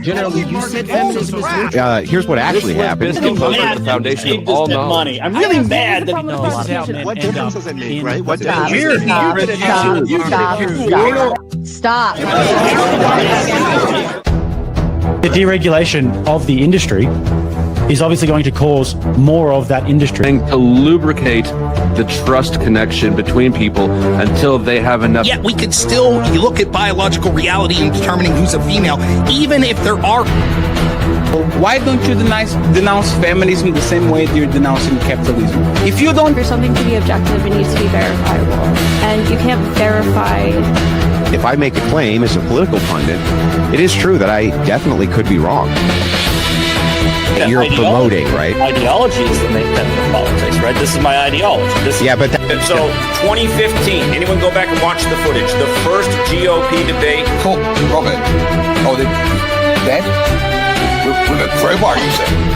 Generally, you said feminism is neutral. Here's what actually happened. The foundation of all knowledge. Money. I'm really mad that what difference does it make, right? What Stop. the deregulation of the industry is obviously going to cause more of that industry. To lubricate the trust connection between people until they have enough. Yet we could still look at biological reality in determining who's a female, even if there are. Why don't you denounce feminism the same way you're denouncing capitalism? If you don't... For something to be objective, it needs to be verifiable. And you can't verify... If I make a claim as a political pundit, it is true that I definitely could be wrong. Yeah, you're promoting, right? Ideology is the main tenet of politics, right? This is my ideology. So 2015, anyone go back and watch the footage? The first GOP debate. Cool, Robert. Oh, that? With a crowbar, you say?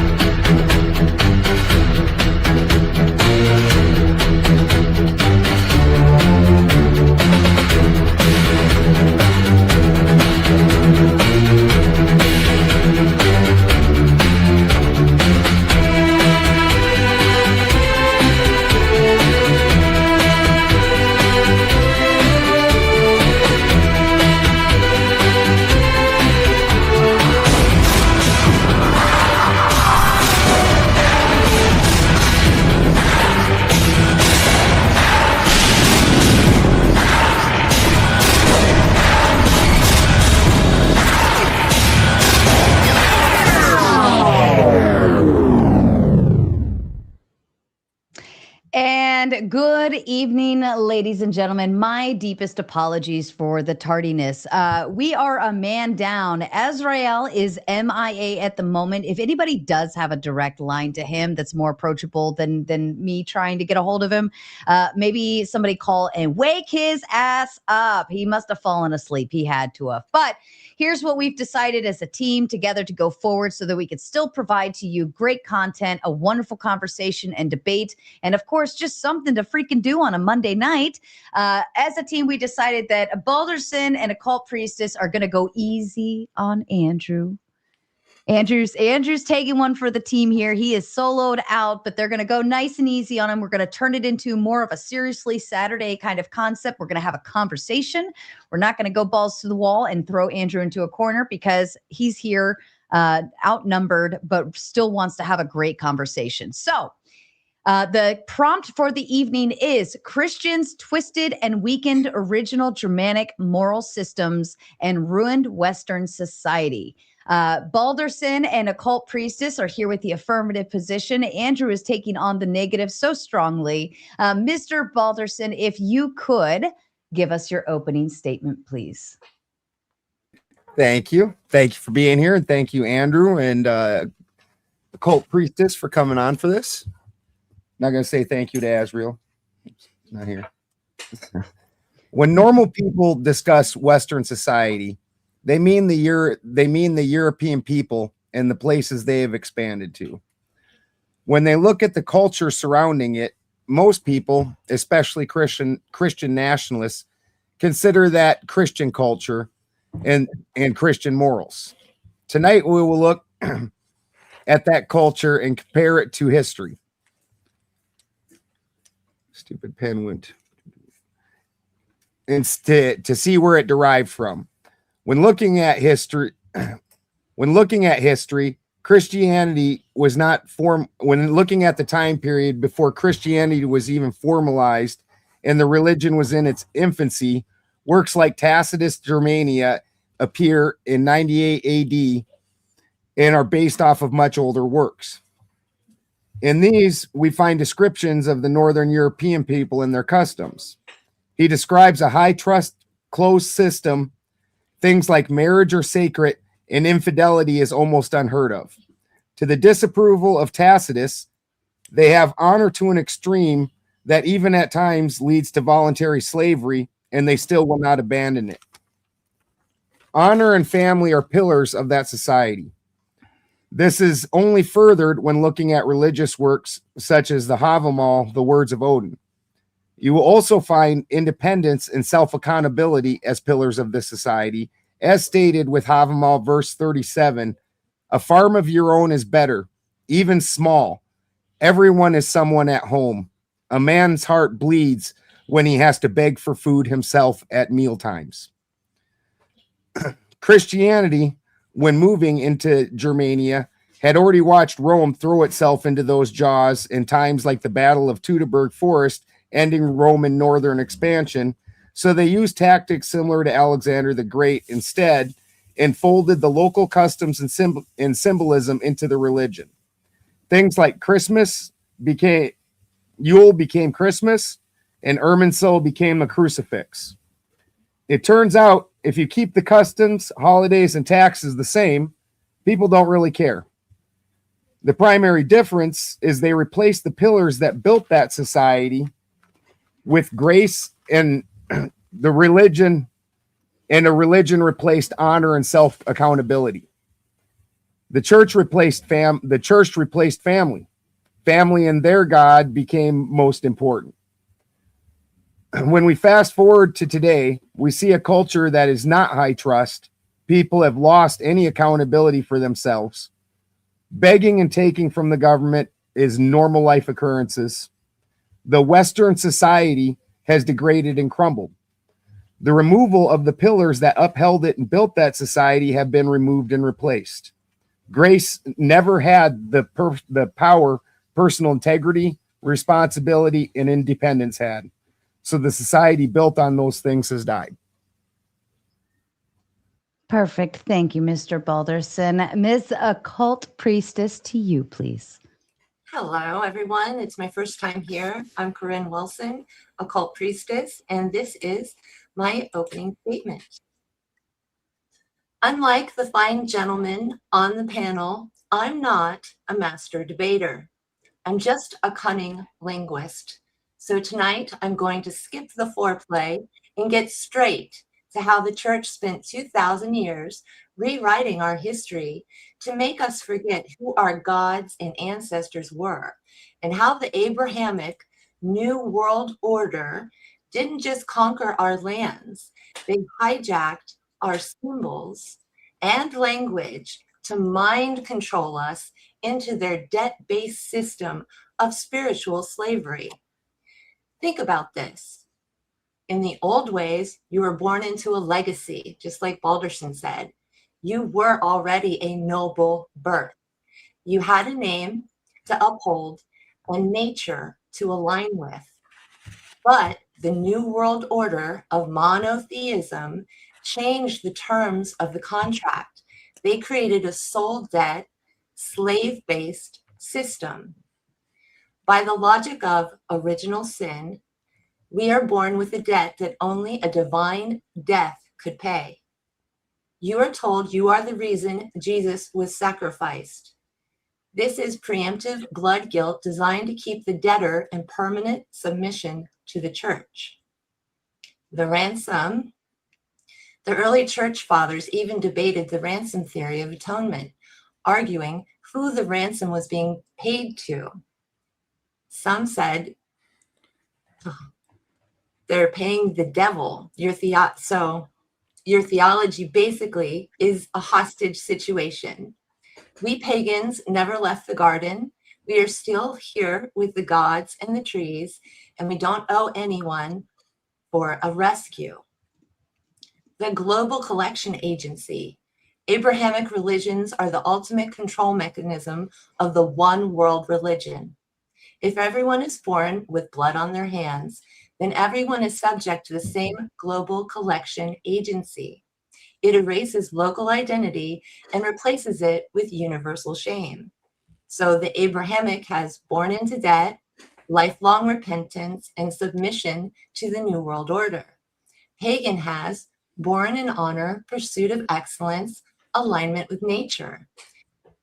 And good evening, ladies and gentlemen. My deepest apologies for the tardiness. We are a man down. Azrael is MIA at the moment. If anybody does have a direct line to him that's more approachable than me trying to get a hold of him, maybe somebody call and wake his ass up. He must have fallen asleep. He had to have. But here's what we've decided as a team together to go forward so that we can still provide to you great content, a wonderful conversation and debate, and of course, just something to freaking do on a Monday night. As a team, we decided that Balderson and Occult Priestess are going to go easy on Andrew. Andrew's taking one for the team here. He is soloed out, but they're going to go nice and easy on him. We're going to turn it into more of a seriously Saturday kind of concept. We're going to have a conversation. We're not going to go balls to the wall and throw Andrew into a corner because he's here outnumbered, but still wants to have a great conversation. So the prompt for the evening is Christians' twisted and weakened original Germanic moral systems and ruined Western society. Balderson and Occult Priestess are here with the affirmative position. Andrew is taking on the negative so strongly. Mr. Balderson, if you could give us your opening statement, please. Thank you. Thank you for being here. And thank you, Andrew and Occult Priestess for coming on for this. Not going to say thank you to Azrael. Not here. When normal people discuss Western society, they mean the European people and the places they have expanded to. When they look at the culture surrounding it, most people, especially Christian nationalists, consider that Christian culture and Christian morals. Tonight we will look at that culture and compare it to history. Stupid pen went. Instead, to see where it derived from. When looking at history, Christianity was not when looking at the time period before Christianity was even formalized and the religion was in its infancy, works like Tacitus Germania appear in 98 AD and are based off of much older works. In these, we find descriptions of the Northern European people and their customs. He describes a high trust, closed system. Things like marriage are sacred and infidelity is almost unheard of. To the disapproval of Tacitus, they have honor to an extreme that even at times leads to voluntary slavery, and they still will not abandon it. Honor and family are pillars of that society. This is only furthered when looking at religious works such as the Havamal, the Words of Odin. You will also find independence and self-accountability as pillars of this society, As stated with Havamal verse 37, a farm of your own is better, even small. Everyone is someone at home. A man's heart bleeds when he has to beg for food himself at mealtimes. Christianity, when moving into Germania, had already watched Rome throw itself into those jaws in times like the Battle of Teutoburg Forest, ending Roman northern expansion. So they used tactics similar to Alexander the Great instead, and folded the local customs and symbolism into the religion. Things like Yule became Christmas, and Irminsul became a crucifix. It turns out, if you keep the customs, holidays, and taxes the same, people don't really care. The primary difference is they replaced the pillars that built that society with grace and the religion, and a religion replaced honor and self-accountability. The church replaced family. Family and their God became most important. When we fast forward to today, we see a culture that is not high trust. People have lost any accountability for themselves. Begging and taking from the government is normal life occurrences. The Western society has degraded and crumbled. The removal of the pillars that upheld it and built that society have been removed and replaced. Grace never had the power personal integrity, responsibility, and independence had. So the society built on those things has died. Perfect. Thank you, Mr. Balderson. Ms. Occult Priestess, to you, please. Hello, everyone. It's my first time here. I'm Corinne Wilson, Occult Priestess, and this is my opening statement. Unlike the fine gentleman on the panel, I'm not a master debater. I'm just a cunning linguist. So tonight I'm going to skip the foreplay and get straight to how the church spent 2,000 years rewriting our history to make us forget who our gods and ancestors were, and how the Abrahamic New World Order didn't just conquer our lands, they hijacked our symbols and language to mind control us into their debt-based system of spiritual slavery. Think about this. In the old ways, you were born into a legacy, just like Balderson said. You were already a noble birth. You had a name to uphold and nature to align with. But the New World Order of monotheism changed the terms of the contract. They created a soul debt, slave-based system. By the logic of original sin, we are born with a debt that only a divine death could pay. You are told you are the reason Jesus was sacrificed. This is preemptive blood guilt designed to keep the debtor in permanent submission to the church. The ransom. The early church fathers even debated the ransom theory of atonement, arguing who the ransom was being paid to. Some said, they're paying the devil. So your theology basically is a hostage situation. We pagans never left the garden. We are still here with the gods and the trees, and we don't owe anyone for a rescue. The Global Collection Agency. Abrahamic religions are the ultimate control mechanism of the one world religion. If everyone is born with blood on their hands, then everyone is subject to the same global collection agency. It erases local identity and replaces it with universal shame. So the Abrahamic has born into debt, lifelong repentance, and submission to the New World Order. Pagan has born in honor, pursuit of excellence, alignment with nature.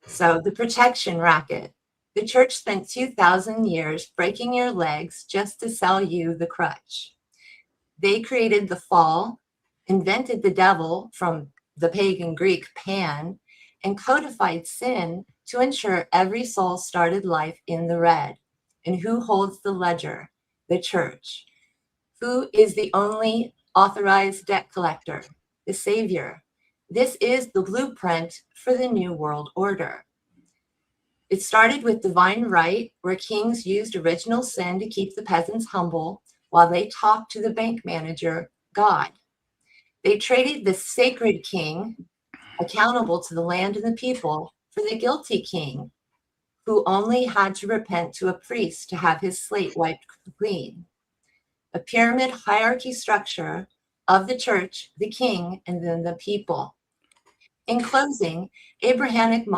So the protection racket. The church spent 2,000 years breaking your legs just to sell you the crutch. They created the fall, invented the devil from the pagan Greek Pan, and codified sin to ensure every soul started life in the red. And who holds the ledger? The church. Who is the only authorized debt collector? The Savior. This is the blueprint for the New World Order. It started with divine right, where kings used original sin to keep the peasants humble while they talked to the bank manager, God. They traded the sacred king, accountable to the land and the people, for the guilty king, who only had to repent to a priest to have his slate wiped clean. A pyramid hierarchy structure of the church, the king, and then the people. In closing, Abrahamic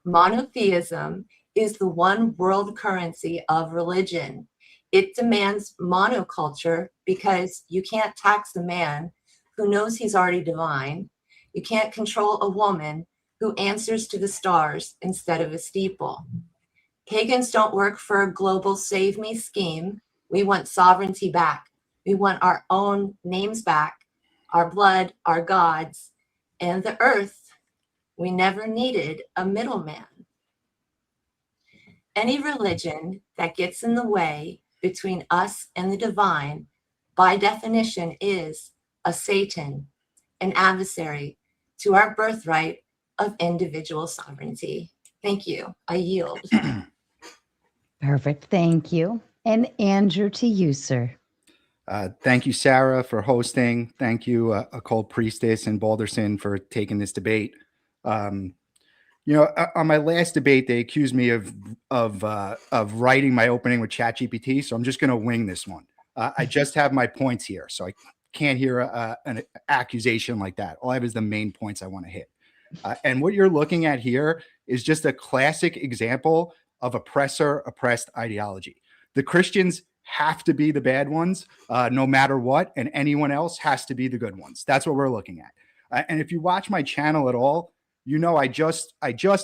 monotheism is the one world currency of religion. It demands monoculture because you can't tax a man who knows he's already divine. You can't control a woman who answers to the stars instead of a steeple. Pagans don't work for a global save me scheme. We want sovereignty back. We want our own names back, our blood, our gods, and the earth. We never needed a middleman. Any religion that gets in the way between us and the divine, by definition, is a Satan, an adversary to our birthright of individual sovereignty. Thank you. I yield. Perfect. Thank you. And Andrew, to you, sir. Thank you, Sarah, for hosting. Thank you, Occult Priestess and Balderson, for taking this debate. On my last debate, they accused me of writing my opening with ChatGPT, so I'm just going to wing this one. I just have my points here, so I can't hear an accusation like that. All I have is the main points I want to hit. And what you're looking at here is just a classic example of oppressor-oppressed ideology. The Christians have to be the bad ones, no matter what, and anyone else has to be the good ones. That's what we're looking at. And if you watch my channel at all, you know I just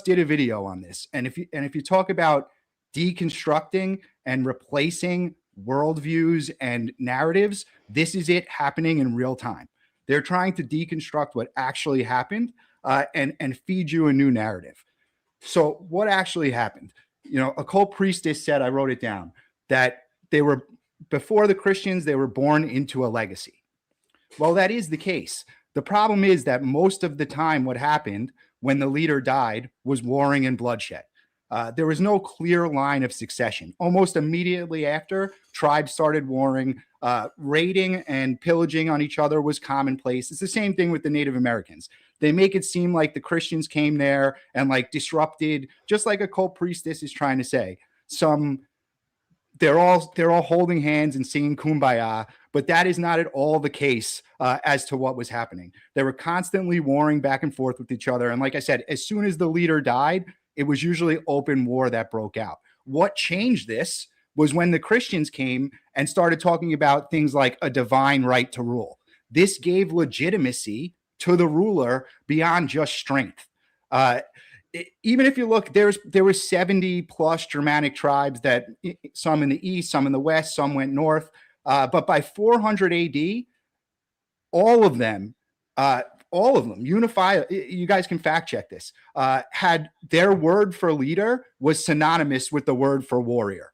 did a video on this. And if you talk about deconstructing and replacing worldviews and narratives, this is it happening in real time. They're trying to deconstruct what actually happened and feed you a new narrative. So what actually happened? Occult Priestess said, I wrote it down, that they were, before the Christians, they were born into a legacy. Well, that is the case. The problem is that most of the time what happened when the leader died was warring and bloodshed. There was no clear line of succession. Almost immediately after, tribes started warring. Raiding and pillaging on each other was commonplace. It's the same thing with the Native Americans. They make it seem like the Christians came there and disrupted, just like Occult Priestess is trying to say. They're all holding hands and singing Kumbaya, but that is not at all the case as to what was happening. They were constantly warring back and forth with each other. And like I said, as soon as the leader died, it was usually open war that broke out. What changed this was when the Christians came and started talking about things like a divine right to rule. This gave legitimacy to the ruler beyond just strength. Even if you look, there were 70 plus Germanic tribes, that some in the east, some in the west, some went north. But by 400 AD, all of them unified. You guys can fact check this. Had their word for leader was synonymous with the word for warrior.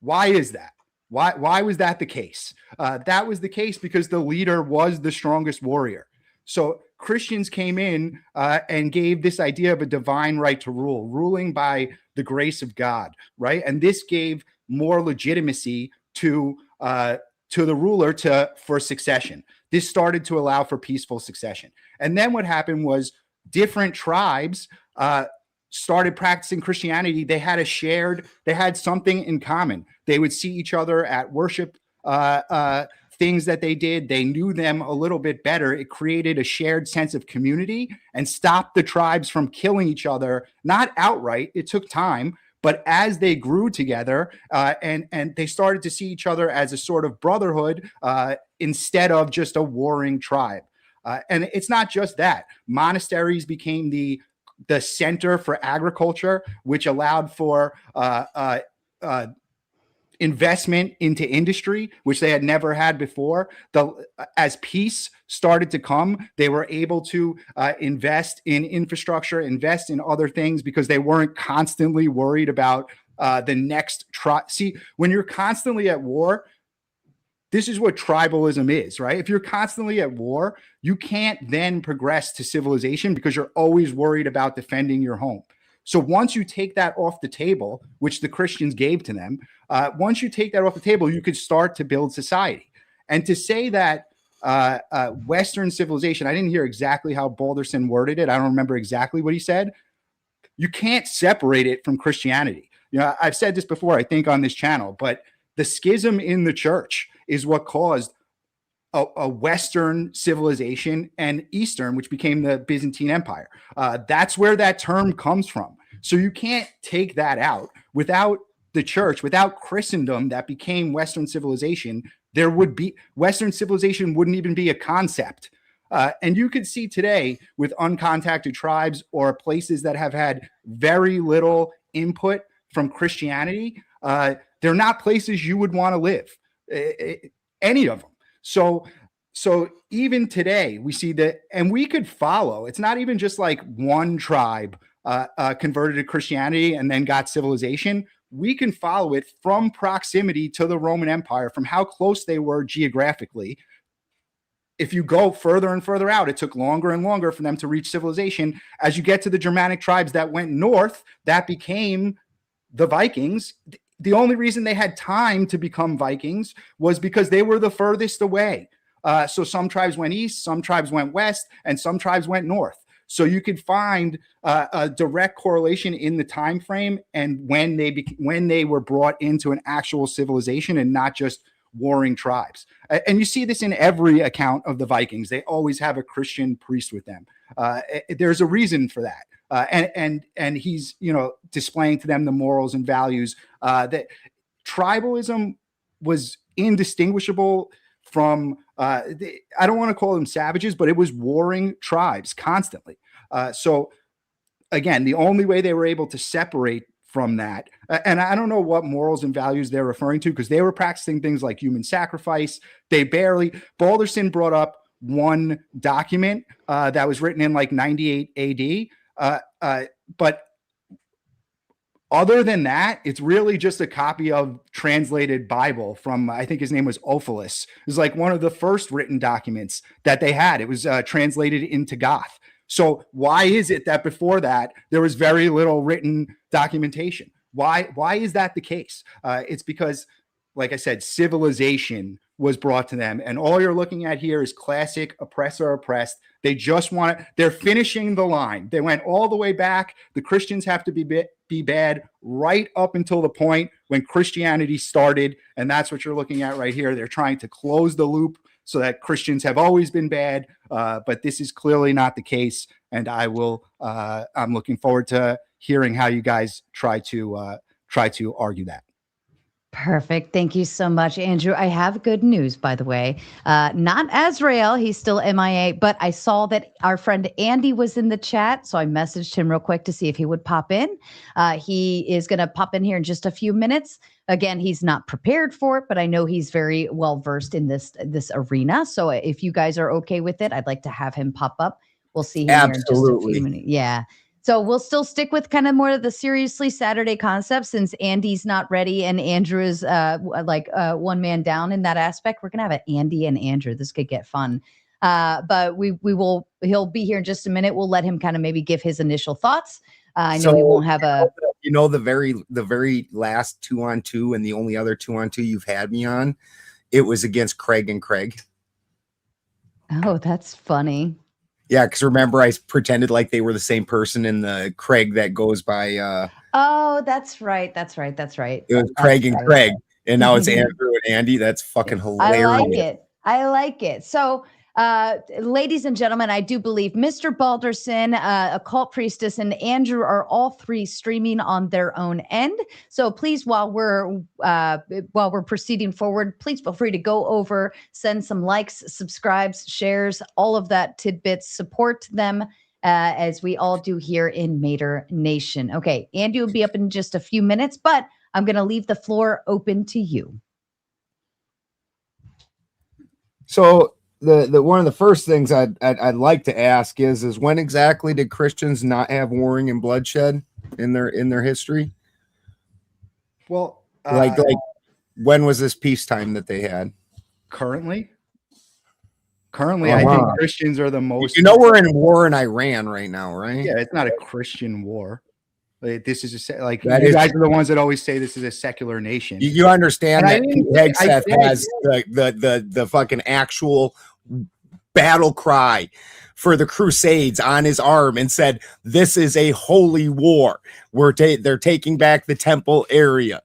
Why is that? Why was that the case? That was the case because the leader was the strongest warrior. So Christians came in and gave this idea of a divine right to rule, ruling by the grace of God, right? And this gave more legitimacy to the ruler for succession. This started to allow for peaceful succession. And then what happened was different tribes started practicing Christianity. They had something in common. They would see each other at worship things that they did. They knew them a little bit better. It created a shared sense of community and stopped the tribes from killing each other, not outright. It took time, but as they grew together and they started to see each other as a sort of brotherhood instead of just a warring tribe. And it's not just that. Monasteries became the center for agriculture, which allowed for investment into industry, which they had never had before. As peace started to come, they were able to invest in infrastructure, invest in other things, because they weren't constantly worried about the next tribe. See, when you're constantly at war, this is what tribalism is, right? If you're constantly at war, you can't then progress to civilization because you're always worried about defending your home. So once you take that off the table, which the Christians gave to them, once you take that off the table, you could start to build society. And to say that Western civilization, I didn't hear exactly how Balderson worded it. I don't remember exactly what he said. You can't separate it from Christianity. You know, I've said this before, I think, on this channel, but the schism in the church is what caused a Western civilization and Eastern, which became the Byzantine Empire. That's where that term comes from. So you can't take that out. Without the church, without Christendom that became Western civilization, there would be Western civilization wouldn't even be a concept. And you could see today with uncontacted tribes or places that have had very little input from Christianity, they're not places you would want to live, any of them. So even today we see that, and we could follow, it's not even just like one tribe converted to Christianity and then got civilization. We can follow it from proximity to the Roman Empire, from how close they were geographically. If you go further and further out, it took longer and longer for them to reach civilization. As you get to the Germanic tribes that went north, that became the Vikings. The only reason they had time to become Vikings was because they were the furthest away. So some tribes went east, some tribes went west, and some tribes went north. So you could find a direct correlation in the time frame and when they were brought into an actual civilization and not just warring tribes. And you see this in every account of the Vikings. They always have a Christian priest with them. There's a reason for that. And he's, you know, displaying to them the morals and values that tribalism was indistinguishable from, I don't want to call them savages, but it was warring tribes constantly. So again, the only way they were able to separate from that, and I don't know what morals and values they're referring to, because they were practicing things like human sacrifice. Balderson brought up one document that was written in like 98 AD. But other than that, it's really just a copy of translated Bible from, I think his name was Ophilus. It was like one of the first written documents that they had. It was translated into Goth. So why is it that before that there was very little written documentation? Why is that the case? It's because, like I said, civilization was brought to them, and all you're looking at here is classic oppressor oppressed. They just want to, they're finishing the line. They went all the way back. The Christians have to be bad right up until the point when Christianity started, and that's what you're looking at right here. They're trying to close the loop so that Christians have always been bad, but this is clearly not the case. And I'm looking forward to hearing how you guys try to argue that. Perfect. Thank you so much, Andrew. I have good news, by the way. Not Azrael. He's still MIA, but I saw that our friend Andy was in the chat. So I messaged him real quick to see if he would pop in. He is going to pop in here in just a few minutes. Again, he's not prepared for it, but I know he's very well versed in this arena. So if you guys are okay with it, I'd like to have him pop up. We'll see him here in just a few minutes. Yeah. So we'll still stick with kind of more of the seriously Saturday concept, since Andy's not ready and Andrew is one man down in that aspect. We're gonna have an Andy and Andrew. This could get fun. But he'll be here in just a minute. We'll let him kind of maybe give his initial thoughts. I know he won't have the very last 2-on-2 and the only other 2-on-2 you've had me on, it was against Craig and Craig. Oh, that's funny. Yeah, because remember, I pretended like they were the same person in the Craig that goes by. Oh, that's right. It was Craig and Craig, and now it's Andrew and Andy. That's fucking hilarious. I like it. So, ladies and gentlemen, I do believe Mr. Balderson, Occult Priestess, and Andrew are all three streaming on their own end. So please, while we're proceeding forward, please feel free to go over, send some likes, subscribes, shares, all of that tidbits, support them as we all do here in Mater Nation. Okay, Andy will be up in just a few minutes, but I'm going to leave the floor open to you. So the one of the first things I'd like to ask is when exactly did Christians not have warring and bloodshed in their history? Well, like when was this peacetime that they had? Currently, I think Christians are the most. You know, we're in war in Iran right now, right? Yeah, it's not a Christian war. This is like that you is, guys are the ones that always say this is a secular nation. You understand that Hegseth has the fucking actual battle cry for the Crusades on his arm and said, "This is a holy war. They're taking back the temple area."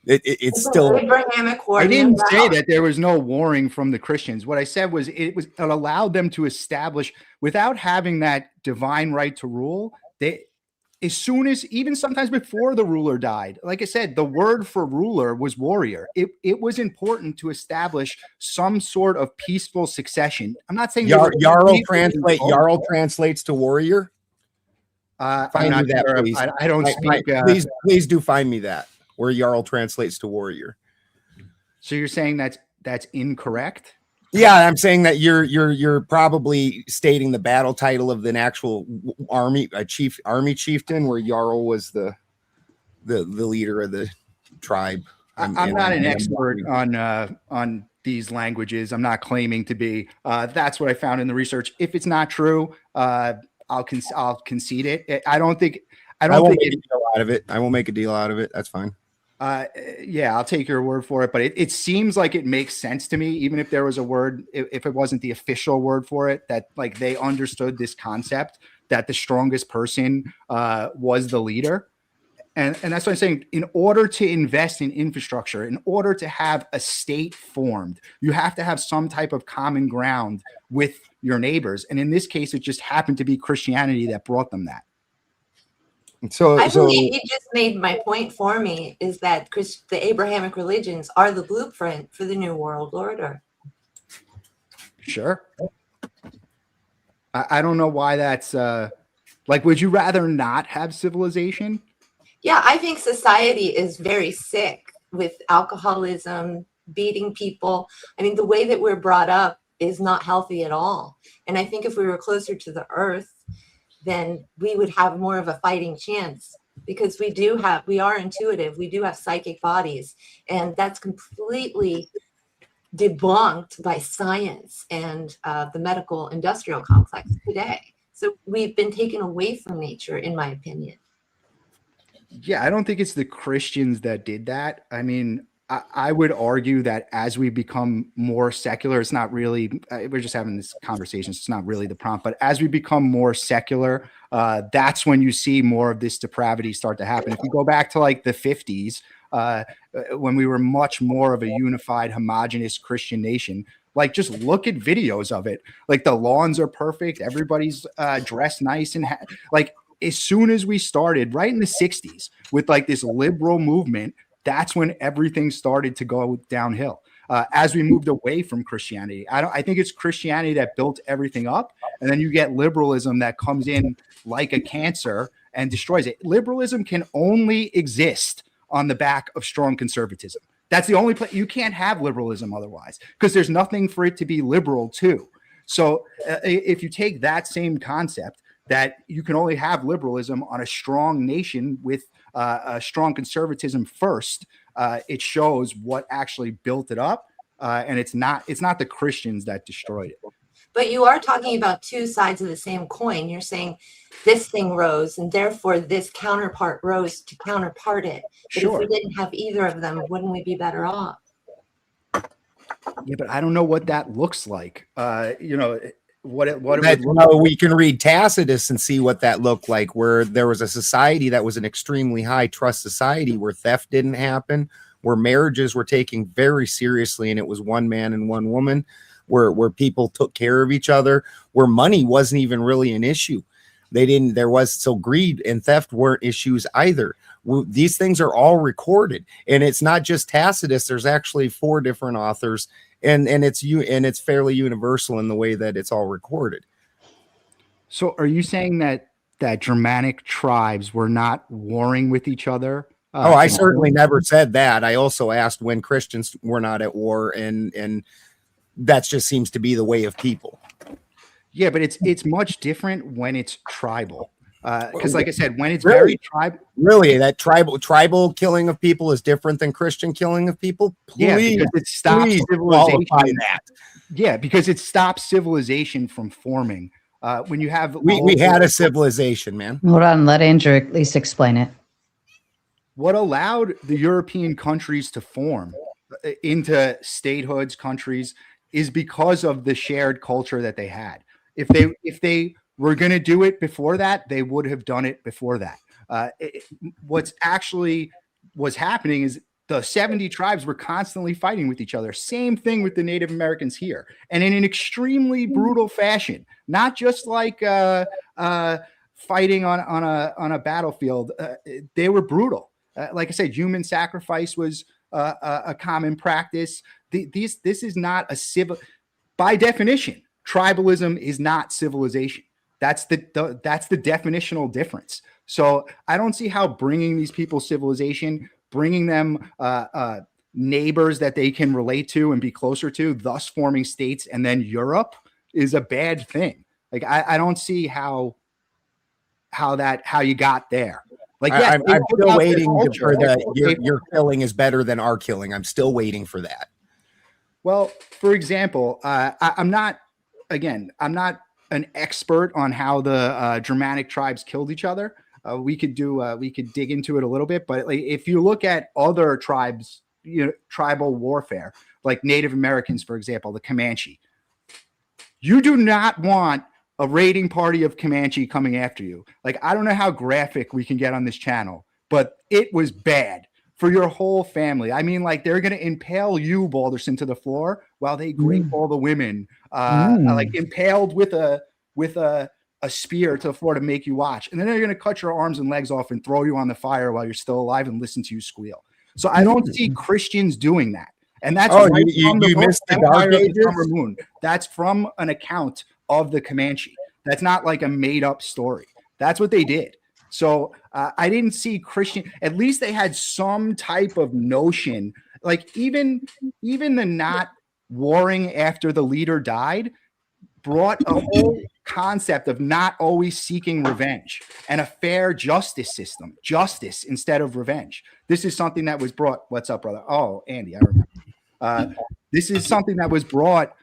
It's still Abrahamic war. I didn't say that there was no warring from the Christians. What I said was it allowed them to establish, without having that divine right to rule, they, as soon as, even sometimes before the ruler died, like I said, the word for ruler was warrior. It was important to establish some sort of peaceful succession. I'm not saying Jarl translates to warrior. I'm not that, sure. please. I don't speak. Please do find me that, where Jarl translates to warrior. So you're saying that's incorrect? Yeah, I'm saying that you're probably stating the battle title of an actual army chieftain, where Jarl was the leader of the tribe. I'm not an expert on these languages. I'm not claiming to be. That's what I found in the research. If it's not true, I'll concede it. I won't make a deal out of it. I won't make a deal out of it. That's fine. Yeah, I'll take your word for it. But it seems like it makes sense to me, even if there was a word, if it wasn't the official word for it, that like they understood this concept that the strongest person was the leader. And that's what I'm saying. In order to invest in infrastructure, in order to have a state formed, you have to have some type of common ground with your neighbors. And in this case, it just happened to be Christianity that brought them that. I believe you just made my point for me, is that the Abrahamic religions are the blueprint for the New World Order. Sure. I don't know why that's like, would you rather not have civilization? Yeah, I think society is very sick with alcoholism, beating people. I mean, the way that we're brought up is not healthy at all. And I think if we were closer to the earth, then we would have more of a fighting chance, because we are intuitive. We do have psychic bodies, and that's completely debunked by science and the medical industrial complex today. So we've been taken away from nature, in my opinion. Yeah, I don't think it's the Christians that did that. I mean, I would argue that as we become more secular, it's not really, we're just having this conversation, so it's not really the prompt, but as we become more secular, that's when you see more of this depravity start to happen. If you go back to like the 50s, when we were much more of a unified, homogenous Christian nation, like just look at videos of it. Like the lawns are perfect. Everybody's dressed nice. And like as soon as we started right in the 60s with like this liberal movement, that's when everything started to go downhill. As we moved away from Christianity, I think it's Christianity that built everything up, and then you get liberalism that comes in like a cancer and destroys it. Liberalism can only exist on the back of strong conservatism. That's the only place. You can't have liberalism otherwise, because there's nothing for it to be liberal to. So if you take that same concept, that you can only have liberalism on a strong nation with a strong conservatism first, it shows what actually built it up, and it's not the Christians that destroyed it. But you are talking about two sides of the same coin. You're saying this thing rose, and therefore this counterpart rose to counterpart it. But Sure. if we didn't have either of them, wouldn't we be better off? Yeah, but I don't know what that looks like. We can read Tacitus and see what that looked like, where there was a society that was an extremely high trust society, where theft didn't happen, where marriages were taken very seriously, and it was one man and one woman, where people took care of each other, where money wasn't even really an issue. So greed and theft weren't issues either. These things are all recorded, and it's not just Tacitus. There's actually 4 different authors, and it's fairly universal in the way that it's all recorded. So are you saying that Germanic tribes were not warring with each other? I certainly never said that. I also asked when Christians were not at war, and that just seems to be the way of people. Yeah, but it's much different when it's tribal. Because, like I said, when it's Really? very tribal, Really, that tribal killing of people is different than Christian killing of people. yeah, Please, because it stops please civilization. qualify that. Yeah, because it stops civilization from forming. When you have We had a civilization, man. Hold on, let Andrew at least explain it. What allowed the European countries to form into statehoods, countries, is because of the shared culture that they had. If they were going to do it before that, they would have done it before that. What's actually was happening is the 70 tribes were constantly fighting with each other. Same thing with the Native Americans here, and in an extremely brutal fashion. Not just like fighting on a battlefield. They were brutal. Like I said, human sacrifice was a common practice. This is not a civil. By definition, tribalism is not civilization. That's the definitional difference. So I don't see how bringing these people civilization, bringing them neighbors that they can relate to and be closer to, thus forming states, and then Europe is a bad thing. Like I don't see how you got there. Like, yeah, I'm still waiting for your killing is better than our killing. I'm still waiting for that. Well, for example, I'm not an expert on how the Germanic tribes killed each other. We could dig into it a little bit, but like, if you look at other tribes, tribal warfare, like Native Americans, for example, the Comanche, you do not want a raiding party of Comanche coming after you. Like, I don't know how graphic we can get on this channel, but it was bad for your whole family. I mean, like, they're going to impale you, Balderson, to the floor while they grape all the women, like impaled with a spear to the floor to make you watch. And then they're going to cut your arms and legs off and throw you on the fire while you're still alive and listen to you squeal. So I don't see Christians doing that. And that's you missed the Dark Ages? Moon. That's from an account of the Comanche. That's not like a made up story. That's what they did. So I didn't see Christian. At least they had some type of notion. Like even the not warring after the leader died brought a whole concept of not always seeking revenge and a fair justice system. Justice instead of revenge. This is something that was brought. What's up, brother? Oh, Andy, I remember. This is something that was brought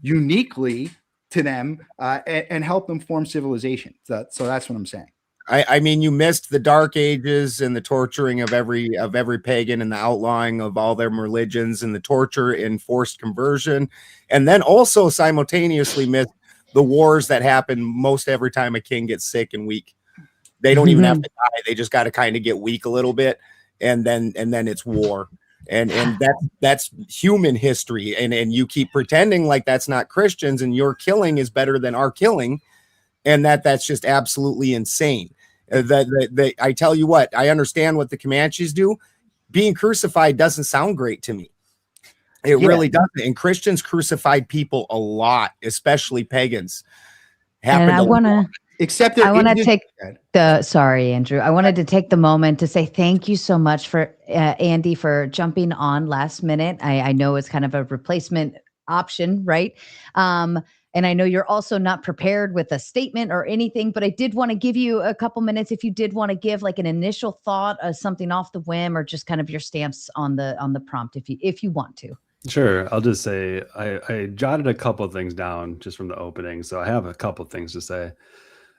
uniquely to them and help them form civilization. So that's what I'm saying. I mean, you missed the Dark Ages and the torturing of every pagan and the outlawing of all their religions and the torture and forced conversion, and then also simultaneously missed the wars that happen most every time a king gets sick and weak. They don't even have to die; they just got to kind of get weak a little bit, and then it's war. And that's human history, and you keep pretending like that's not Christians, and your killing is better than our killing, and that's just absolutely insane. I tell you what, I understand what the Comanches do. Being crucified doesn't sound great to me. It really doesn't. And Christians crucified people a lot, especially pagans. And I want to. Except I want to take sorry, Andrew. I wanted to take the moment to say thank you so much for Andy for jumping on last minute. I know it's kind of a replacement option, right? And I know you're also not prepared with a statement or anything, but I did want to give you a couple minutes if you did want to give like an initial thought of something off the whim or just kind of your stance on the prompt if you want to. Sure. I'll just say I jotted a couple of things down just from the opening, so I have a couple of things to say.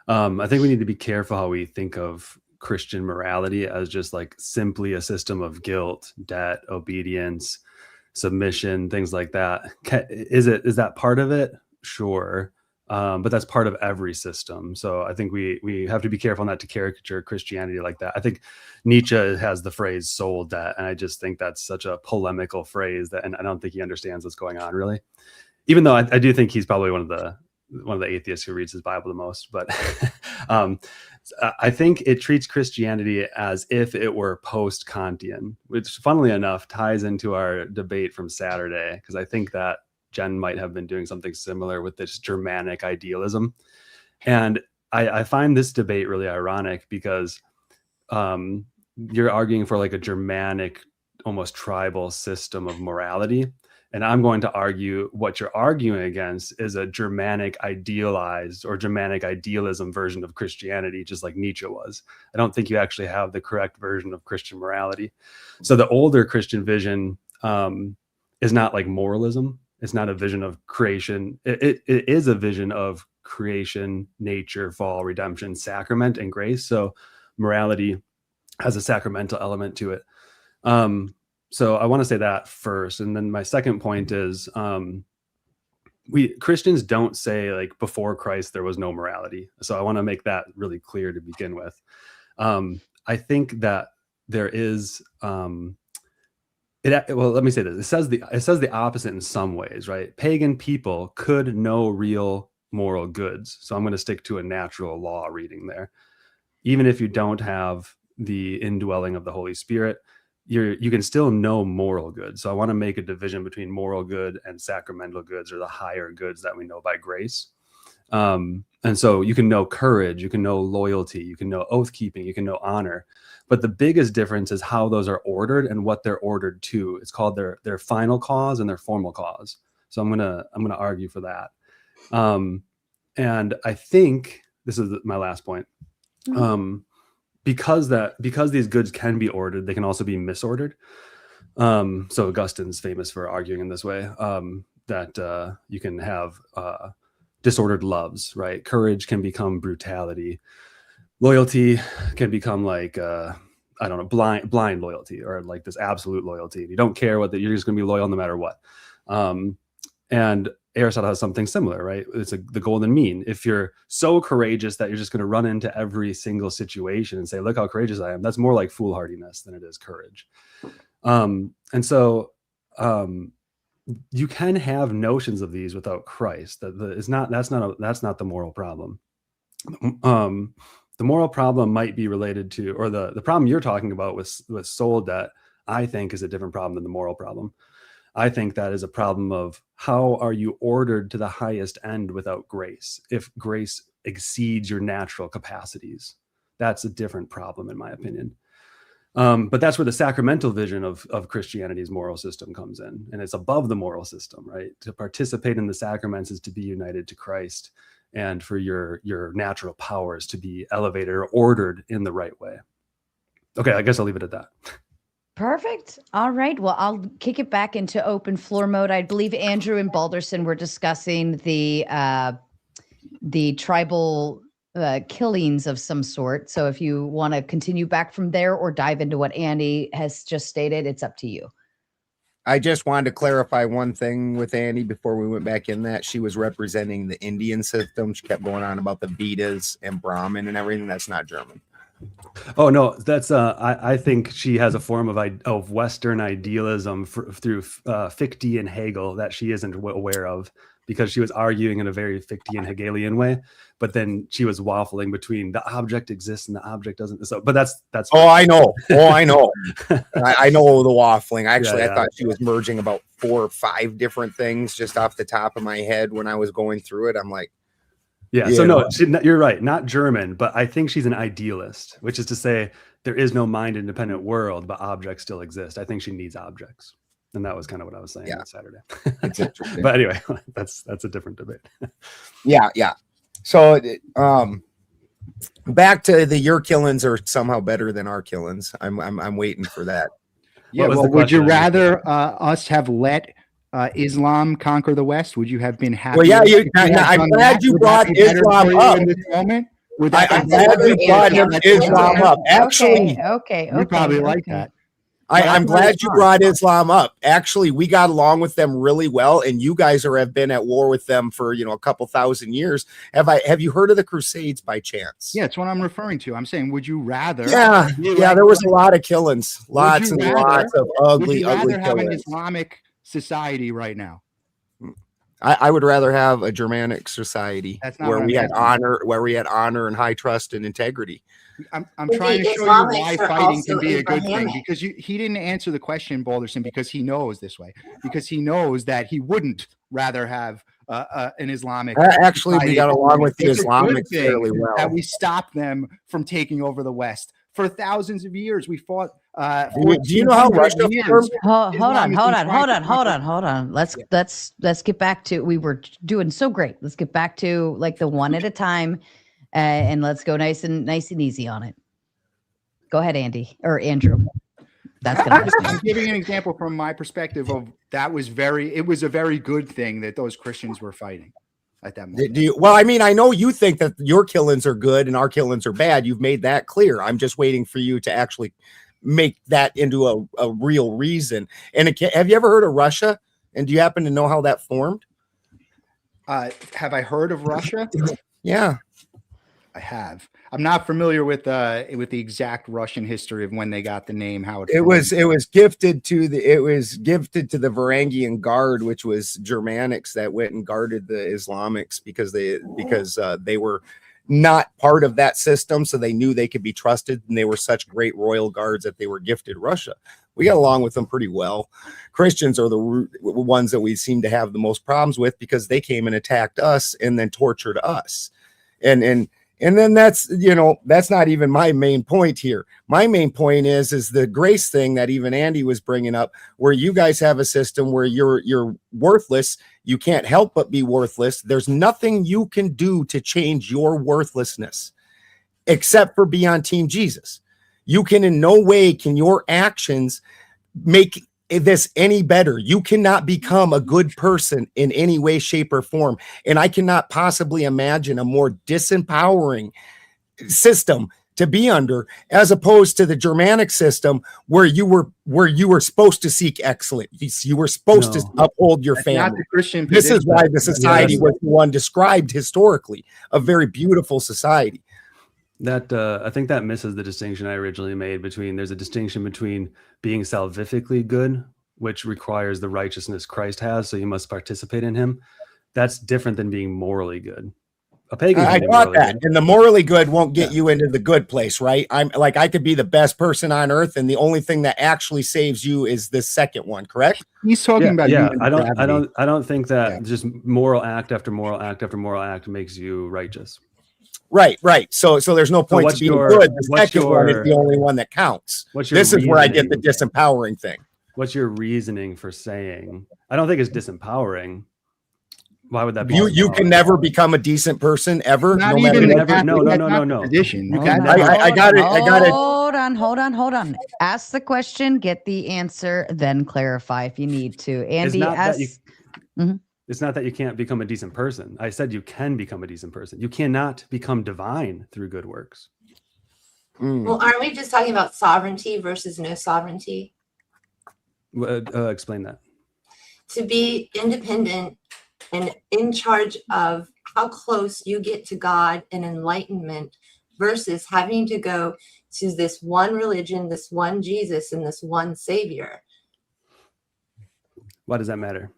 I think we need to be careful how we think of Christian morality as just like simply a system of guilt, debt, obedience, submission, things like that. Is that part of it? Sure. But that's part of every system. So I think we have to be careful not to caricature Christianity like that. I think Nietzsche has the phrase soul debt, and I just think that's such a polemical phrase and I don't think he understands what's going on really. Even though I do think he's probably one of the atheists who reads his Bible the most, but I think it treats Christianity as if it were post-Kantian, which funnily enough ties into our debate from Saturday, because I think that Jen might have been doing something similar with this Germanic idealism. And I find this debate really ironic because you're arguing for like a Germanic, almost tribal system of morality. And I'm going to argue what you're arguing against is a Germanic idealized or Germanic idealism version of Christianity, just like Nietzsche was. I don't think you actually have the correct version of Christian morality. So the older Christian vision is not like moralism. It's not a vision of creation. It is a vision of creation, nature, fall, redemption, sacrament, and grace. So morality has a sacramental element to it. So I want to say that first. And then my second point is Christians don't say like before Christ there was no morality. So I want to make that really clear to begin with. I think that there is well, let me say this. It says the opposite in some ways, right? Pagan people could know real moral goods. So I'm going to stick to a natural law reading there. Even if you don't have the indwelling of the Holy Spirit, you can still know moral good. So I want to make a division between moral good and sacramental goods, or the higher goods that we know by grace. And so you can know courage, you can know loyalty, you can know oath keeping, you can know honor. But the biggest difference is how those are ordered and what they're ordered to. It's called their final cause and their formal cause. So I'm gonna argue for that. And I think this is my last point. Because these goods can be ordered, they can also be misordered. So Augustine's famous for arguing in this way, that you can have disordered loves, right? Courage can become brutality. Loyalty can become like, I don't know, blind loyalty, or like this absolute loyalty. You don't care what you're just going to be loyal no matter what. And Aristotle has something similar, right? It's the golden mean. If you're so courageous that you're just going to run into every single situation and say, look how courageous I am, that's more like foolhardiness than it is courage. And so you can have notions of these without Christ. That's not the moral problem. The moral problem might be related to, or the problem you're talking about with soul debt, I think is a different problem than the moral problem. I think that is a problem of how are you ordered to the highest end without grace? If grace exceeds your natural capacities, that's a different problem, in my opinion. But that's where the sacramental vision of Christianity's moral system comes in. And it's above the moral system, right? To participate in the sacraments is to be united to Christ, and for your natural powers to be elevated or ordered in the right way. Okay, I guess I'll leave it at that. Perfect. All right. Well, I'll kick it back into open floor mode. I believe Andrew and Balderson were discussing the tribal killings of some sort. So if you want to continue back from there or dive into what Andy has just stated, it's up to you. I just wanted to clarify one thing with Annie before we went back in that she was representing the Indian system. She kept going on about the Vedas and Brahmin and everything. That's not German. Oh no, that's I think she has a form of Western idealism through Fichte and Hegel that she isn't aware of, because she was arguing in a very Fichte and Hegelian way, but then she was waffling between the object exists and the object doesn't. So, but that's. Oh, I know. I know the waffling. Actually, I thought she was merging about 4 or 5 different things just off the top of my head when I was going through it. I'm like. Yeah, so no, you're right, not German, but I think she's an idealist, which is to say there is no mind-independent world, but objects still exist. I think she needs objects. And that was kind of what I was saying on Saturday. That's interesting. But anyway, that's a different debate. Yeah. So back to your killings are somehow better than our killings. I'm waiting for that. Yeah, well, would you rather us have let Islam conquer the West? Would you have been happy? Well, yeah, I'm glad you brought Islam up in this moment. I'm glad you brought Islam up. Actually, okay. You probably like that. I'm glad you brought Islam up. Actually, we got along with them really well, and you guys have been at war with them for a couple thousand years. Have you heard of the Crusades by chance? Yeah, it's what I'm referring to. I'm saying, would you rather? Yeah, there was a lot of killings, lots and lots of ugly have killings. An Islamic society right now. I would rather have a Germanic society where we had honor and high trust and integrity. I'm trying to show you why fighting can be a good thing, because he didn't answer the question, Balderson, because he knows this way, because he knows that he wouldn't rather have an Islamic. Actually, we got along with the Islamics fairly well. That we stop them from taking over the West. for thousands of years. We fought. Do you know how Russia formed? Hold on. Let's get back to, we were doing so great. Let's get back to like the one at a time, and let's go nice and easy on it. Go ahead, Andy or Andrew. That's gonna I'm giving an example from my perspective of that was it was a very good thing that those Christians were fighting at that moment. Well, I mean, I know you think that your killings are good and our killings are bad. You've made that clear. I'm just waiting for you to actually make that into a real reason. And have you ever heard of Russia? And do you happen to know how that formed? Have I heard of Russia? Yeah, I have. I'm not familiar with the exact Russian history of when they got the name. How it was gifted to the Varangian Guard, which was Germanics that went and guarded the Islamics because they were not part of that system, so they knew they could be trusted, and they were such great royal guards that they were gifted Russia. We got along with them pretty well. Christians are the ones that we seem to have the most problems with because they came and attacked us and then tortured us. And then that's not even my main point here. My main point is the grace thing that even Andy was bringing up, where you guys have a system where you're worthless. You can't help but be worthless. There's nothing you can do to change your worthlessness except for be on Team Jesus. You can in no way can your actions make this any better. You cannot become a good person in any way, shape, or form. And I cannot possibly imagine a more disempowering system to be under, as opposed to the Germanic system where you were supposed to seek excellence. You were supposed to uphold your family. Not the Christian this position. is why the society was the one described historically, a very beautiful society. That I think that misses the distinction I originally made between, there's a distinction between being salvifically good, which requires the righteousness Christ has, so you must participate in him. That's different than being morally good. A pagan. I got that. And the morally good won't get you into the good place, right? I'm like, I could be the best person on earth, and the only thing that actually saves you is this second one, correct? He's talking about. Yeah, I don't think that just moral act after moral act after moral act makes you righteous. Right. So there's no point to being good. The second one is the only one that counts. This is where I get the disempowering thing. What's your reasoning for saying? I don't think it's disempowering. Why would that be? You can never become a decent person ever. No. Tradition. I got it. Hold on. Ask the question, get the answer, then clarify if you need to. Andy, It's not that you can't become a decent person. I said you can become a decent person. You cannot become divine through good works. Well, aren't we just talking about sovereignty versus no sovereignty? Explain that. To be independent and in charge of how close you get to God and enlightenment versus having to go to this one religion, this one Jesus, and this one Savior. Why does that matter?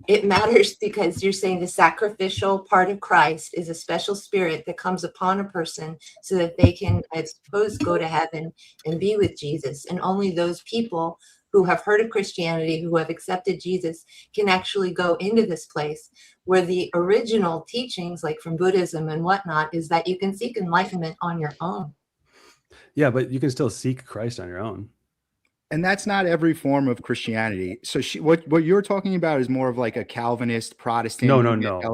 It matters because you're saying the sacrificial part of Christ is a special spirit that comes upon a person so that they can, I suppose, go to heaven and be with Jesus. And only those people who have heard of Christianity, who have accepted Jesus, can actually go into this place where the original teachings, like from Buddhism and whatnot, is that you can seek enlightenment on your own. Yeah, but you can still seek Christ on your own. And that's not every form of Christianity. So what you're talking about is more of like a Calvinist Protestant. No,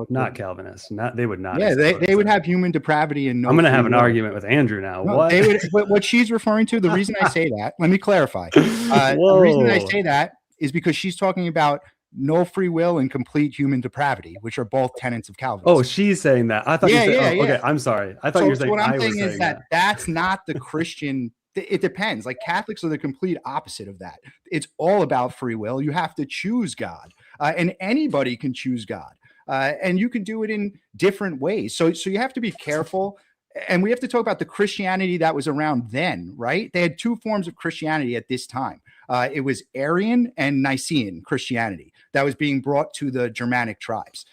not Calvinist. They would not. Yeah, they would have human depravity and no. I'm going to have an argument with Andrew now. No, what? They would, what she's referring to, the reason I say that, let me clarify. The reason I say that is because she's talking about no free will and complete human depravity, which are both tenets of Calvinism. Oh, she's saying that. I thought you said, okay, I'm sorry. I thought you were saying what I'm I saying was is saying that that's not the Christian. It depends. Like Catholics are the complete opposite of that. It's all about free will. You have to choose God, and anybody can choose God, and you can do it in different ways. So you have to be careful, and we have to talk about the Christianity that was around then, right? They had two forms of Christianity at this time. It was Arian and Nicene Christianity that was being brought to the Germanic tribes.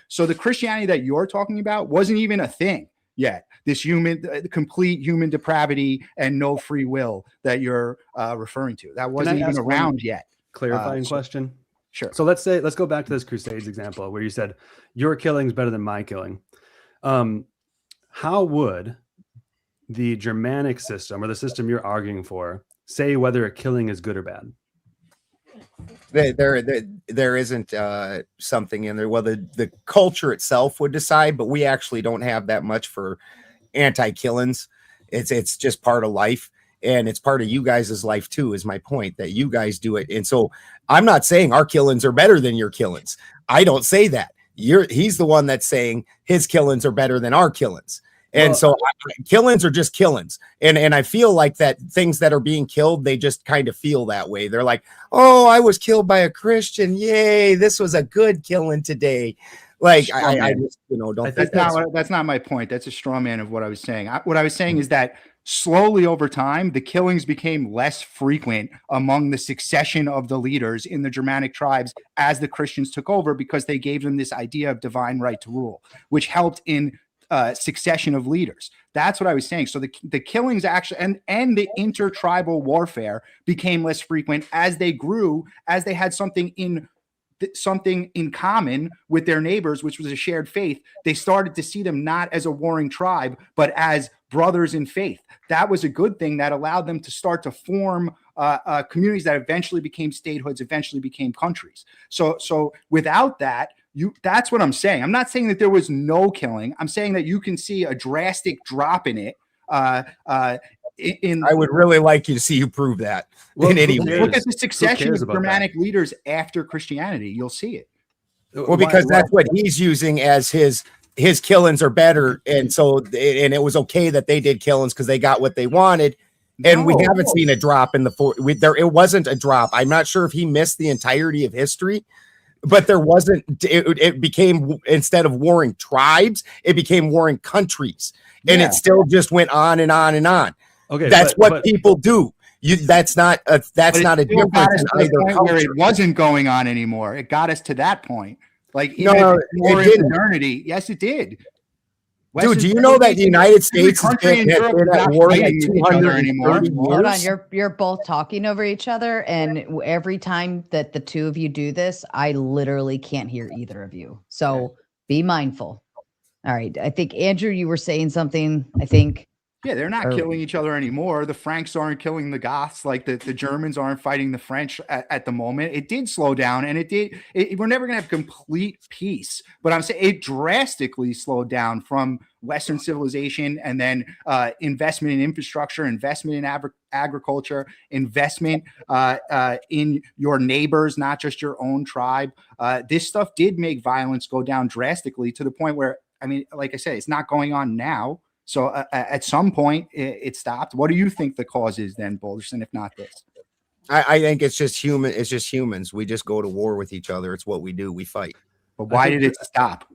So the Christianity that you're talking about wasn't even a thing yet. This complete human depravity and no free will that you're referring to, that wasn't even around yet. Clarifying question. Sure. So let's go back to this Crusades example where you said your killing is better than my killing. How would the Germanic system, or the system you're arguing for, say whether a killing is good or bad? There isn't something in there. Well, the culture itself would decide, but we actually don't have that much for anti-killings. It's just part of life, and it's part of you guys' life too, is my point, that you guys do it. And so I'm not saying our killings are better than your killings. I don't say that. He's the one that's saying his killings are better than our killings. And so killings are just killings. And I feel like that things that are being killed, they just kind of feel that way. They're like, oh, I was killed by a Christian. Yay, this was a good killing today. Like, I just, don't think that's not my point. That's a straw man of what I was saying. What I was saying is that slowly over time, the killings became less frequent among the succession of the leaders in the Germanic tribes as the Christians took over, because they gave them this idea of divine right to rule, which helped in succession of leaders. That's what I was saying. So the killings actually and the intertribal warfare became less frequent as they grew, as they had something in common with their neighbors, which was a shared faith. They started to see them not as a warring tribe, but as brothers in faith. That was a good thing that allowed them to start to form communities that eventually became statehoods, eventually became countries. So without that, that's what I'm saying. I'm not saying that there was no killing. I'm saying that you can see a drastic drop in it. I would really like you to see you prove that. In any way. Look at the succession of Germanic leaders after Christianity. You'll see it. Well, because that's what he's using as his killings are better, and so it was okay that they did killings because they got what they wanted. And we haven't seen a drop in the it wasn't a drop. I'm not sure if he missed the entirety of history, but there wasn't. It became, instead of warring tribes, it became warring countries, and it still just went on and on and on. Okay, that's what people do. That's not a difference in either culture. It wasn't going on anymore. It got us to that point. Like, no, it didn't. Modernity. Yes, it did. Dude, do you know that the United States has been at war like 200 anymore? Hold on, you're both talking over each other, and every time that the two of you do this, I literally can't hear either of you. So be mindful. All right, I think Andrew, you were saying something. I think. Yeah, they're not killing each other anymore. The Franks aren't killing the Goths, like the Germans aren't fighting the French at the moment. It did slow down, and we're never going to have complete peace. But I'm saying it drastically slowed down from Western civilization, and then investment in infrastructure, investment in agriculture, investment in your neighbors, not just your own tribe. This stuff did make violence go down drastically to the point where, I mean, like I said, it's not going on now. So at some point it stopped. What do you think the cause is then, Balderson, if not this? I think it's just human. It's just humans. We just go to war with each other. It's what we do. We fight. But why did it stop?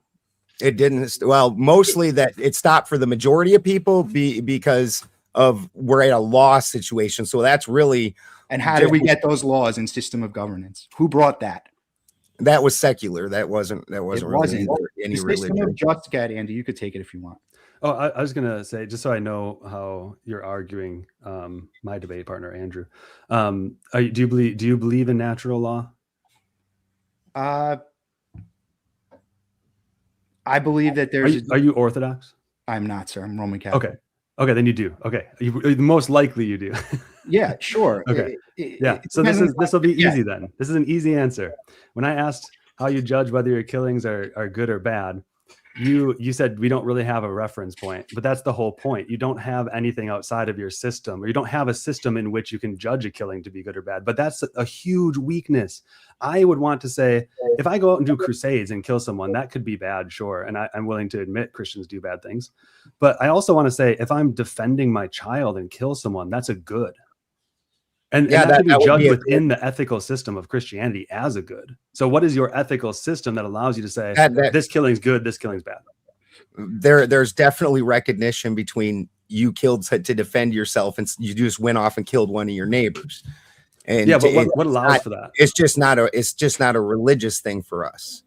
It didn't. Well, mostly that it stopped for the majority of people because of we're at a law situation. So that's really. And how did we get those laws and system of governance? Who brought that? That was secular. That wasn't really any religion. Just get Andy. You could take it if you want. Oh, I was gonna say, just so I know how you're arguing, my debate partner Andrew. Do you believe in natural law? I believe that there's. Are you Orthodox? I'm not, sir. I'm Roman Catholic. Okay, then you do. Okay, most likely you do. Yeah, sure. Okay, yeah. So this will be easy then. This is an easy answer. When I asked how you judge whether your killings are good or bad, you said we don't really have a reference point, but that's the whole point. You don't have anything outside of your system, or you don't have a system in which you can judge a killing to be good or bad. But that's a huge weakness. I would want to say, if I go out and do crusades and kill someone, that could be bad, sure. And I'm willing to admit Christians do bad things. But I also want to say, if I'm defending my child and kill someone, that's a good. And that could be judged within the ethical system of Christianity as a good. So what is your ethical system that allows you to say this killing's good, this killing's bad? There's definitely recognition between you killed to defend yourself and you just went off and killed one of your neighbors. And yeah, but what allows for that? It's just not a religious thing for us.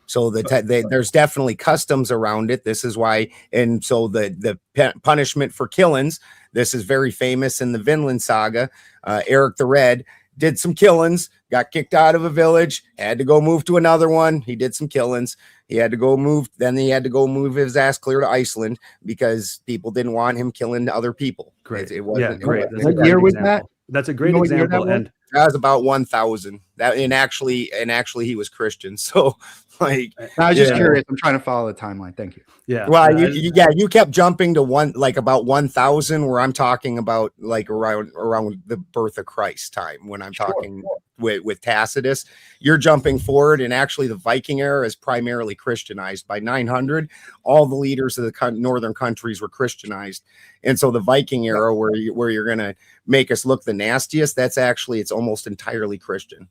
So there's definitely customs around it. This is why, and so the punishment for killings. This is very famous in the Vinland saga. Eric the Red did some killings, got kicked out of a village, had to go move to another one. He did some killings. He had to go move. Then he had to go move his ass clear to Iceland because people didn't want him killing other people. Great. It wasn't. Great. It That's wasn't a great year was example. That's a great example. And that was about 1,000. That and actually he was Christian. So like, I was just curious. I'm trying to follow the timeline. Thank you. Yeah. Well, you kept jumping to about 1,000, where I'm talking about like around the birth of Christ time when I'm talking with Tacitus. You're jumping forward, and actually the Viking era is primarily Christianized. By 900, all the leaders of the northern countries were Christianized, and so the Viking era, where you're gonna make us look the nastiest, it's almost entirely Christian.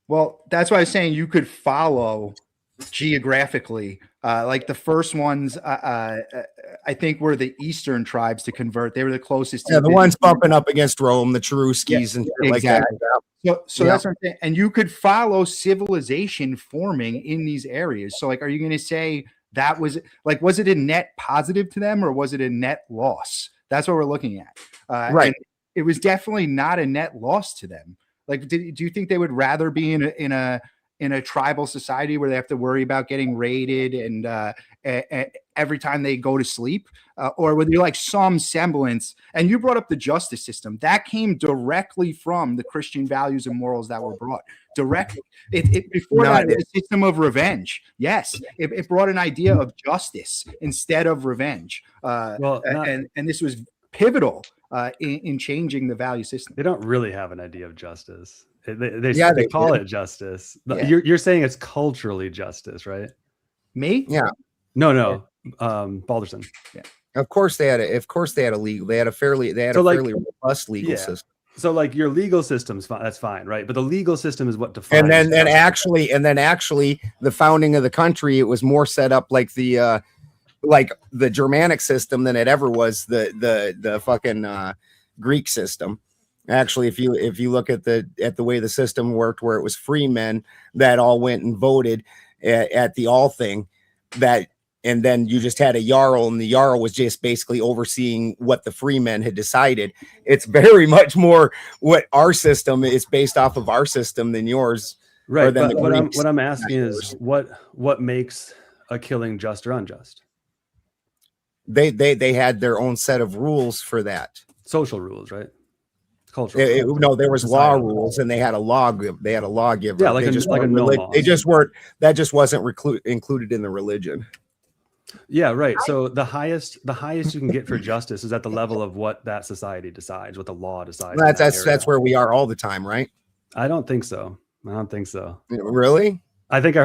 Well, that's why I was saying you could follow geographically. Like the first ones, I think were the Eastern tribes to convert. They were the closest. Yeah, the ones bumping up against Rome, the Cheruskis and shit like that. So that's what I'm saying. And you could follow civilization forming in these areas. So like, are you going to say that was like, was it a net positive to them or was it a net loss? That's what we're looking at. Right. And it was definitely not a net loss to them. Like, do you think they would rather be in a tribal society where they have to worry about getting raided and every time they go to sleep, or would you like some semblance? And you brought up the justice system that came directly from the Christian values and morals that were brought directly. Before that, it was a system of revenge. Yes, it brought an idea of justice instead of revenge. And this was pivotal in changing the value system. They don't really have an idea of justice. They call it justice. Yeah. You're saying it's culturally justice, right? Me? Yeah. No. Balderson. Yeah. Of course they had a fairly robust legal system. So like your legal system's fine, that's fine, right? But the legal system is what defines. And then actually the founding of the country, it was more set up like the Germanic system than it ever was the fucking Greek system. Actually, if you look at the way the system worked, where it was free men that all went and voted at the all thing, and then you just had a jarl, and the jarl was just basically overseeing what the free men had decided. It's very much more what our system is based off of our system than yours. Right. But what I'm asking is what makes a killing just or unjust? They had their own set of rules for that. Social rules, right? Cultural. No, there was law rules, and they had a lawgiver. Yeah, like that just wasn't included in the religion. Yeah, right. So the highest you can get for justice is at the level of what that society decides, what the law decides. That's where we are all the time, right? I don't think so. Really? I think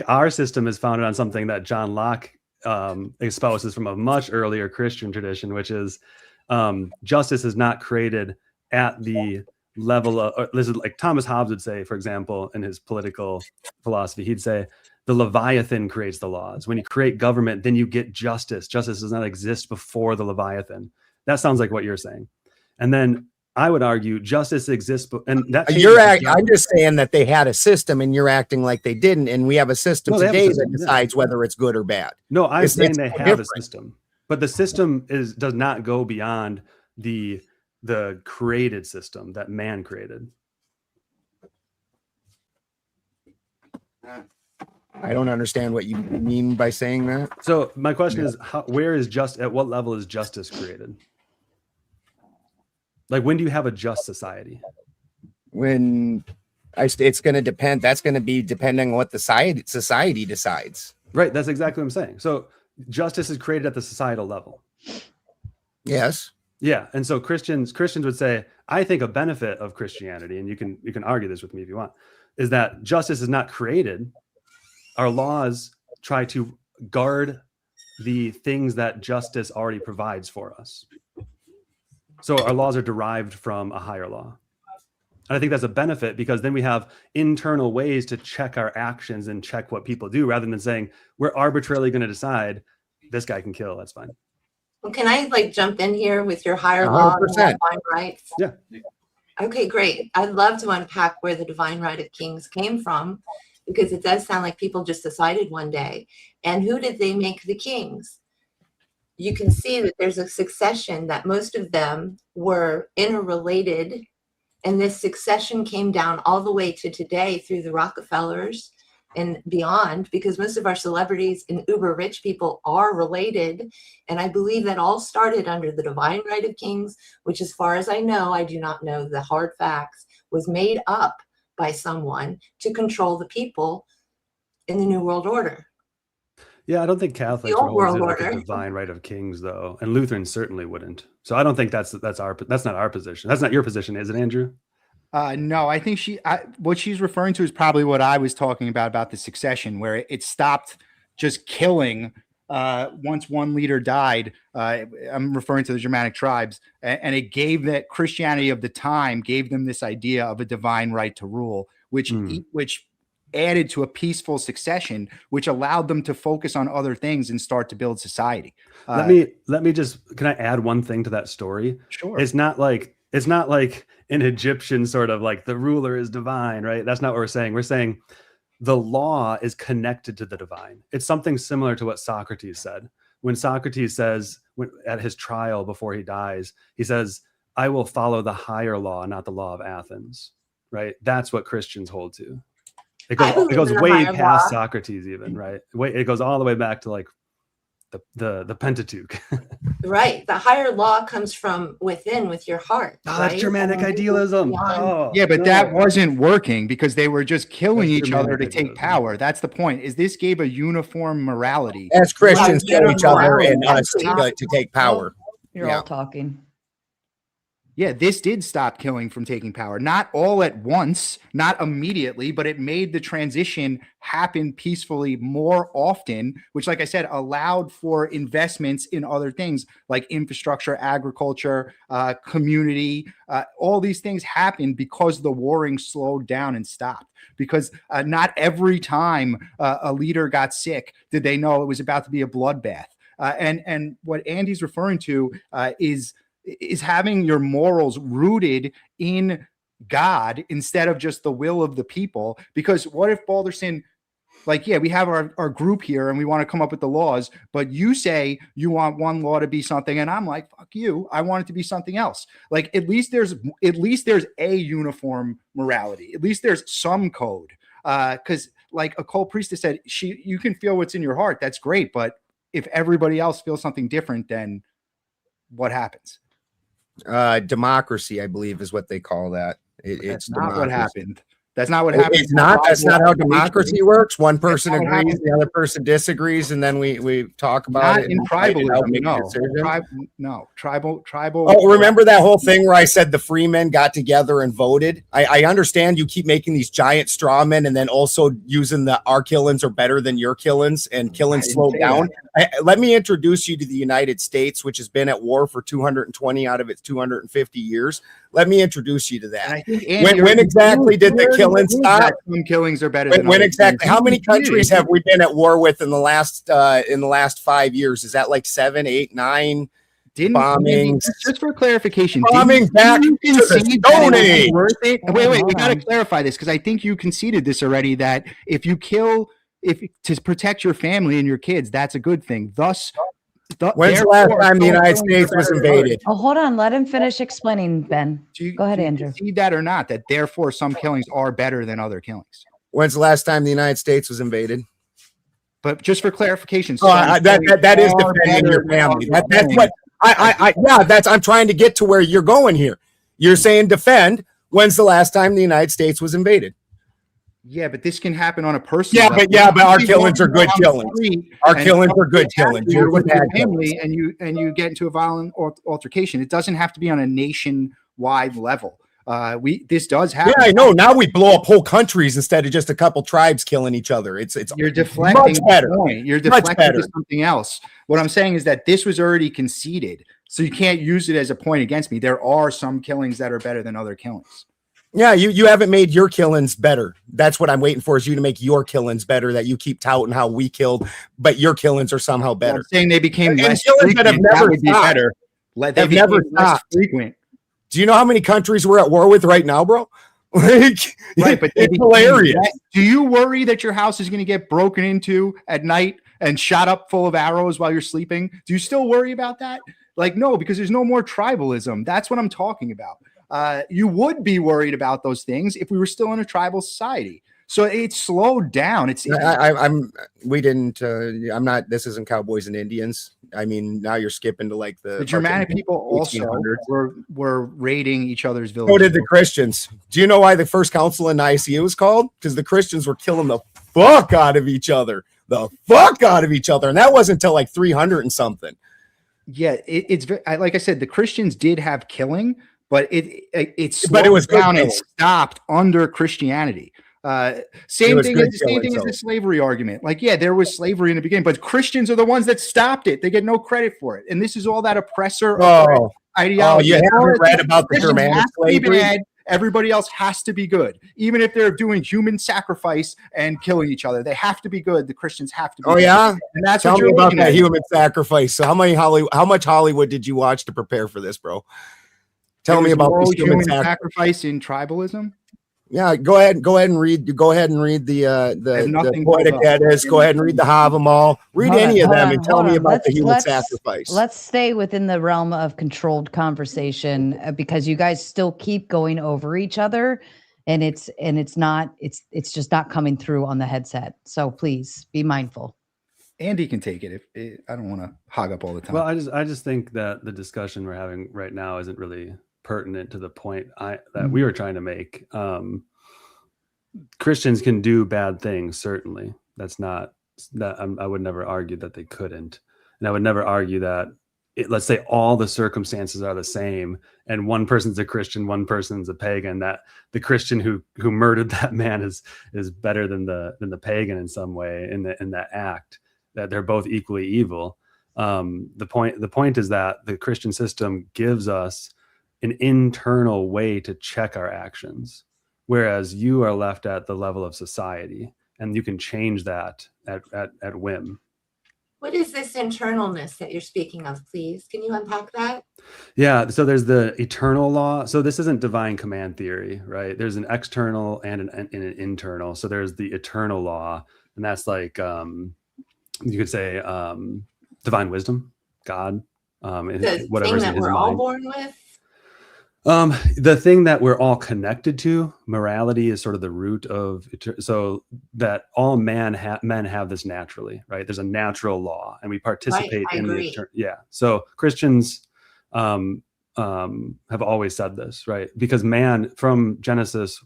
our system is founded on something that John Locke espouses from a much earlier Christian tradition, which is justice is not created at the level of, this is like Thomas Hobbes would say, for example, in his political philosophy, he'd say the Leviathan creates the laws. When you create government, then you get justice. Justice does not exist before the Leviathan. That sounds like what you're saying. And then I would argue justice exists, and that I'm just saying that they had a system, and you're acting like they didn't. And we have a system today that decides whether it's good or bad. No, I'm saying they have a system, but the system does not go beyond the created system that man created. I don't understand what you mean by saying that. So my question is, at what level is justice created? Like, when do you have a just society? It's going to depend. That's going to be depending on what the society decides. Right. That's exactly what I'm saying. So justice is created at the societal level. Yes. Yeah. And so Christians would say, I think a benefit of Christianity, and you can argue this with me if you want, is that justice is not created. Our laws try to guard the things that justice already provides for us. So our laws are derived from a higher law. And I think that's a benefit, because then we have internal ways to check our actions and check what people do, rather than saying we're arbitrarily going to decide this guy can kill. That's fine. Well, can I jump in here with your higher law and divine rights? Yeah. Okay, great. I'd love to unpack where the divine right of kings came from, because it does sound like people just decided one day. And who did they make the kings? You can see that there's a succession that most of them were interrelated And this succession came down all the way to today through the Rockefellers and beyond, because most of our celebrities and uber rich people are related. And I believe that all started under the divine right of kings, which, as far as I know, I do not know the hard facts, was made up by someone to control the people in the New World Order. Yeah, I don't think Catholics The old would always world do like a order. divine right of kings, though, and Lutherans certainly wouldn't. So I don't think that's not our position. That's not your position, is it, Andrew? No, I think what she's referring to is probably what I was talking about the succession, where it stopped just killing once one leader died. I'm referring to the Germanic tribes, and it gave that Christianity of the time gave them this idea of a divine right to rule, which added to a peaceful succession, which allowed them to focus on other things and start to build society. Let me just, can I add one thing to that story? Sure. It's not like an Egyptian sort of like the ruler is divine, right? That's not what we're saying. We're saying the law is connected to the divine. It's something similar to what Socrates said. When Socrates says at his trial before he dies, he says, I will follow the higher law, not the law of Athens, right? That's what Christians hold to. It goes way past Socrates even, right? It goes all the way back to like the Pentateuch. Right. The higher law comes from within, with your heart. Oh, that's Germanic idealism. Oh, yeah, but that wasn't working because they were just killing each other to take power. That's the point. Is this gave a uniform morality. As Christians kill each other and us to take power. You're all talking. Yeah, this did stop killing from taking power. Not all at once, not immediately, but it made the transition happen peacefully more often, which, like I said, allowed for investments in other things like infrastructure, agriculture, community. All these things happened because the warring slowed down and stopped. Because not every time a leader got sick did they know it was about to be a bloodbath. And what Andy's referring to is having your morals rooted in God instead of just the will of the people. Because what if Balderson, like, yeah, we have our group here and we want to come up with the laws, but you say you want one law to be something, and I'm like, fuck you, I want it to be something else. Like, at least there's a uniform morality. At least there's some code. Because like Occult Priestess said, you can feel what's in your heart. That's great. But if everybody else feels something different, then what happens? Democracy, I believe, is what they call that. It's not what happened. That's not what happened. It's not. That's not how democracy works. One person agrees, the other person disagrees, and then we talk about it. In tribalism, no. Tribal. Oh, remember that whole thing where I said the free men got together and voted? I understand you keep making these giant straw men, and then also using our killings are better than your killings, and killings slow down. Let me introduce you to the United States, which has been at war for 220 out of its 250 years. Let me introduce you to that. When exactly did the killings stop? Some killings are better than when exactly? How many countries have we been at war with in the last 5 years? Is that like 7, 8, 9 bombings? Just for clarification, bombing back to the Stone Age. Wait, we got to clarify this because I think you conceded this already. That if you kill, to protect your family and your kids, that's a good thing. Thus. When's the last time the United States was invaded? Oh, hold on. Let him finish explaining, Ben. Go ahead, Andrew. See that or not, that therefore some killings are better than other killings. When's the last time the United States was invaded? But just for clarification. That is defending your family. That's what I'm trying to get to where you're going here. You're saying defend. When's the last time the United States was invaded? Yeah, but this can happen on a personal level. But our killings are good killings. Our killings are good killings. You're with your family and you get into a violent altercation. It doesn't have to be on a nationwide level. This does happen. Yeah, I know. Now we blow up whole countries instead of just a couple tribes killing each other. It's you're deflecting much better. The point. You're deflecting to something else. What I'm saying is that this was already conceded, so you can't use it as a point against me. There are some killings that are better than other killings. Yeah, you haven't made your killings better. That's what I'm waiting for, is you to make your killings better, that you keep touting how we killed, but your killings are somehow better. I'm saying they became less frequent. That have never better. They've never stopped. Frequent. Do you know how many countries we're at war with right now, bro? Right, but it's hilarious. Do you worry that your house is going to get broken into at night and shot up full of arrows while you're sleeping? Do you still worry about that? Like, no, because there's no more tribalism. That's what I'm talking about. You would be worried about those things if we were still in a tribal society. So it's slowed down. We didn't. I'm not. This isn't Cowboys and Indians. I mean, now you're skipping to like the Germanic people also were raiding each other's villages. So did the Christians. Do you know why the first council in Nicaea was called? Because the Christians were killing the fuck out of each other, and that wasn't until like 300 and something. Yeah, it's like I said, the Christians did have killing, but it was down and killing. stopped under Christianity. Same thing as the slavery argument. Like, yeah, there was slavery in the beginning, but Christians are the ones that stopped it. They get no credit for it. And this is all that oppressor ideology. You haven't read about the Germanic slavery? Everybody else has to be good. Even if they're doing human sacrifice and killing each other, they have to be good. The Christians have to be good. Yeah? And that's Tell what me you're about looking that at. human sacrifice. So how much Hollywood did you watch to prepare for this, bro? Tell me about this human sacrifice in tribalism. Yeah, go ahead and read the Poetic Eddas. Go ahead and read the Havamal. Read any of them and tell me about the human sacrifice. Let's stay within the realm of controlled conversation because you guys still keep going over each other, and it's just not coming through on the headset. So please be mindful. Andy can take it if I don't want to hog up all the time. Well, I just think that the discussion we're having right now isn't really pertinent to the point that we were trying to make. Christians can do bad things, certainly. That's not that I would never argue that they couldn't, and I would never argue that let's say all the circumstances are the same, and one person's a Christian, one person's a pagan. That the Christian who murdered that man is better than the pagan in some way in that act. That they're both equally evil. The point is that the Christian system gives us an internal way to check our actions, whereas you are left at the level of society, and you can change that at whim. What is this internalness that you're speaking of, please? Can you unpack that? Yeah, so there's the eternal law. So this isn't divine command theory, right? There's an external and an internal. So there's the eternal law, and that's like you could say divine wisdom, God, The whatever's thing in that his we're all mind. born with? The thing that we're all connected to, morality, is sort of the root of so that all men have this naturally, right? There's a natural law, and we participate in agree. So Christians have always said this, right? Because man, from Genesis,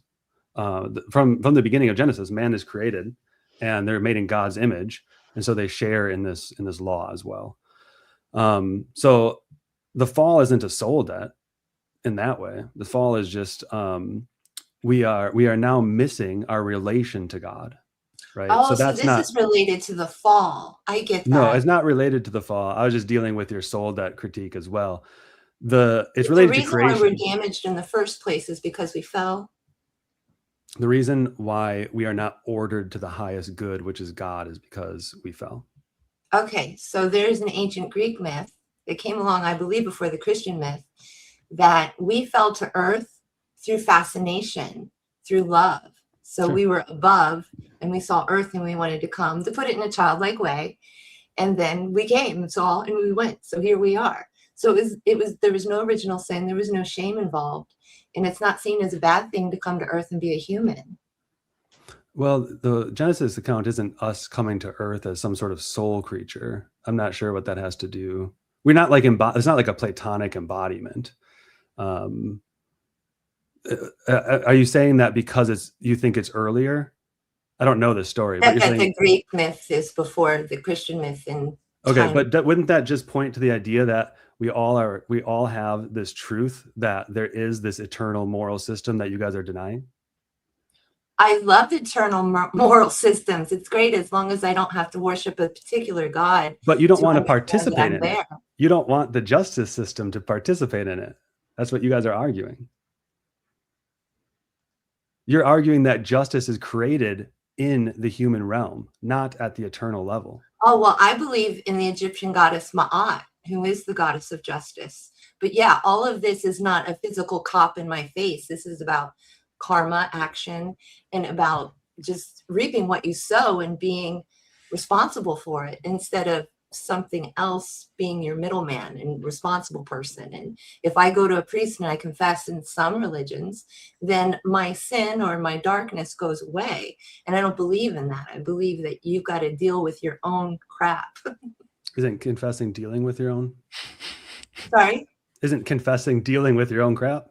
from the beginning of Genesis, man is created, and they're made in God's image, and so they share in this law as well. So the fall isn't a soul debt. In that way, the fall is just we are now missing our relation to God, right? Oh, so this is related to the fall. I get that. No, it's not related to the fall. I was just dealing with your soul debt critique as well. It's related to creation. The reason why we're damaged in the first place is because we fell. The reason why we are not ordered to the highest good, which is God, is because we fell. Okay, so there's an ancient Greek myth that came along, I believe, before the Christian myth, that we fell to earth through fascination, through love. So we were above and we saw earth and we wanted to come, to put it in a childlike way. And then we came and saw and we went. So here we are. So there was no original sin. There was no shame involved. And it's not seen as a bad thing to come to earth and be a human. Well, the Genesis account isn't us coming to earth as some sort of soul creature. I'm not sure what that has to do. We're not like it's not like a Platonic embodiment. Are you saying that because you think it's earlier? I don't know the story. That the Greek myth is before the Christian myth. Okay, but wouldn't that just point to the idea that we all have this truth that there is this eternal moral system that you guys are denying? I love eternal moral systems. It's great as long as I don't have to worship a particular God. But you don't want to participate in it. You don't want the justice system to participate in it. That's what you guys are arguing. You're arguing that justice is created in the human realm, not at the eternal level. Oh, well, I believe in the Egyptian goddess Ma'at, who is the goddess of justice. But yeah, all of this is not a physical cop in my face. This is about karma, action, and about just reaping what you sow and being responsible for it instead of something else being your middleman and responsible person. And if I go to a priest and I confess in some religions, then my sin or my darkness goes away. And I don't believe in that. I believe that you've got to deal with your own crap. Isn't confessing dealing with your own? Sorry? Isn't confessing dealing with your own crap?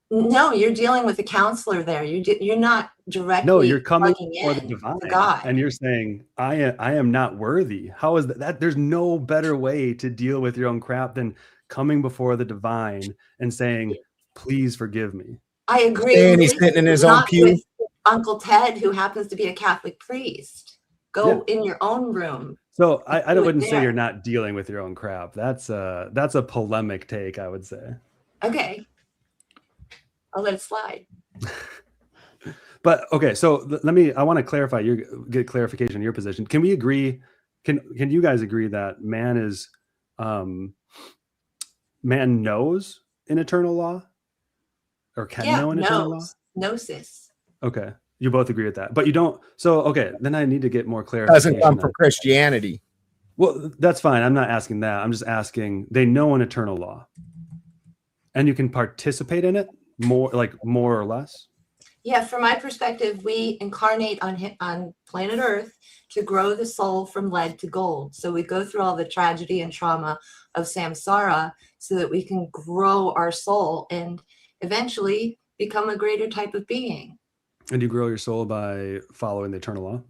No, you're dealing with a counselor there. You're not directly. No, you're coming for the divine, God. and you're saying, I am not worthy. How is that? There's no better way to deal with your own crap than coming before the divine and saying, please forgive me. I agree. And he's sitting in his own Not pew. with Uncle Ted, who happens to be a Catholic priest. Go in your own room. So I wouldn't say there. you're not dealing with your own crap. That's a polemic take, I would say. Okay. I'll let it slide. But okay, so I want to clarify get clarification on your position. Can we agree? Can you guys agree that man knows an eternal law, or can know an eternal law? Gnosis. Okay, you both agree with that, but you don't. So okay, then I need to get more clarification. Doesn't come from Christianity. Well, that's fine. I'm not asking that. I'm just asking they know an eternal law, and you can participate in it more or less. Yeah, from my perspective, we incarnate on planet Earth to grow the soul from lead to gold. So we go through all the tragedy and trauma of samsara so that we can grow our soul and eventually become a greater type of being. And you grow your soul by following the eternal law?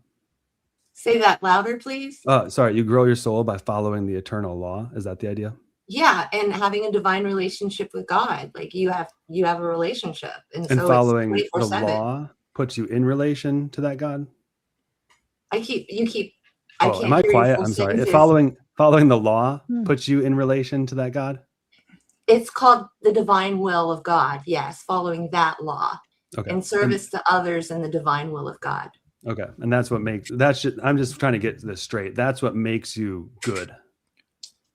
Say that louder, please. Sorry, you grow your soul by following the eternal law. Is that the idea? Yeah, and having a divine relationship with God. Like you have a relationship. And so following it's the 24/7. law puts you in relation to that God? I can't Am I hear quiet? your full I'm sorry. sentences. Following the law puts you in relation to that God? It's called the divine will of God. Yes, following that law. Okay. In service to others and the divine will of God. Okay. And that's what makes I'm just trying to get this straight. That's what makes you good.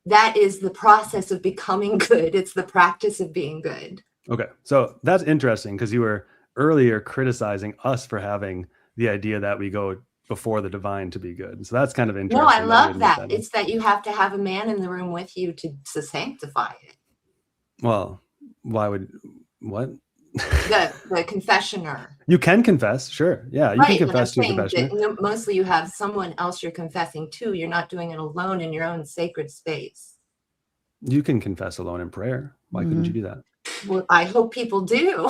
That is the process of becoming good. It's the practice of being good. Okay. So that's interesting because you were earlier criticizing us for having the idea that we go before the divine to be good. So that's kind of interesting. No, I love that. It's that you have to have a man in the room with you to sanctify it. Well, what? The confessioner. You can confess, sure. Yeah, you can confess to a confessioner. Mostly you have someone else you're confessing to. You're not doing it alone in your own sacred space. You can confess alone in prayer. Why couldn't you do that? Well, I hope people do.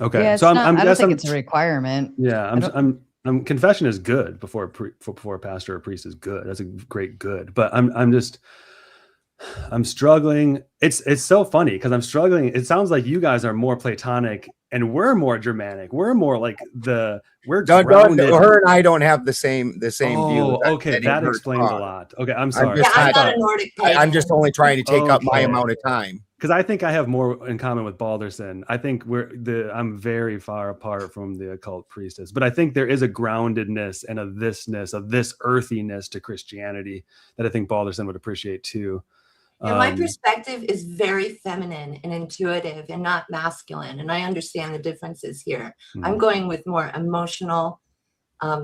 Okay, Yeah, so I don't think it's a requirement. Yeah, I'm confession is good before a pastor or priest is good. That's a great good. But I'm struggling. It's so funny because I'm struggling. It sounds like you guys are more Platonic and we're more Germanic. We're more like we're grounded. Her and I don't have the same view. Okay, that explains a lot. Okay, I'm sorry. I'm not a Nordic pagan. I'm just only trying to take up my amount of time. Because I think I have more in common with Balderson. I think I'm very far apart from the occult priestess, but I think there is a groundedness and a thisness, of this earthiness to Christianity that I think Balderson would appreciate too. And my perspective is very feminine and intuitive and not masculine. And I understand the differences here. I'm going with more emotional,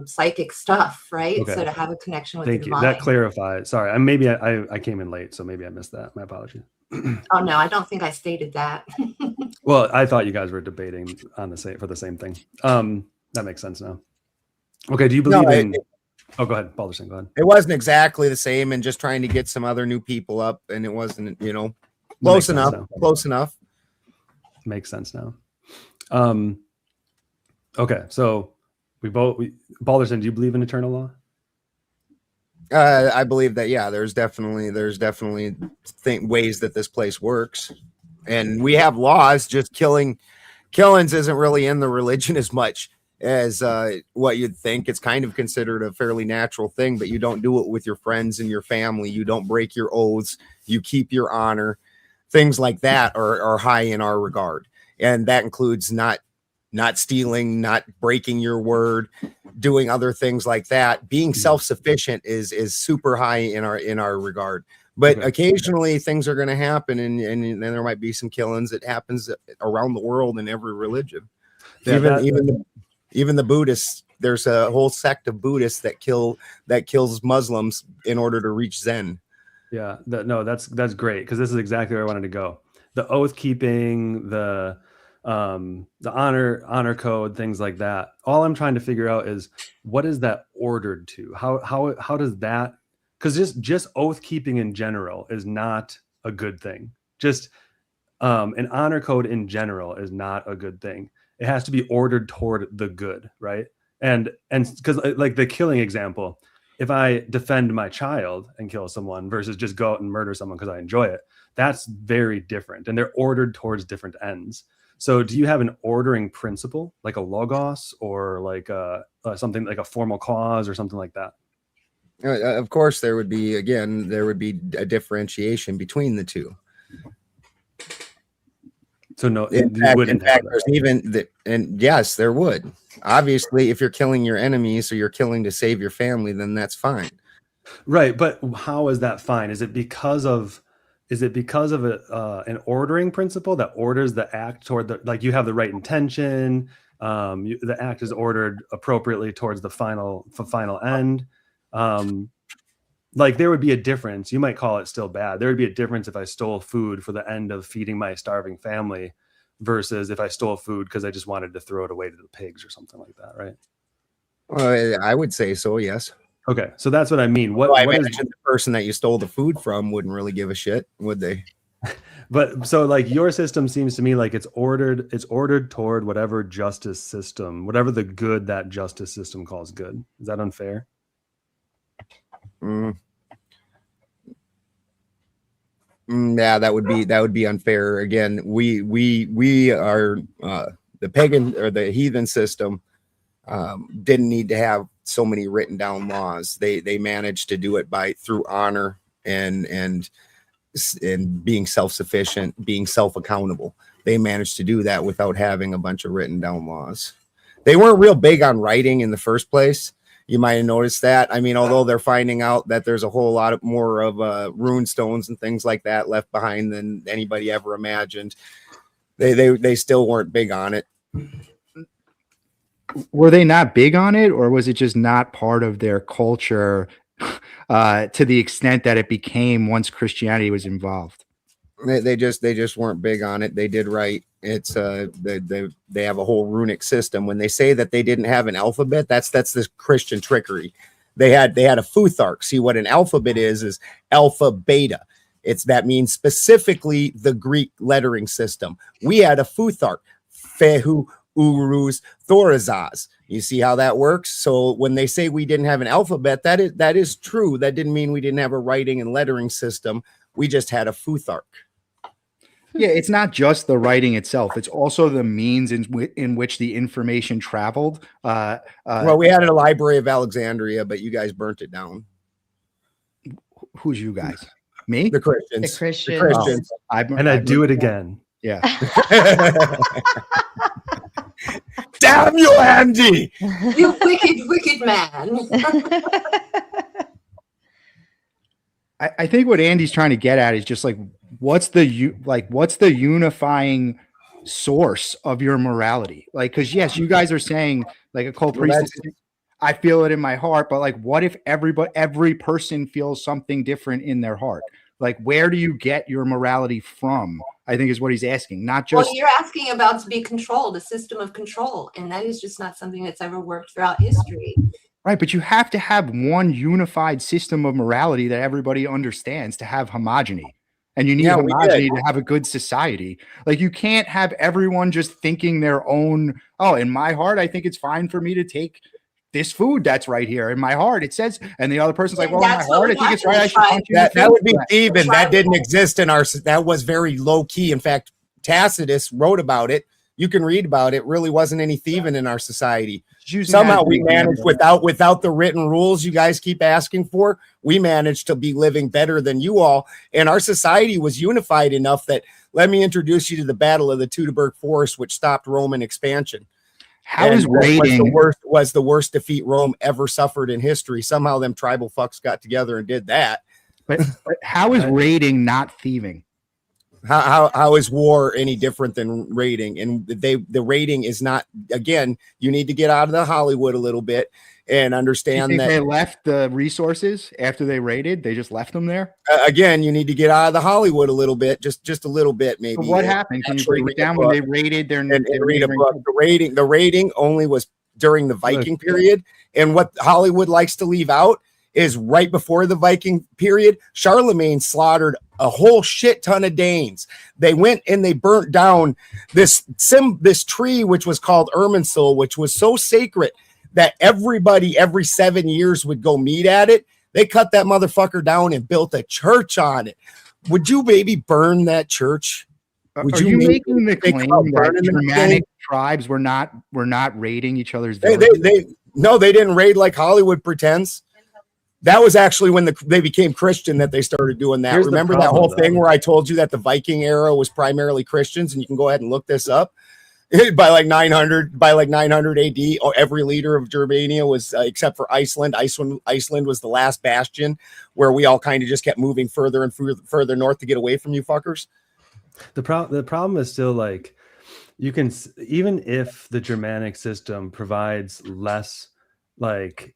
psychic stuff, right? Okay. So to have a connection with Thank the you. divine. That clarifies. Sorry, I came in late, so maybe I missed that. My apologies. Oh no, I don't think I stated that. Well, I thought you guys were debating for the same thing. That makes sense now. Okay, do you believe in? Oh, go ahead, Balderson. Go ahead. It wasn't exactly the same, and just trying to get some other new people up, and it wasn't, close enough. Close enough. Makes sense now. Okay, so Balderson, do you believe in eternal law? I believe that, yeah, there's definitely ways that this place works, and we have laws. Just killings isn't really in the religion as much as what you'd think. It's kind of considered a fairly natural thing, but you don't do it with your friends and your family. You don't break your oaths. You keep your honor. Things like that are high in our regard, and that includes not stealing, not breaking your word, doing other things like that. Being self-sufficient is super high in our regard. But occasionally things are going to happen, and then there might be some killings. It happens around the world in every religion. Yeah, Even the Buddhists there's a whole sect of Buddhists that kills Muslims in order to reach Zen. Yeah, that's great, because this is exactly where I wanted to go. The oath keeping, the honor code, things like that. All I'm trying to figure out is, what is that ordered to? How does that? Because just oath keeping in general is not a good thing. Just an honor code in general is not a good thing. It has to be ordered toward the good, right? And because like the killing example, if I defend my child and kill someone versus just go out and murder someone because I enjoy it, that's very different, and they're ordered towards different ends. So do you have an ordering principle, like a logos, or like something like a formal cause or something like that? Of course, there would be a differentiation between the two. So no, in fact, there's even and yes, there would. Obviously, if you're killing your enemies or you're killing to save your family, then that's fine. Right, but how is that fine? Is it because of an ordering principle that orders the act toward the, like, you have the right intention, the act is ordered appropriately towards the final end? Like, there would be a difference. You might call it still bad. There would be a difference if I stole food for the end of feeding my starving family versus if I stole food because I just wanted to throw it away to the pigs or something like that, right? Well, I would say so, yes. Okay, so that's what I mean. What I imagine the person that you stole the food from wouldn't really give a shit, would they? But so, like, your system seems to me like it's ordered toward whatever justice system, whatever the good that justice system calls good. Is that unfair? Yeah, that would be unfair. Again, we are the pagan or the heathen system didn't need to have so many written down laws. They managed to do it through honor and being self-sufficient, being self-accountable. They managed to do that without having a bunch of written down laws. They weren't real big on writing in the first place. You might have noticed that. I mean, although they're finding out that there's a whole lot more of rune stones and things like that left behind than anybody ever imagined, they still weren't big on it. Were they not big on it, or was it just not part of their culture to the extent that it became once Christianity was involved? They just weren't big on it. They did right. It's they have a whole runic system. When they say that they didn't have an alphabet, that's this Christian trickery. They had a futhark. See, what an alphabet is alpha beta. That means specifically the Greek lettering system. We had a futhark, fehu, urus, thorazas. You see how that works? So when they say we didn't have an alphabet, that is true. That didn't mean we didn't have a writing and lettering system. We just had a futhark. Yeah, it's not just the writing itself. It's also the means in which the information traveled. Well, we had a Library of Alexandria, but you guys burnt it down. Who's you guys? Me? The Christians. The Christians. The Christians. I'd do it again. Yeah. Damn you, Andy! You wicked man. I think what Andy's trying to get at is just like, what's the unifying source of your morality? Like, because yes, you guys are saying like Occult Priestess, I feel it in my heart, but like, what if every person feels something different in their heart? Like, where do you get your morality from? I think is what he's asking. Not just, well, you're asking about to be controlled, a system of control, and that is just not something that's ever worked throughout history. Right, but you have to have one unified system of morality that everybody understands to have homogeny. And you need homogeny to have a good society. Like, you can't have everyone just thinking their own, oh, in my heart, I think it's fine for me to take this food that's right here. In my heart, it says, and the other person's like, well, in my heart, I think it's right. I should punch you. That would be thieving. That didn't exist in that was very low key. In fact, Tacitus wrote about it. You can read about it. Really wasn't any thieving in our society. Somehow we managed without the written rules you guys keep asking for. We managed to be living better than you all. And our society was unified enough that, let me introduce you to the Battle of the Teutoburg Forest, which stopped Roman expansion. How is raiding was the worst defeat Rome ever suffered in history. Somehow them tribal fucks got together and did that. But how is raiding not thieving? How is war any different than raiding? And the raiding is not, again, you need to get out of the Hollywood a little bit and understand you think that they left the resources after they raided. They just left them there. Again, you need to get out of the Hollywood a little bit, just a little bit, maybe. But what happened? Can you break it down when they raided their and read a book? The raiding only was during the Viking period, and what Hollywood likes to leave out is right before the Viking period, Charlemagne slaughtered a whole shit ton of Danes. They went and they burnt down this tree, which was called Irminsul, which was so sacred that everybody every 7 years would go meet at it. They cut that motherfucker down and built a church on it. Would you maybe burn that church? Would Are you making the claim that Germanic tribes were not raiding each other's villages? No, they didn't raid like Hollywood pretends. That was actually when they became Christian that they started doing that. Remember that whole thing where I told you that the Viking era was primarily Christians, and you can go ahead and look this up. By like 900 AD, every leader of Germania was except for Iceland. Iceland was the last bastion where we all kind of just kept moving further and further north to get away from you fuckers. The problem is still like you can, even if the Germanic system provides less like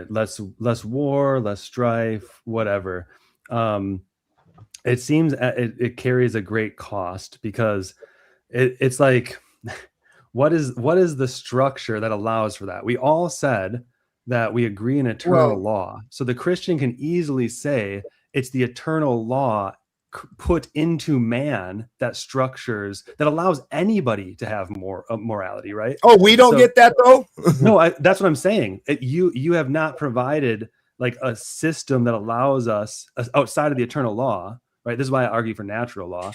less war, less strife, whatever. It seems it carries a great cost because it's like, what is the structure that allows for that? We all said that we agree in eternal law. So the Christian can easily say it's the eternal law put into man that structures, that allows anybody to have more morality, right? Oh, we don't get that though. No, that's what I'm saying. You have not provided like a system that allows us outside of the eternal law, right? This is why I argue for natural law.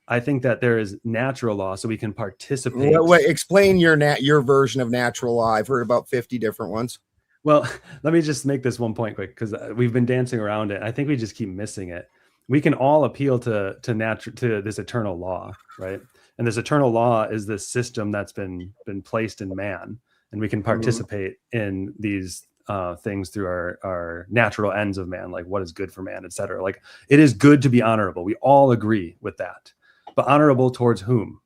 I think that there is natural law, so we can participate. Explain your version of natural law. I've heard about 50 different ones. Well, let me just make this one point quick because we've been dancing around it. I think we just keep missing it. We can all appeal to this eternal law, right? And this eternal law is this system that's been placed in man, and we can participate in these things through our natural ends of man, like what is good for man, etc. Like it is good to be honorable. We all agree with that. But honorable towards whom?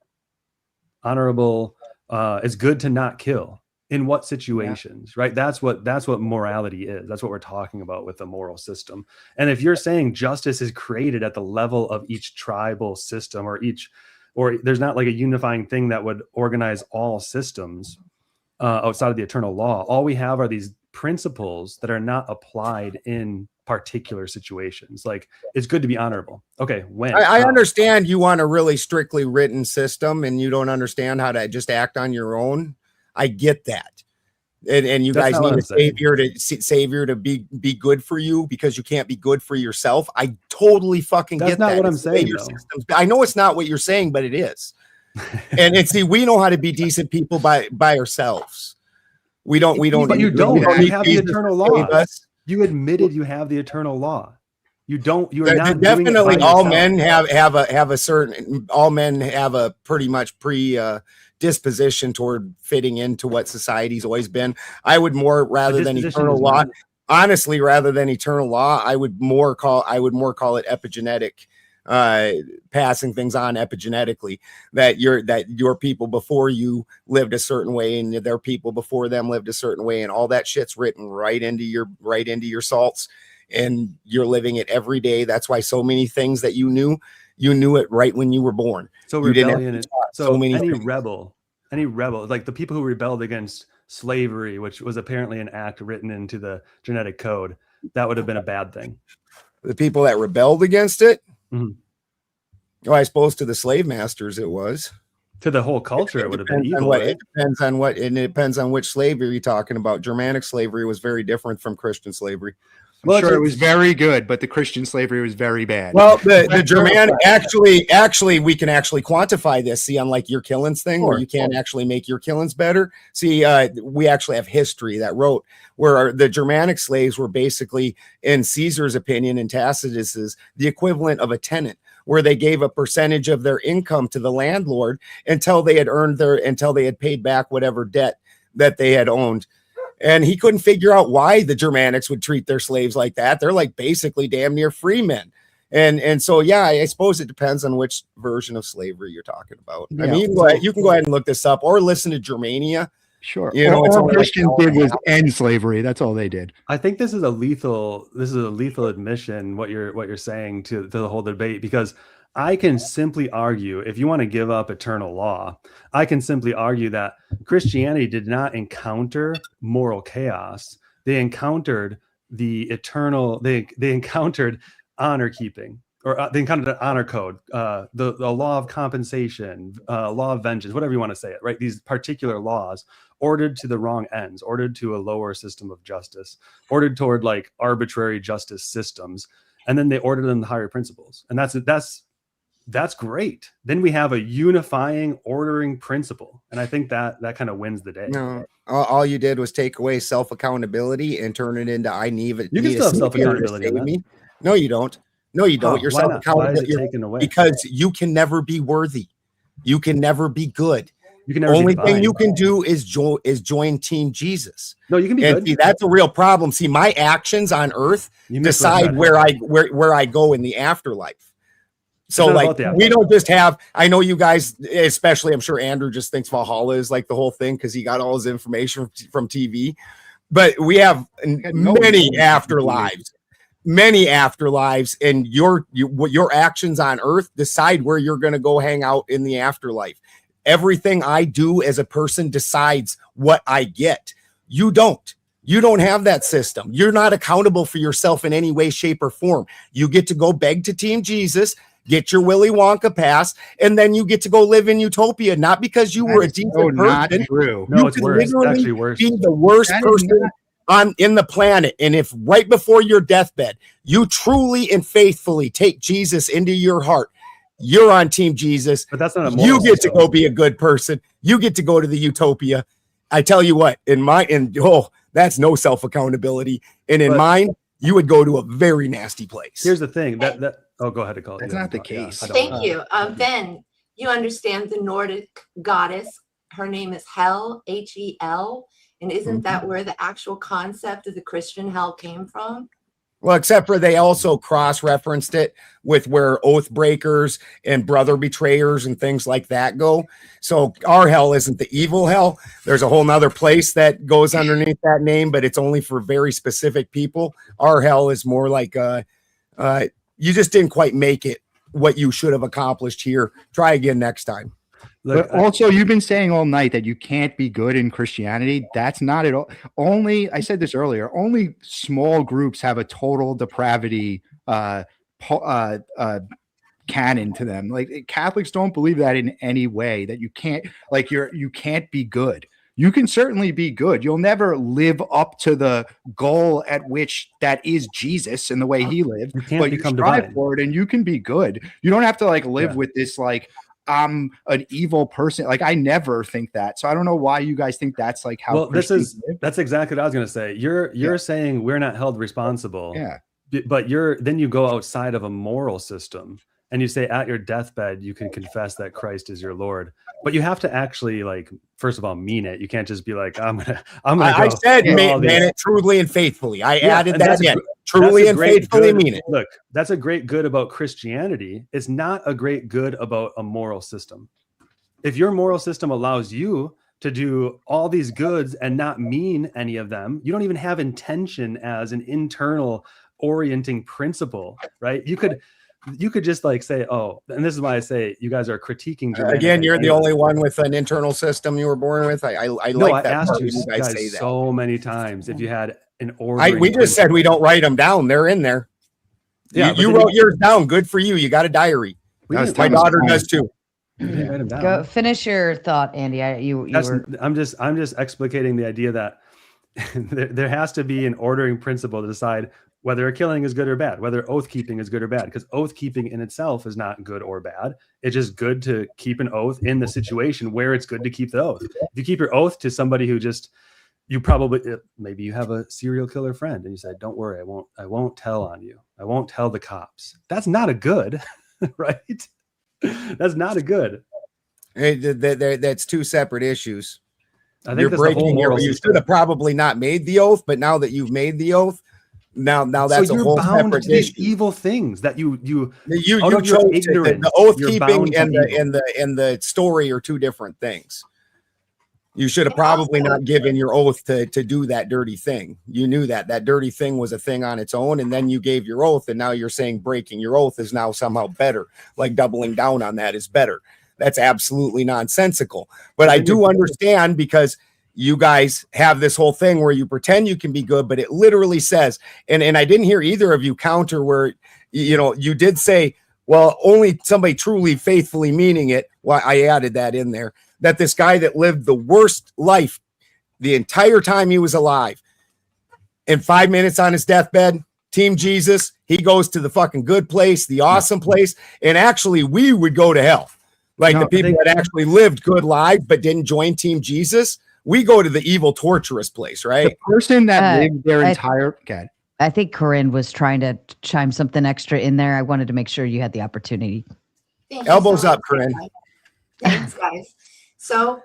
Honorable, it's good to not kill. In what situations, right? That's what morality is. That's what we're talking about with the moral system. And if you're saying justice is created at the level of each tribal system or there's not like a unifying thing that would organize all systems outside of the eternal law, all we have are these principles that are not applied in particular situations. Like it's good to be honorable. Okay, when I understand you want a really strictly written system and you don't understand how to just act on your own. I get that. And you guys need a savior to be good for you because you can't be good for yourself. I totally fucking get that. That's not what I'm saying. I know it's not what you're saying, but it is. and see, we know how to be decent people by ourselves. We don't. But you don't. You have the eternal law. You admitted you have the eternal law. You don't. You are not definitely. All men have All men have a pretty much disposition toward fitting into what society's always been. I would more rather than eternal law. Honestly, rather than eternal law, I would more call it epigenetic. Passing things on epigenetically, that your people before you lived a certain way and their people before them lived a certain way, and all that shit's written right into your salts, and you're living it every day. That's why so many things that you knew it right when you were born. So you rebellion. So any rebel, like the people who rebelled against slavery, which was apparently an act written into the genetic code, that would have been a bad thing. The people that rebelled against it. Mm-hmm. Well, I suppose to the slave masters it was. To the whole culture, it would have been evil. It depends on which slavery you're talking about. Germanic slavery was very different from Christian slavery. I'm sure it was very good, but the Christian slavery was very bad. Well, the Germanic actually we can actually quantify this. See, unlike your killings thing, where you can't actually make your killings better. See, we actually have history that wrote where the Germanic slaves were basically, in Caesar's opinion and Tacitus's, the equivalent of a tenant, where they gave a percentage of their income to the landlord until they had paid back whatever debt that they had owned. And he couldn't figure out why the Germanics would treat their slaves like that. They're like basically damn near free men. And so, yeah, I suppose it depends on which version of slavery you're talking about. I Yeah. mean, you can go ahead and look this up or listen to Germania. Sure. You know, it's all only Christians like did was end slavery. That's all they did. I think this is a lethal admission, what you're saying to the whole debate, because I can simply argue, if you want to give up eternal law, I can simply argue that Christianity did not encounter moral chaos. They encountered the eternal, they encountered honor keeping, or they encountered an honor code, the law of compensation, law of vengeance, whatever you want to say it, right? These particular laws ordered to the wrong ends, ordered to a lower system of justice, ordered toward like arbitrary justice systems. And then they ordered them the higher principles. And that's great. Then we have a unifying ordering principle. And I think that kind of wins the day. No, all you did was take away self-accountability and turn it into I need You can still have self-accountability. me. No, you don't. No, you don't. Your self-accountability taken away? Because you can never be worthy. You can never be good. You can never Only be thing divine. you can do is join Team Jesus. No, you can be and good. See, that's a real problem. See, my actions on earth You decide misread where I go in the afterlife. So not like about the we don't just have, I know you guys, especially I'm sure Andrew just thinks Valhalla is like the whole thing because he got all his information from TV, but we have many afterlives, and your actions on earth decide where you're going to go hang out in the afterlife. Everything I do as a person decides what I get. You don't have that system. You're not accountable for yourself in any way, shape, or form. You get to go beg to Team Jesus, get your Willy Wonka pass, and then you get to go live in utopia, not because you were a decent person. Not true. No, You it's could worse. It's literally actually worse. be the worst person in the planet. And if right before your deathbed, you truly and faithfully take Jesus into your heart, you're on Team Jesus. But that's not a You moral get to system. go be a good person. You get to go to the utopia. I tell you what, that's no self-accountability. And in mine, you would go to a very nasty place. Here's the thing go ahead, Nicole. That's not the case. Thank you. Ben, you understand the Nordic goddess. Her name is Hel, Hel. And isn't that where the actual concept of the Christian hell came from? Well, except for they also cross-referenced it with where oath breakers and brother betrayers and things like that go. So our hell isn't the evil hell. There's a whole nother place that goes underneath that name, but it's only for very specific people. Our hell is more like you just didn't quite make it what you should have accomplished here. Try again next time. But also, you've been saying all night that you can't be good in Christianity. That's not at all. I said this earlier, only small groups have a total depravity canon to them. Like Catholics don't believe that in any way, that you can't, like you can't be good. You can certainly be good. You'll never live up to the goal at which that is Jesus and the way he lived. But you strive divine. for it and you can be good. You don't have to like live with this like, I'm an evil person. Like I never think that. So I don't know why you guys think that's like how. Well, that's exactly what I was going to say. You're saying we're not held responsible. Yeah. But then you go outside of a moral system and you say at your deathbed you can confess that Christ is your Lord. But you have to actually, like, first of all, mean it. You can't just be like, I'm gonna. I said, man it truly and faithfully. I added that in. Truly and faithfully mean it. Look, that's a great good about Christianity. It's not a great good about a moral system. If your moral system allows you to do all these goods and not mean any of them, you don't even have intention as an internal orienting principle, right? You could just like say, oh, and this is why I say you guys are critiquing Germanic. Again, you're the only one with an internal system you were born with. I like that. I asked part you when guys say that. so many times if you had an order. We just said we don't write them down. They're in there. Yeah, you wrote yours down. Good for you. You got a diary. My daughter does too. Go finish your thought, Andy. I'm just explicating the idea that there has to be an ordering principle to decide whether a killing is good or bad, whether oath keeping is good or bad, because oath keeping in itself is not good or bad. It's just good to keep an oath in the situation where it's good to keep the oath. If you keep your oath to somebody who maybe you have a serial killer friend and you say, don't worry, I won't tell on you. I won't tell the cops. That's not a good, right? That's not a good. That's two separate issues. I think you should have probably not made the oath, but now that you've made the oath, Now that's so a you're whole bound separate to these issue. evil things that you You out of your chose ignorance, the oath you're keeping bound to and evil. the story are two different things. You should have probably not given your oath to do that dirty thing. You knew that dirty thing was a thing on its own, and then you gave your oath, and now you're saying breaking your oath is now somehow better, like doubling down on that is better. That's absolutely nonsensical. But I do understand, because you guys have this whole thing where you pretend you can be good, but it literally says, and I didn't hear either of you counter where, you did say, well, only somebody truly faithfully meaning it. Well, I added that in there, that this guy that lived the worst life the entire time he was alive, in 5 minutes on his deathbed, Team Jesus, he goes to the fucking good place, the awesome place. And actually, we would go to hell. Like the people that actually lived good lives but didn't join Team Jesus, we go to the evil, torturous place, right? The person that lived their entire... God. I think Corinne was trying to chime something extra in there. I wanted to make sure you had the opportunity. Elbows up, Corinne. Thanks, guys. So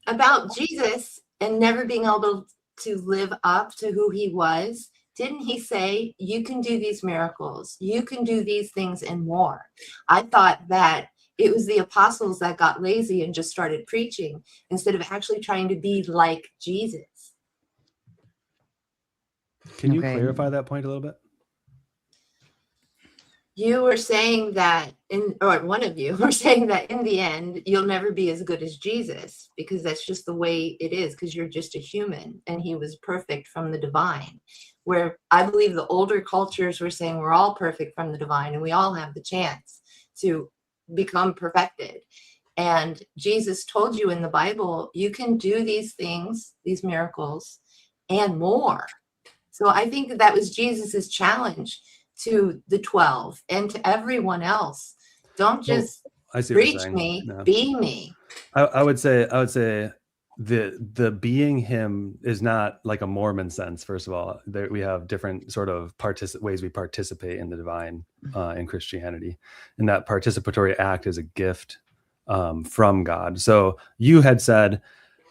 about Jesus and never being able to live up to who he was, didn't he say, you can do these miracles, you can do these things and more? I thought that it was the apostles that got lazy and just started preaching instead of actually trying to be like Jesus. Can you clarify that point a little bit? You were saying that one of you were saying that in the end, you'll never be as good as Jesus, because that's just the way it is, because you're just a human and he was perfect from the divine. Where I believe the older cultures were saying we're all perfect from the divine and we all have the chance to become perfected. And Jesus told you in the Bible, you can do these things, these miracles, and more. So I think that was Jesus's challenge to the 12 and to everyone else. Don't just preach me, be me. I would say the being him is not like a Mormon sense. First of all, we have different sort of ways we participate in the divine in Christianity, and that participatory act is a gift from God. So you had said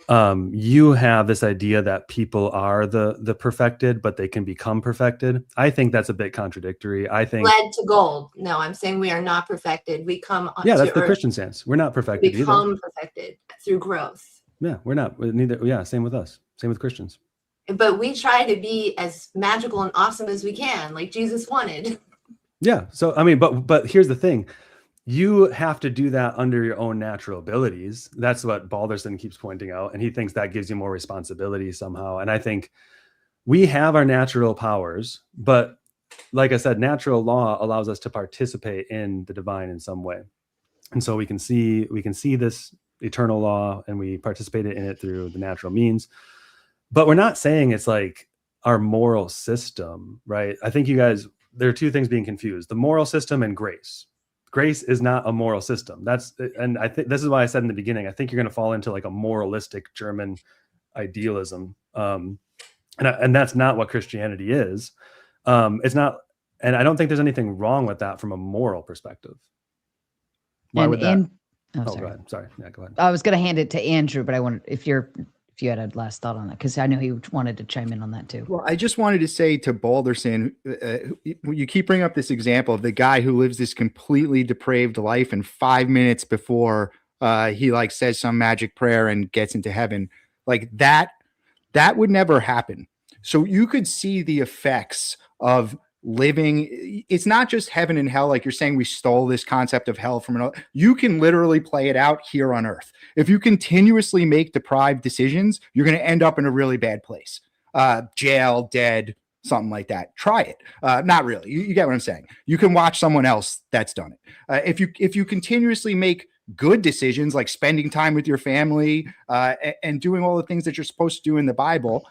you have this idea that people are the perfected, but they can become perfected. I think that's a bit contradictory. I think led to gold. No, I'm saying we are not perfected. We come that's to the earth. Christian sense. We're not perfected. We become perfected through growth. Yeah, we're not neither. Yeah, same with us. Same with Christians. But we try to be as magical and awesome as we can, like Jesus wanted. Yeah. So I mean, but here's the thing. You have to do that under your own natural abilities. That's what Balderson keeps pointing out. And he thinks that gives you more responsibility somehow. And I think we have our natural powers, but like I said, natural law allows us to participate in the divine in some way. And so we can see this eternal law and we participated in it through the natural means. But we're not saying it's like our moral system, right? I think there are two things being confused: the moral system and grace. Grace is not a moral system. And I think this is why I said in the beginning, I think you're going to fall into like a moralistic German idealism. And that's not what Christianity is. It's not, and I don't think there's anything wrong with that from a moral perspective. Why would that? Go ahead. Sorry. Yeah, go ahead. I was going to hand it to Andrew, but I wanted, if you had a last thought on that, because I know he wanted to chime in on that too. Well, I just wanted to say to Balderson, you keep bringing up this example of the guy who lives this completely depraved life, and 5 minutes before he like says some magic prayer and gets into heaven, like that would never happen. So you could see the effects of living. It's not just heaven and hell. Like you're saying, we stole this concept of hell from another. You can literally play it out here on earth. If you continuously make deprived decisions, you're going to end up in a really bad place. Jail, dead, something like that. Try it. Not really. You get what I'm saying. You can watch someone else that's done it. If you continuously make good decisions, like spending time with your family and doing all the things that you're supposed to do in the Bible,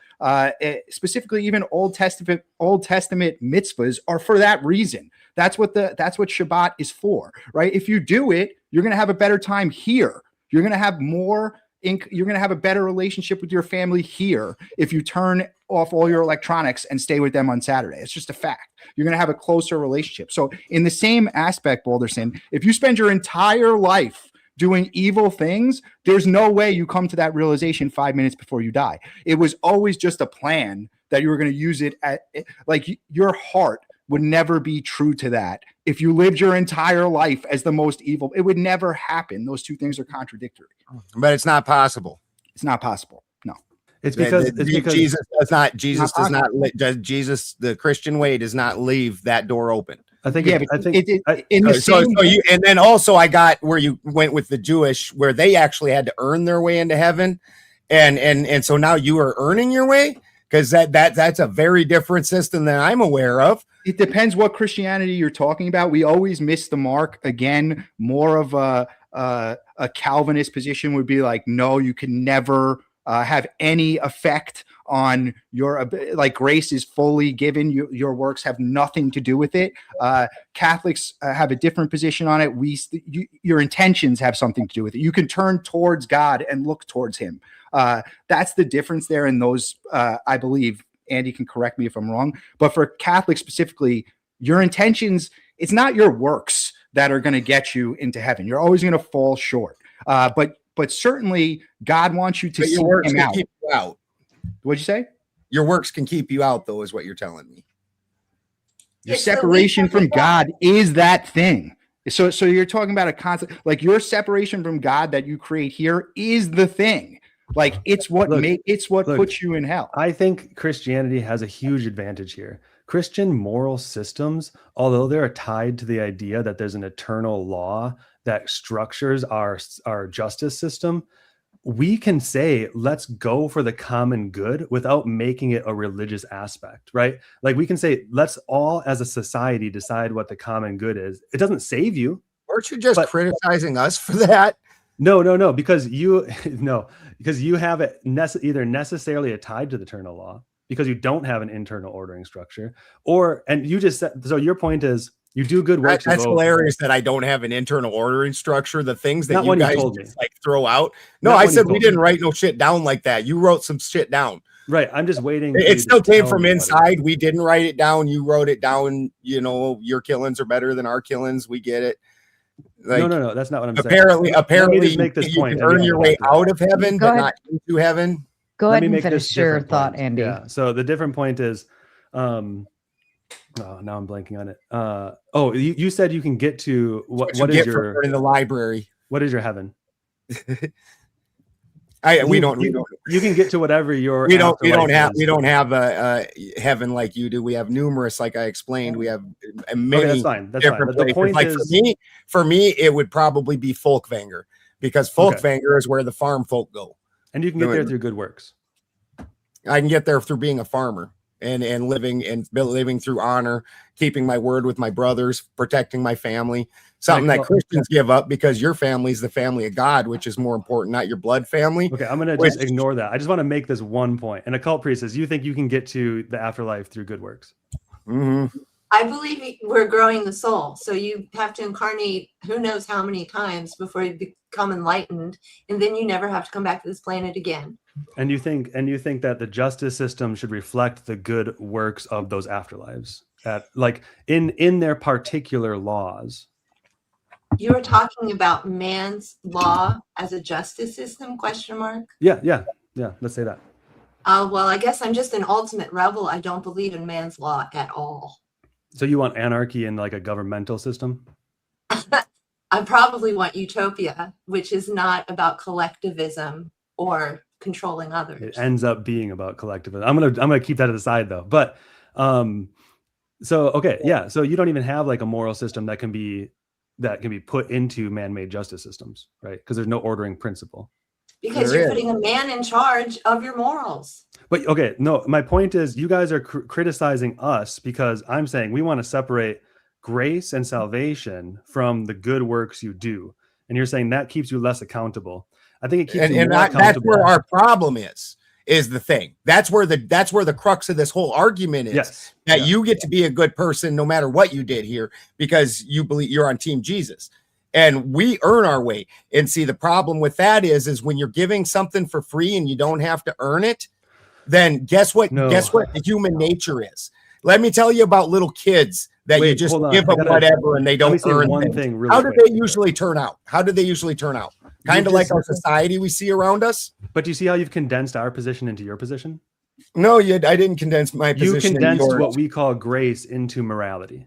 specifically even Old Testament mitzvahs are for that reason. That's what Shabbat is for, right? If you do it, you're going to have a better time here. You're going to have you're going to have a better relationship with your family here if you turn off all your electronics and stay with them on Saturday. It's just a fact. You're going to have a closer relationship. So in the same aspect, Balderson, if you spend your entire life doing evil things, there's no way you come to that realization 5 minutes before you die. It was always just a plan that you were going to use it like your heart would never be true to that. If you lived your entire life as the most evil, it would never happen. Those two things are contradictory. But it's not possible. It's not possible. No. It's because Jesus the Christian way does not leave that door open. I think and then also I got where you went with the Jewish, where they actually had to earn their way into heaven, and so now you are earning your way, because that's a very different system than I'm aware of. It depends what Christianity you're talking about. We always miss the mark. Again, more of a Calvinist position would be like, no, you can never have any effect on your, like, grace is fully given. Your works have nothing to do with it. Catholics have a different position on it. Your intentions have something to do with it. You can turn towards God and look towards him. That's the difference there in those, I believe. Andy can correct me if I'm wrong, but for Catholics specifically, your intentions, it's not your works that are going to get you into heaven. You're always going to fall short. But certainly God wants you to see him out. Keep you out. What'd you say? Your works can keep you out, though, is what you're telling me. Your separation from God is that thing. So you're talking about a concept, like your separation from God that you create here is the thing. Like it's what puts you in hell. I think Christianity has a huge advantage here. Christian moral systems, although they're tied to the idea that there's an eternal law that structures our justice system, we can say, let's go for the common good without making it a religious aspect, right? Like we can say, let's all as a society decide what the common good is. It doesn't save you. Aren't you just criticizing us for that? No, because you have it either necessarily tied to the eternal law because you don't have an internal ordering structure, and you just said, so your point is you do good work. That's hilarious that I don't have an internal ordering structure. The things that you guys just like throw out. No, I said we didn't write no shit down like that. You wrote some shit down. Right. I'm just waiting. It still came from inside. We didn't write it down. You wrote it down. You know, your killings are better than our killings. We get it. Like, no, that's not what I'm saying. Apparently, make this point. You can earn your way out of heaven, but not into heaven. Go ahead and finish your thought, Andy. Yeah. So the different point is, now I'm blanking on it. You said you can get to what is your in the library? What is your heaven? We don't. You can get to whatever your. We don't have a heaven like you do. We have numerous, like I explained. We have many. That's fine. Different But the point like is, for me, it would probably be Folkvanger, because Folkvanger is where the farm folk go, and you can get there through good works. I can get there through being a farmer and living through honor, keeping my word with my brothers, protecting my family. Something that Christians give up, because your family is the family of God, which is more important, not your blood family. Okay, I'm going to just ignore that. I just want to make this one point. An occult priestess, you think you can get to the afterlife through good works? Mm-hmm. I believe we're growing the soul. So you have to incarnate who knows how many times before you become enlightened, and then you never have to come back to this planet again. And you think that the justice system should reflect the good works of those afterlives, like in their particular laws. You were talking about man's law as a justice system, question mark? Yeah. Let's say that. Well, I guess I'm just an ultimate rebel. I don't believe in man's law at all. So you want anarchy in like a governmental system? I probably want utopia, which is not about collectivism or controlling others. It ends up being about collectivism. I'm gonna keep that to the side though. But so you don't even have like a moral system that can be put into man-made justice systems, right? Because there's no ordering principle. Because you're putting a man in charge of your morals. But okay, no, my point is you guys are criticizing us because I'm saying we want to separate grace and salvation from the good works you do. And you're saying that keeps you less accountable. I think it keeps you more accountable. That's where our problem is the thing. That's where the crux of this whole argument is. Yes. You get to be a good person no matter what you did here, because you believe you're on Team Jesus. And we earn our way. And see, the problem with that is when you're giving something for free and you don't have to earn it, then guess what? No. Guess what the human nature is? Let me tell you about little kids that you just give them whatever and they don't earn things. How do they usually turn out? Kind of like our society we see around us. But do you see how you've condensed our position into your position? No, I didn't condense my You position. condensed what we call grace into morality.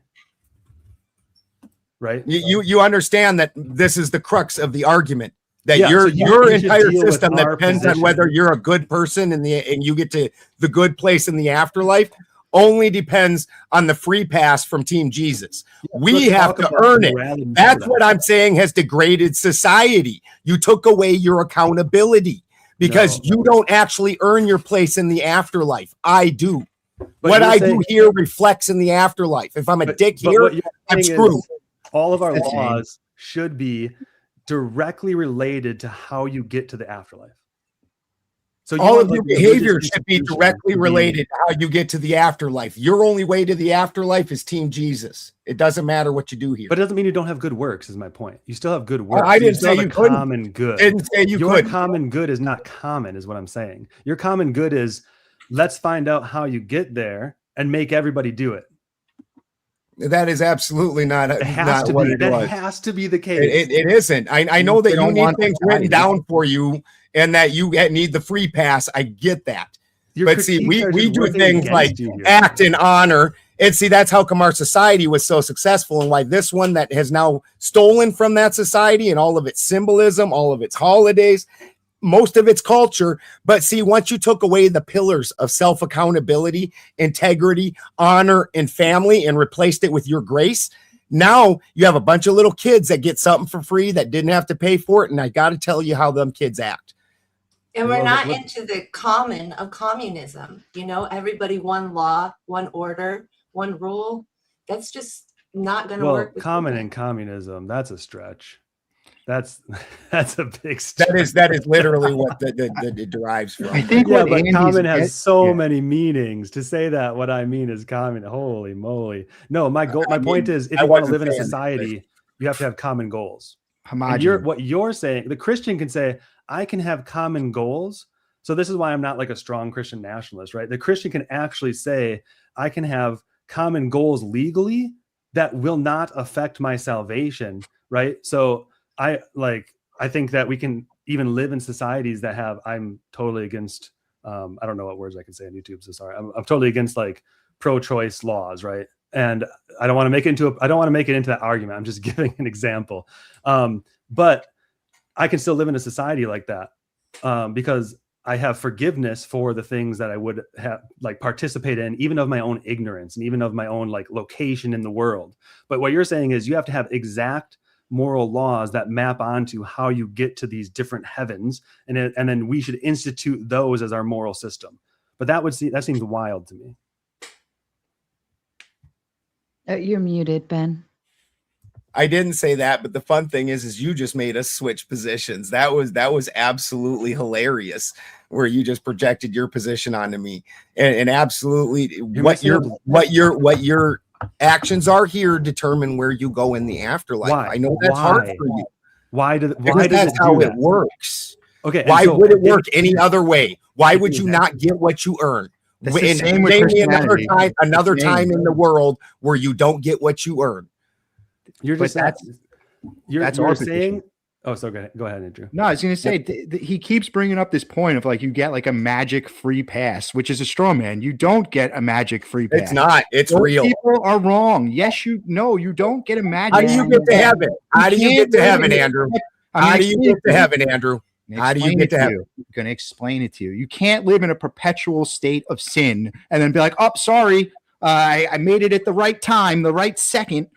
Right? You understand that this is the crux of the argument. That Yeah, your so you entire should deal with system that our depends on position. whether you're a good person and you get to the good place in the afterlife only depends on the free pass from Team Jesus. We have to earn it. That's what I'm saying has degraded society. You took away your accountability because you don't actually earn your place in the afterlife. I do. What I do here reflects in the afterlife. If I'm a dick here, I'm screwed. All of our laws should be directly related to how you get to the afterlife. So all of your behavior should be directly related to how you get to the afterlife. Your only way to the afterlife is Team Jesus. It doesn't matter what you do here. But it doesn't mean you don't have good works, is my point. You still have good works. I didn't say you couldn't. Common good. Didn't say you Your couldn't. common good is not common, is what I'm saying. Your common good is let's find out how you get there and make everybody do it. That is absolutely not what it was. That has to be the case. It isn't. I know that you need things written down for you and that you need the free pass. I get that. But see, we do things like act in honor. And see, that's how come our society was so successful and why this one that has now stolen from that society and all of its symbolism, all of its holidays, most of its culture. But see, once you took away the pillars of self-accountability, integrity, honor, and family and replaced it with your grace, now you have a bunch of little kids that get something for free that didn't have to pay for it. And I got to tell you how them kids act. And we're not into the common of communism. You know, everybody one law, one order, one rule. That's just not going to work. Common in communism, that's a stretch. That's a big stretch. That is literally what it derives from. I think but common has so many meanings. To say that what I mean is common, holy moly. No, my point is if you want to live in a society, you have to have common goals. What you're saying, the Christian can say, I can have common goals. So this is why I'm not like a strong Christian nationalist, right? The Christian can actually say, I can have common goals legally that will not affect my salvation, right? So I think that we can even live in societies that have, I'm totally against, I don't know what words I can say on YouTube, so sorry. I'm totally against like pro-choice laws, right? And I don't want to make it into that argument. I'm just giving an example. But I can still live in a society like that because I have forgiveness for the things that I would have like participate in, even of my own ignorance and even of my own like location in the world. But what you're saying is you have to have exact moral laws that map onto how you get to these different heavens, and then we should institute those as our moral system. But that seems wild to me. You're muted, Ben. I didn't say that, but the fun thing is you just made us switch positions. That was absolutely hilarious, where you just projected your position onto me, and absolutely what your actions are here determine where you go in the afterlife. Why? I know that's hard for you. Why does that's how it works. Okay. Why would it work any other way? Why would you not get what you earn? Same with Christianity. Another time in the world where you don't get what you earn. You're saying. Oh, so go ahead, Andrew. No, I was going to say he keeps bringing up this point of like you get like a magic free pass, which is a straw man. You don't get a magic free pass. It's not. It's Those real. People are wrong. Yes, you don't get a magic. How do you get to heaven? How do you get to heaven, Andrew? How do you get to heaven, Andrew? How do you get to heaven? I'm going to explain it to you. You can't live in a perpetual state of sin and then be like, oh, sorry, I made it at the right time, the right second.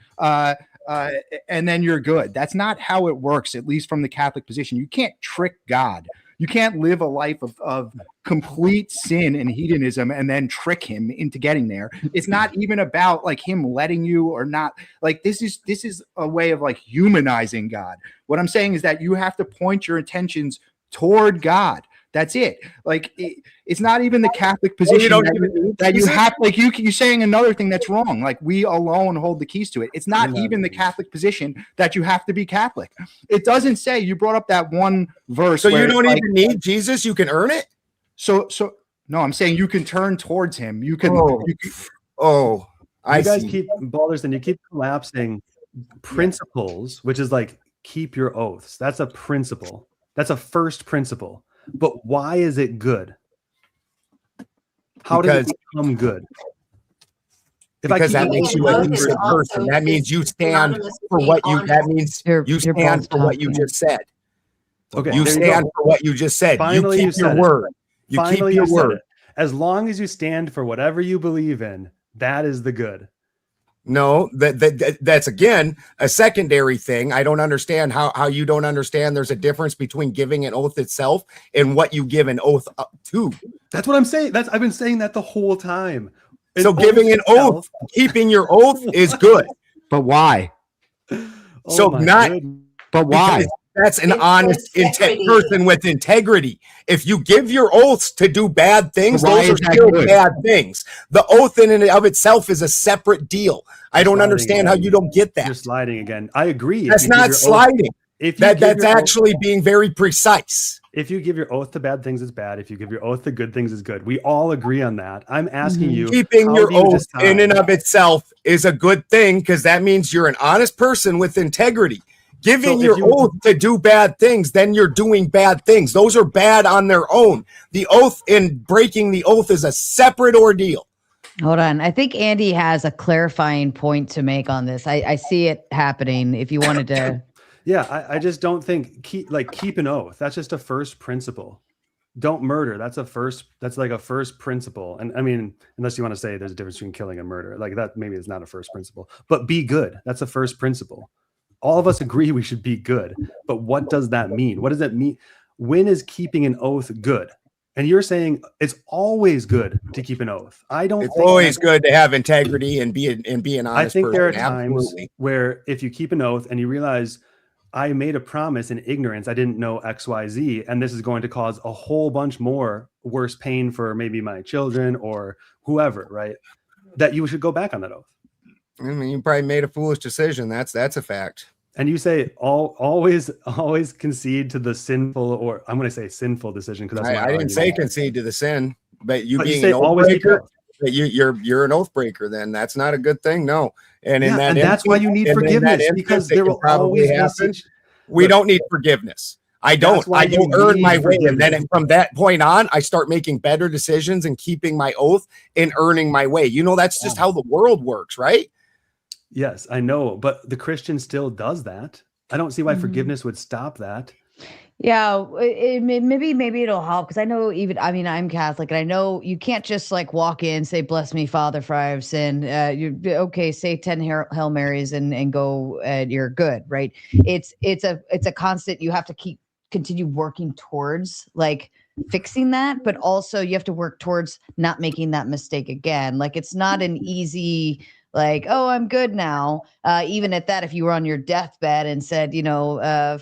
And then you're good. That's not how it works, at least from the Catholic position. You can't trick God. You can't live a life of complete sin and hedonism and then trick him into getting there. It's not even about like him letting you or not. Like this is a way of like humanizing God. What I'm saying is that you have to point your intentions toward God. That's it. Like it's not even the Catholic position that you have. Like you're saying another thing that's wrong. Like we alone hold the keys to it. It's not even the Catholic position that you have to be Catholic. It doesn't say. You brought up that one verse. So you don't even need Jesus. You can earn it. So no, I'm saying you can turn towards him. You can. I guys see. keep Balderson. You keep collapsing principles, which is like keep your oaths. That's a principle. That's a first principle. But why is it good? How does it become good? Because that makes you a decent person. That means you stand for what you. That means you stand for what you just said. Okay, you stand for what you just said. Finally, you keep your word. You keep your word. As long as you stand for whatever you believe in, that is the good. No, that's again a secondary thing. I don't understand how you don't understand there's a difference between giving an oath itself and what you give an oath to. That's what I'm saying. I've been saying that the whole time. So giving an oath, keeping your oath is good. But why? So not. But why? That's an honest person with integrity. If you give your oaths to do bad things, those are still bad things. The oath in and of itself is a separate deal. I don't understand how you don't get that. You're sliding again. I agree. That's not sliding. That's actually being very precise. If you give your oath to bad things, it's bad. If you give your oath to good things, it's good. We all agree on that. I'm asking you. Keeping your oath in and of itself is a good thing because that means you're an honest person with integrity. Giving your oath to do bad things, then you're doing bad things. Those are bad on their own. The oath and breaking the oath is a separate ordeal. Hold on. I think Andy has a clarifying point to make on this. I see it happening. If you wanted to. Yeah, I just don't think keep an oath. That's just a first principle. Don't murder. That's like a first principle. And I mean, unless you want to say there's a difference between killing and murder, like that, maybe it's not a first principle, but be good. That's a first principle. All of us agree we should be good, but what does that mean? What does that mean? When is keeping an oath good? And you're saying it's always good to keep an oath. I don't. It's always good to have integrity and be an honest I think person. there are times where if you keep an oath and you realize I made a promise in ignorance, I didn't know X, Y, Z, and this is going to cause a whole bunch more worse pain for maybe my children or whoever, right? That you should go back on that oath. I mean, you probably made a foolish decision. That's a fact. And you say always concede to the sinful, or I'm going to say sinful decision because that's I didn't say concede to the sin, but you being an oath breaker, you're an oath breaker. Then that's not a good thing. No, and that's why you need forgiveness because there will always happen. We don't need forgiveness. I don't earn my way, and then from that point on, I start making better decisions and keeping my oath and earning my way. You know, that's just how the world works, right? Yes, I know, but the Christian still does that. I don't see why forgiveness would stop that. Yeah, maybe it'll help because I know I'm Catholic and I know you can't just like walk in, say, "Bless me, Father, for I have sinned." Say 10 Hail Marys and go, you're good, right? It's a constant. You have to continue working towards like fixing that, but also you have to work towards not making that mistake again. Like it's not an easy. Like, oh, I'm good now. Even at that, if you were on your deathbed and said,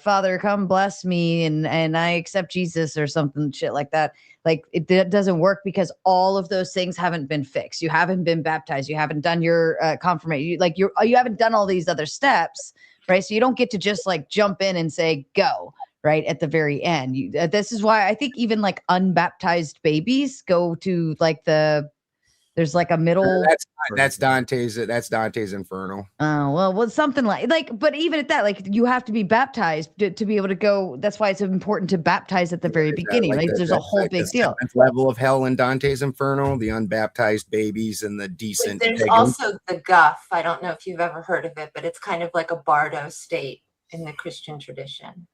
Father, come bless me and I accept Jesus or something shit like that. Like it doesn't work because all of those things haven't been fixed. You haven't been baptized. You haven't done your confirmation. You haven't done all these other steps, right? So you don't get to just like jump in and say, go. Right at the very end. This is why I think even like unbaptized babies go to like there's like a middle. That's Dante's Inferno. Oh, well, something like, but even at that, like you have to be baptized to be able to go. That's why it's important to baptize at the very beginning. Like there's a whole big deal. Level of hell in Dante's Inferno, the unbaptized babies and the decent. There's also the guff. I don't know if you've ever heard of it, but it's kind of like a bardo state in the Christian tradition.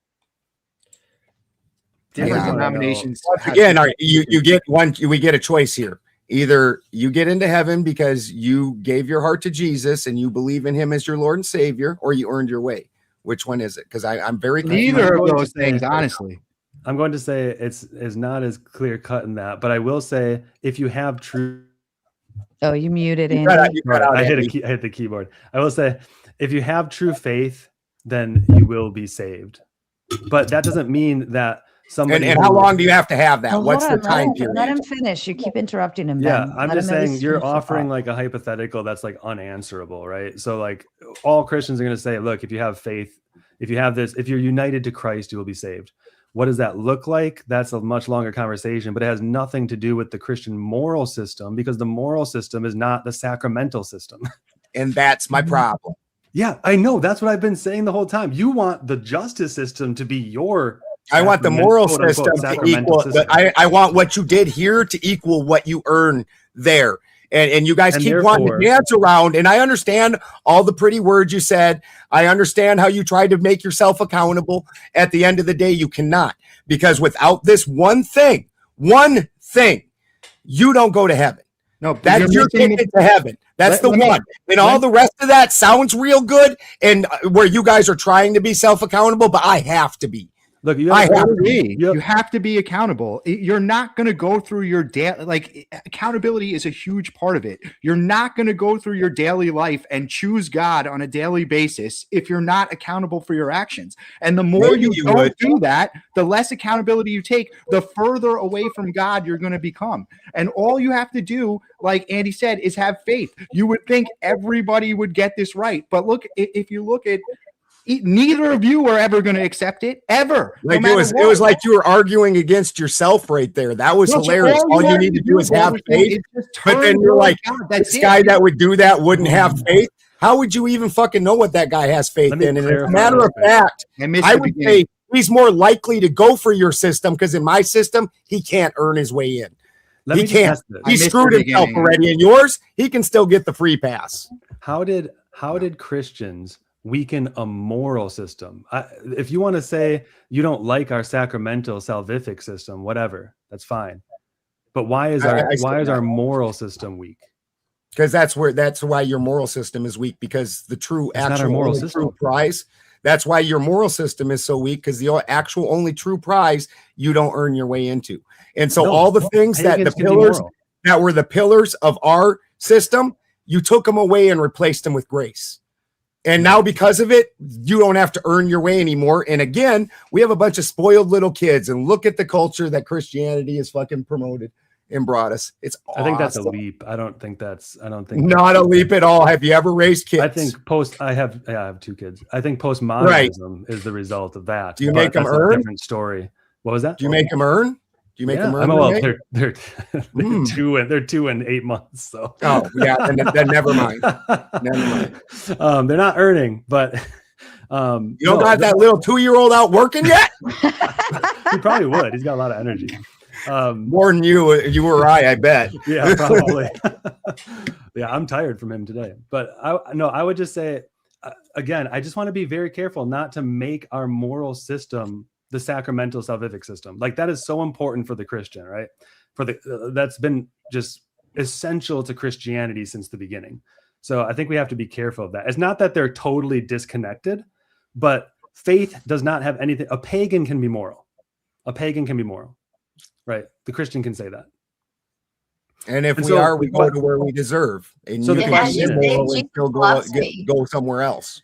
Different denominations. Again, you get one. We get a choice here. Either you get into heaven because you gave your heart to Jesus and you believe in him as your Lord and Savior, or you earned your way. Which one is it? Because I'm very neither of those things, honestly. I'm going to say it's not as clear cut in that, but I will say if you have true. Oh, you muted Andy. I hit the keyboard. I will say if you have true faith, then you will be saved. But that doesn't mean that. And how long do you have to have that? What's the time period? Let him finish. You keep interrupting him. Yeah, I'm just saying you're offering like a hypothetical that's like unanswerable, right? So like all Christians are going to say, look, if you have faith, if you have this, if you're united to Christ, you will be saved. What does that look like? That's a much longer conversation, but it has nothing to do with the Christian moral system because the moral system is not the sacramental system. And that's my problem. Yeah, I know. That's what I've been saying the whole time. You want the justice system to be your I want the moral system to sacramental equal. I want what you did here to equal what you earn there. And you guys keep wanting to dance around. And I understand all the pretty words you said. I understand how you tried to make yourself accountable. At the end of the day, you cannot. Because without this one thing, you don't go to heaven. No, that's your ticket to heaven. That's the one. And all the rest of that sounds real good. And where you guys are trying to be self-accountable, but I have to be. Look, you have to be accountable. You're not going to go through your daily, accountability is a huge part of it. You're not going to go through your daily life and choose God on a daily basis if you're not accountable for your actions. And the more you don't do that, the less accountability you take, the further away from God you're going to become. And all you have to do, like Andy said, is have faith. You would think everybody would get this right. But look, if you look at neither of you are ever going to accept it ever. Like it was like you were arguing against yourself right there. That was hilarious. All you need to do is have faith. But then you're like, this guy that would do that wouldn't have faith. How would you even fucking know what that guy has faith in? And as a matter of fact, I would say he's more likely to go for your system because in my system, he can't earn his way in. He can't. He screwed himself already. In yours, he can still get the free pass. How did Christians weaken a moral system? If you want to say you don't like our sacramental salvific system, whatever, that's fine. But why is our moral system weak? Because that's why your moral system is weak. Because the true true prize. That's why your moral system is so weak. Because the actual only true prize you don't earn your way into. And so all the things that the pillars that were the pillars of our system, you took them away and replaced them with grace. And now because of it, you don't have to earn your way anymore. And again, we have a bunch of spoiled little kids and look at the culture that Christianity is fucking promoted and brought us. It's awesome. I think that's a leap. I don't think not a leap at all. Have you ever raised kids? I think I have 2 kids. I think postmodernism is the result of that. Do you make them earn? Different story. What was that? Do you make them earn? Do you make them earn? Well, they're 2 and 8 months. So then never mind. They're not earning, but you don't got that little 2-year-old out working yet? He probably would. He's got a lot of energy. More than you or I bet. Yeah, probably. Yeah, I'm tired from him today. But I would just say again, I just want to be very careful not to make our moral system the sacramental salvific system. Like that is so important for the Christian, right? That's been just essential to Christianity since the beginning. So I think we have to be careful of that. It's not that they're totally disconnected, but faith does not have anything. A pagan can be moral. Right? The Christian can say that. And if we go to where we deserve. And so you can be moral and still go somewhere else.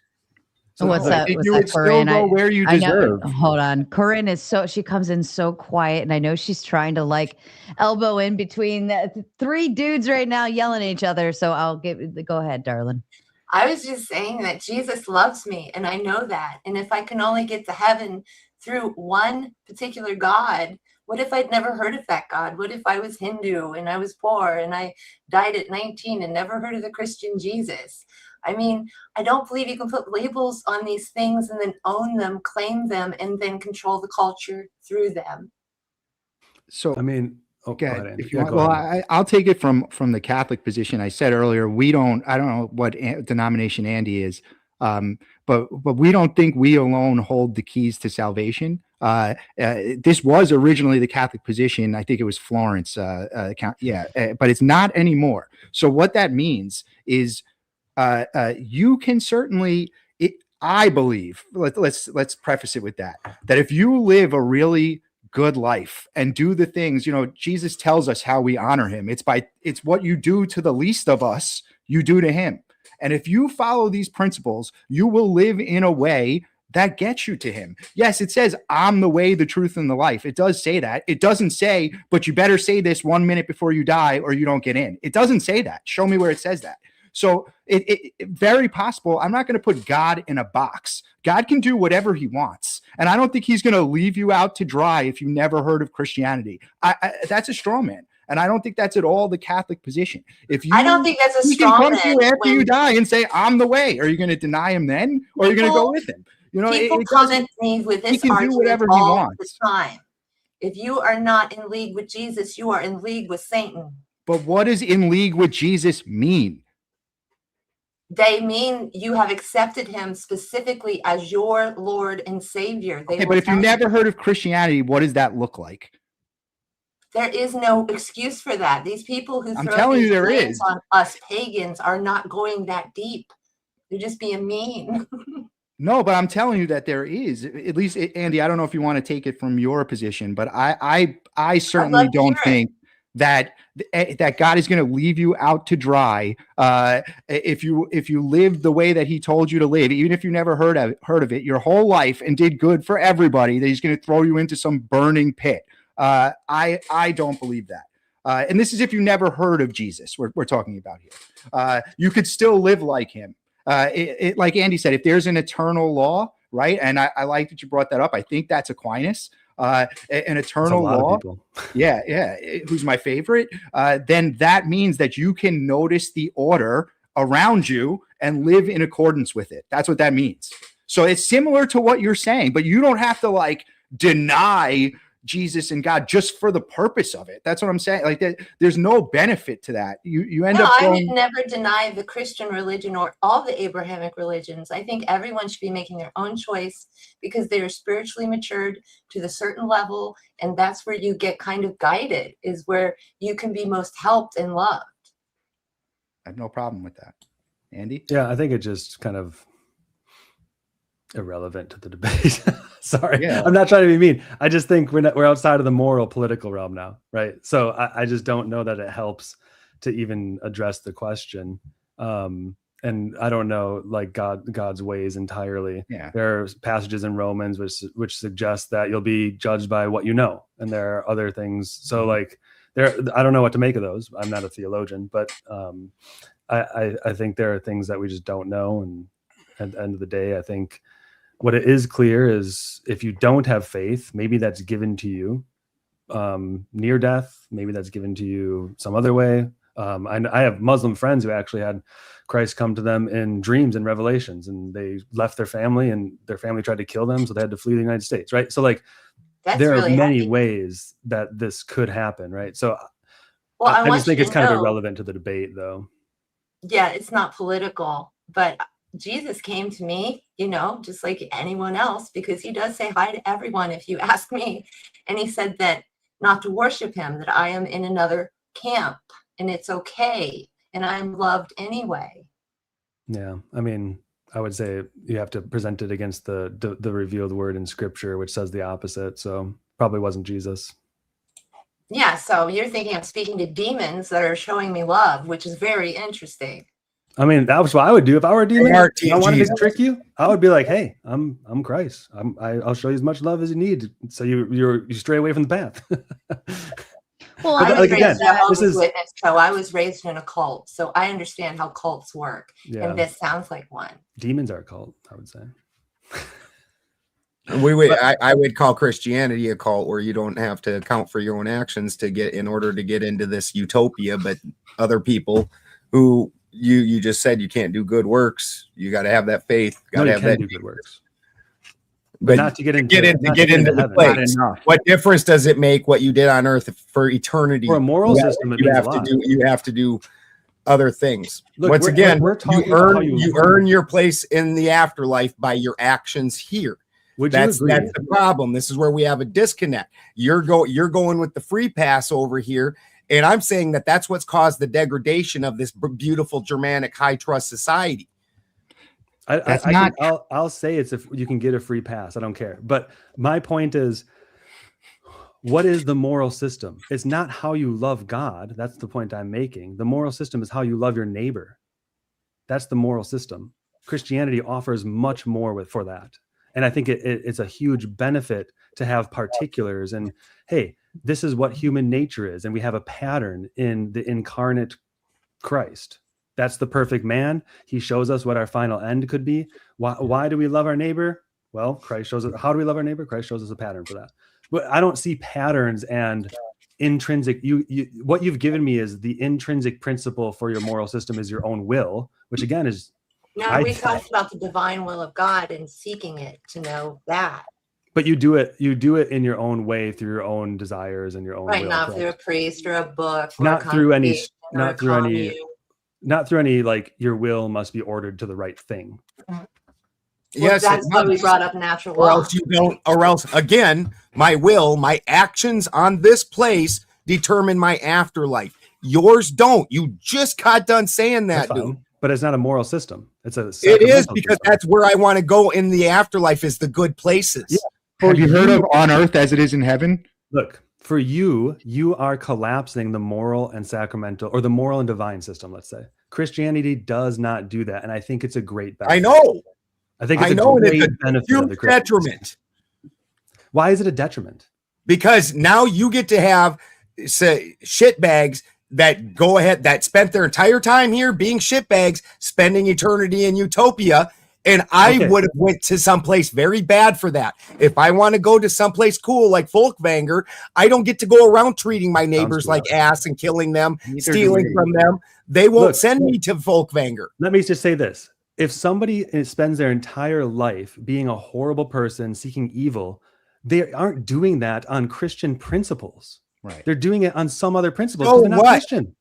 So what's that? You would still go where you deserve. Hold on. Corinne she comes in so quiet, and I know she's trying to elbow in between the 3 dudes right now yelling at each other. So go ahead, darling. I was just saying that Jesus loves me, and I know that. And if I can only get to heaven through one particular God, what if I'd never heard of that God? What if I was Hindu and I was poor and I died at 19 and never heard of the Christian Jesus? I mean, I don't believe you can put labels on these things and then own them, claim them, and then control the culture through them. So, I mean, okay, if you want, I'll take it from the Catholic position. I said earlier, I don't know what denomination Andy is, but we don't think we alone hold the keys to salvation. This was originally the Catholic position. I think it was Florence, but it's not anymore. So what that means is, you can certainly, I believe, let's preface it with that if you live a really good life and do the things, Jesus tells us how we honor him. It's what you do to the least of us, you do to him. And if you follow these principles, you will live in a way that gets you to him. Yes, it says, I'm the way, the truth, and the life. It does say that. It doesn't say, but you better say this 1 minute before you die or you don't get in. It doesn't say that. Show me where it says that. So it very possible. I'm not going to put God in a box. God can do whatever he wants. And I don't think he's going to leave you out to dry if you never heard of Christianity. That's a straw man. And I don't think that's at all the Catholic position. I don't think that's a straw man. After you die and say, I'm the way. Are you going to deny him then? Or are you going to go with him? You know, people it come doesn't- at me with he this can do argument whatever he all wants. the time. If you are not in league with Jesus, you are in league with Satan. But what does in league with Jesus mean? They mean you have accepted him specifically as your Lord and Savior. They Okay, will but if you tell never heard of Christianity, what does that look like? there is no excuse for that. These people who I'm throw telling you these there blames is. on us pagans are not going that deep. They're just being mean. No, but I'm telling you that there is. At least, Andy, I don't know if you want to take it from your position, but I certainly love to don't hear it. think that God is going to leave you out to dry if you live the way that he told you to live, even if you never heard of it your whole life and did good for everybody, that he's going to throw you into some burning pit. I don't believe that. And this is if you never heard of Jesus, we're talking about here. You could still live like him. Like Andy said, if there's an eternal law, right? And I like that you brought that up. I think that's Aquinas. An eternal law, yeah, who's my favorite, then that means that you can notice the order around you and live in accordance with it. That's what that means. So it's similar to what you're saying, but you don't have to like deny Jesus and God just for the purpose of it. That's what I'm saying. Like there's no benefit to that. You end up I going, would never deny the Christian religion or all the Abrahamic religions. I think everyone should be making their own choice because they are spiritually matured to the certain level, and that's where you get kind of guided, is where you can be most helped and loved. I have no problem with that. Andy? Yeah, I think it just kind of irrelevant to the debate. Sorry, Yeah. I'm not trying to be mean. I just think we're outside of the moral political realm now, right? So I just don't know that it helps to even address the question. And I don't know like God's ways entirely. Yeah. There are passages in Romans which suggest that you'll be judged by what you know, and there are other things. So like I don't know what to make of those. I'm not a theologian, but I think there are things that we just don't know. And at the end of the day, I think what it is clear is if you don't have faith, maybe that's given to you near death. Maybe that's given to you some other way. I have Muslim friends who actually had Christ come to them in dreams and revelations, and they left their family and their family tried to kill them. So they had to flee the United States. Right. So like there are many ways that this could happen. Right. So I just think it's kind of irrelevant to the debate though. Yeah, it's not political, but Jesus came to me, just like anyone else, because he does say hi to everyone if you ask me. And he said that not to worship him, that I am in another camp and it's okay. And I'm loved anyway. Yeah. I mean, I would say you have to present it against the revealed word in scripture, which says the opposite. So probably wasn't Jesus. Yeah. So you're thinking I'm speaking to demons that are showing me love, which is very interesting. I mean, that was what I would do if I were a demon. Are I wanted Jesus. to trick you. I would be like, "Hey, I'm Christ. I'll show you as much love as you need, so you stray away from the path." Well, But I was like, raised again, in a Jehovah's this is- Witness, so I was raised in a cult, so I understand how cults work, Yeah. and this sounds like one. Demons are a cult, I would say. I would call Christianity a cult where you don't have to account for your own actions in order to get into this utopia, but other people who you just said you can't do good works, you got to have that faith, got to have that do good works. but not to get into the heaven. place. Not enough. What difference does it make what you did on earth for eternity? For a moral system, it means a lot. You have to do other things. Look, Once again, we're talking about how you earn your place in the afterlife by your actions here. That's the problem. This is where we have a disconnect. You're going with the free pass over here, and I'm saying that's what's caused the degradation of this beautiful Germanic high trust society. I'll say it's if you can get a free pass. I don't care. But my point is, what is the moral system? It's not how you love God. That's the point I'm making. The moral system is how you love your neighbor. That's the moral system. Christianity offers much more for that. And I think it's a huge benefit to have particulars. And hey, this is what human nature is. And we have a pattern in the incarnate Christ. That's the perfect man. He shows us what our final end could be. Why do we love our neighbor? Well, Christ shows us. How do we love our neighbor? Christ shows us a pattern for that. But I don't see patterns and intrinsic. What you've given me is the intrinsic principle for your moral system is your own will, which again is No, we talked about the divine will of God and seeking it to know that. But you do it in your own way through your own desires and your own Right, will, not correct? through a priest or a book, or Not a through any, congregation or a not through any like your will must be ordered to the right thing. Yes, that's why we brought up natural or law. else you don't, or else again, my will, my actions on this place determine my afterlife. Yours don't. You just got done saying that, That's fine, dude. but it's not a moral system. It's a It is sacramental because system. that's where I want to go in the afterlife, is the good places. Yeah. Have you heard of on earth as it is in heaven? Look, for you are collapsing the moral and sacramental, or the moral and divine system, let's say. Christianity does not do that, and I think it's a great benefit. I know. I think it's I know, a and great it's a benefit huge of the Christian detriment. system. Why is it a detriment? Because now you get to have shitbags that go ahead, that spent their entire time here being shitbags, spending eternity in utopia. And I would have went to someplace very bad for that. If I want to go to someplace cool like Folkvanger, I don't get to go around treating my neighbors like ass and killing them, stealing from them. They won't send me to Folkvanger. Let me just say this. If somebody spends their entire life being a horrible person, seeking evil, they aren't doing that on Christian principles. Right. They're doing it on some other principles. So they're not what? Christian.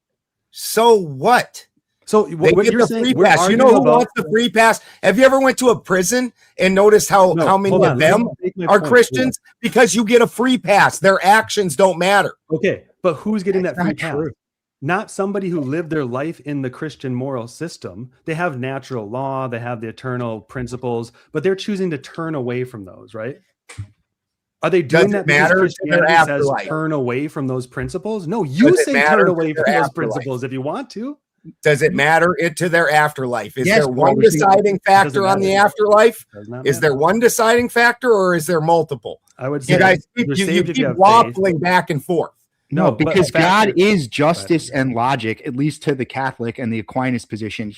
So what? So they what get you're the saying, free we're pass. You know arguing who wants the free pass? Have you ever went to a prison and noticed how many hold on, of let them me make my are point. Christians? Because you get a free pass. Their actions don't matter. Okay, but who's getting that free not pass? true. Not somebody who lived their life in the Christian moral system. They have natural law, they have the eternal principles, but they're choosing to turn away from those, right? Are they doing Does that it because matter to their Christianity says afterlife? turn away from those principles? No, you Does it say matter turn to away their from those afterlife? principles if you want to. Does it matter to their afterlife? Is Yes, there one Balderson. deciding factor on the matter. afterlife? Does not Is there matter. one deciding factor, or is there multiple? I would say You guys you're you saved if keep you have faith. waffling back and forth. No, but because God factor- is justice and logic, at least to the Catholic and the Aquinas position.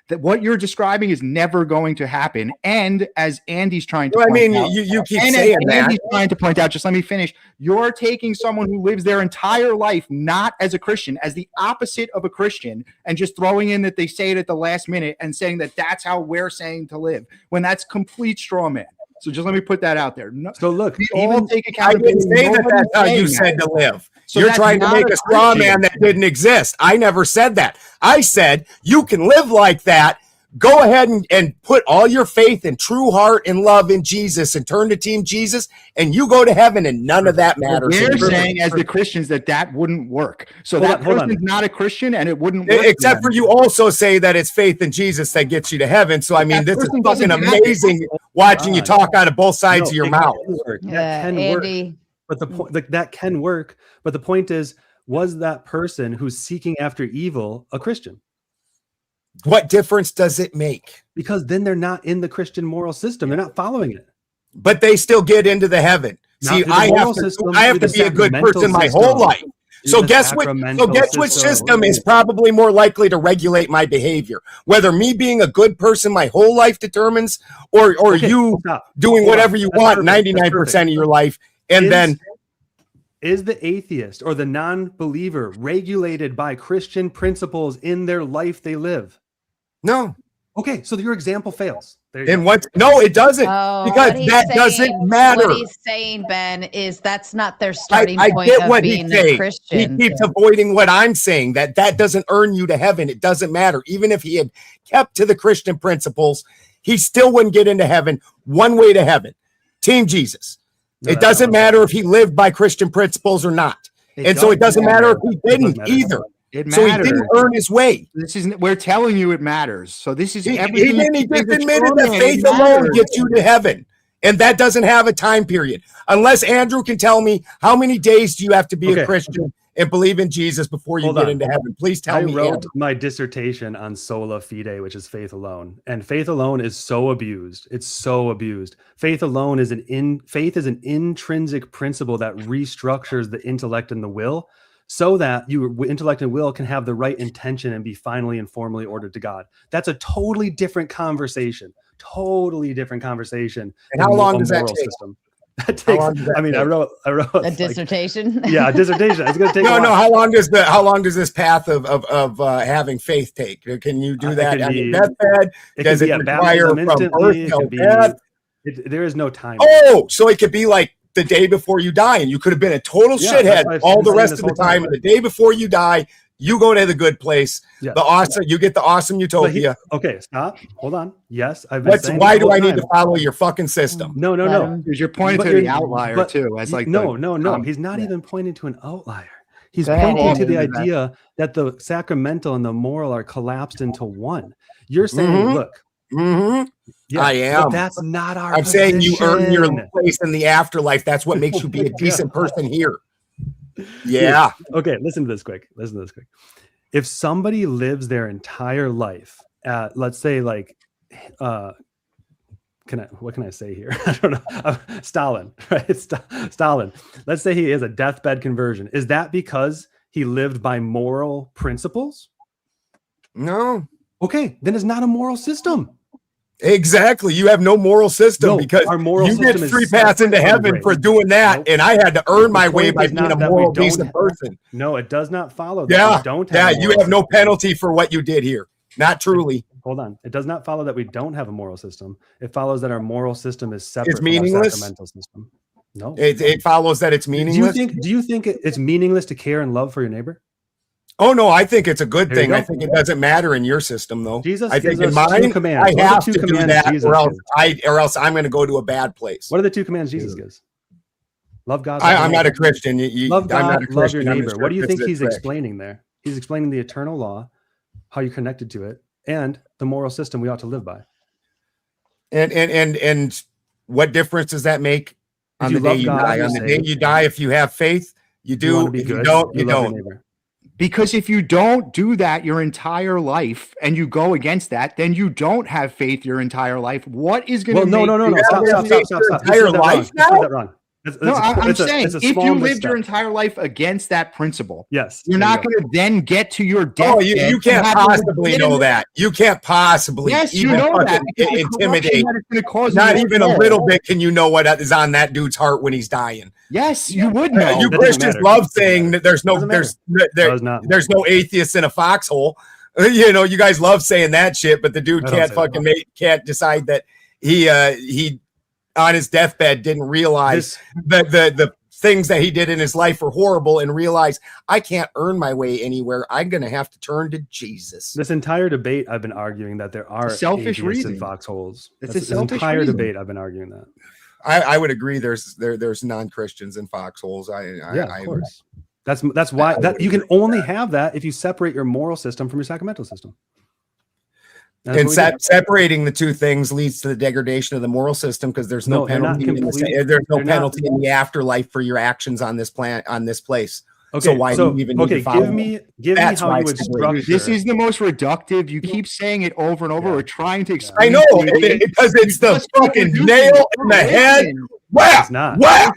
That what you're describing is never going to happen. And as Andy's trying to Well, I point mean, out, you keep and saying as that. Andy's trying to point out, just let me finish. You're taking someone who lives their entire life not as a Christian, as the opposite of a Christian, and just throwing in that they say it at the last minute and saying that that's how we're saying to live, when that's complete straw man. So just let me put that out there. No, So look, we even all take I accountability. didn't say that Nobody's that's how you saying said that. to live. So You're that's trying to not make a a straw Christian. man that didn't exist. I never said that. I said you can live like that. Go ahead and put all your faith and true heart and love in Jesus and turn to Team Jesus, and you go to heaven, and none of that matters. They're saying, as the Christians, that wouldn't work. So Hold that on, hold on. person's not a Christian, and it wouldn't work. Except for you also say that it's faith in Jesus that gets you to heaven. So I mean, That this is person fucking doesn't have amazing watching you talk out of both sides of your it mouth. can work. That Yeah, can Andy. work. But the point that can work. But the point is, was that person who's seeking after evil a Christian? What difference does it make? Because then they're not in the Christian moral system. They're not following it. But they still get into the heaven. Not See, through the I moral have to, system, I have through to the be a good sacramental person my system. whole life. So Through the guess what? So sacramental guess which system is probably more likely to regulate my behavior? Whether me being a good person my whole life determines, or Okay, you stop. doing Hold on. whatever you That's want perfect. That's 99% of perfect. your life, and then Is the atheist or the non-believer regulated by Christian principles in their life they live? no. Okay, so your example fails. There you And go. what? No, it doesn't, Oh, because what he's that saying- doesn't matter. What he's saying, Ben, is that's not their starting I point get of what being he's a saying. He Christian. keeps avoiding what I'm saying, that doesn't earn you to heaven. It doesn't matter. Even if he had kept to the Christian principles, he still wouldn't get into heaven. One way to heaven, Team Jesus. No, It that's doesn't not matter if he lived by Christian principles or not. And so it doesn't matter if he didn't matter. either. It So he matters. didn't earn his way. This isn't. We're telling you it matters. So this is He everything. just is a admitted straw that man. faith It alone matters. gets you to heaven. And that doesn't have a time period. Unless Andrew can tell me how many days do you have to be a Okay. Christian and believe in Jesus before you Hold get on. into heaven? Please tell I me. wrote Andrew. my dissertation on sola fide, which is faith alone, and faith alone is so abused. It's so abused. Faith alone is faith is an intrinsic principle that restructures the intellect and the will, so that your intellect and will can have the right intention and be finally and formally ordered to God. That's a totally different conversation. Totally different conversation. And how than long a does that moral take? system. That takes. I mean, I wrote a dissertation. Yeah, a dissertation. It's going to take. No. How long does this path of having faith take? Can you do that? I mean, deathbed. Does it require from birth till death? There is no time. Oh, so it could be like the day before you die, and you could have been a total shithead all the rest of the time. And the day before you die, you go to the good place. Yeah. You get the awesome utopia. Okay, stop. Hold on. Yes, I've been why do I need to follow your fucking system? No. Because you're pointing to the outlier too. As like no. He's not even pointing to an outlier. He's pointing to the idea that the sacramental and the moral are collapsed into one. You're saying, look. Yeah, I am. But that's not our. I'm saying you earn your place in the afterlife. That's what makes you be a decent person here. Yeah. Okay. Listen to this quick. If somebody lives their entire life at, let's say, like, what can I say here? I don't know. Stalin, right? Stalin. Let's say he is a deathbed conversion. Is that because he lived by moral principles? No. Okay. Then it's not a moral system. Exactly. You have no moral system because our moral you get free pass into heaven for doing that, and I had to earn my way by being a moral, decent person. No, it does not follow that we don't have you have no penalty for what you did here. Not truly. Hold on. It does not follow that we don't have a moral system. It follows that our moral system is separate from our sacramental system. No. It follows that it's meaningless. Do you think it's meaningless to care and love for your neighbor? Oh no, I think it's a good thing. I think it doesn't matter in your system, though. I think in mine, I have to do that, or else I'm going to go to a bad place. What are the two commands Jesus gives? Love God. I'm not a Christian. Love God. I'm not a Christian. Love your neighbor. What do you think he's explaining there? He's explaining the eternal law, how you're connected to it, and the moral system we ought to live by. And what difference does that make on the day you die? On the day you die, if you have faith, you do. If you don't, you don't. Because if you don't do that your entire life and you go against that, then you don't have faith your entire life. What is going to No. Stop. Entire life now? You said that wrong. I'm saying if you lived your entire life against that principle, yes, you're not going to then get to your death. Oh, you can't possibly know that. You can't possibly. Yes, you know that. Intimidate. Not even a little bit can you know what is on that dude's heart when he's dying. Yes, you would know. You Christians love saying that there's no atheists in a foxhole. You guys love saying that shit, but the dude can't decide that he on his deathbed didn't realize that the things that he did in his life were horrible and realize I can't earn my way anywhere. I'm going to have to turn to Jesus. This entire debate, I've been arguing that there are selfish reasons in foxholes. It's this entire debate, I've been arguing that. I would agree. There's non-Christians in foxholes. Of course. That's why you can only have that if you separate your moral system from your sacramental system. And separating the two things leads to the degradation of the moral system because there's no penalty. There's no penalty in the afterlife for your actions on this place. Okay, so why do you even need to follow? Give me how you would structure. This is the most reductive. You keep saying it over and over. We're trying to explain. I know because it's the fucking nail in the head. Wow.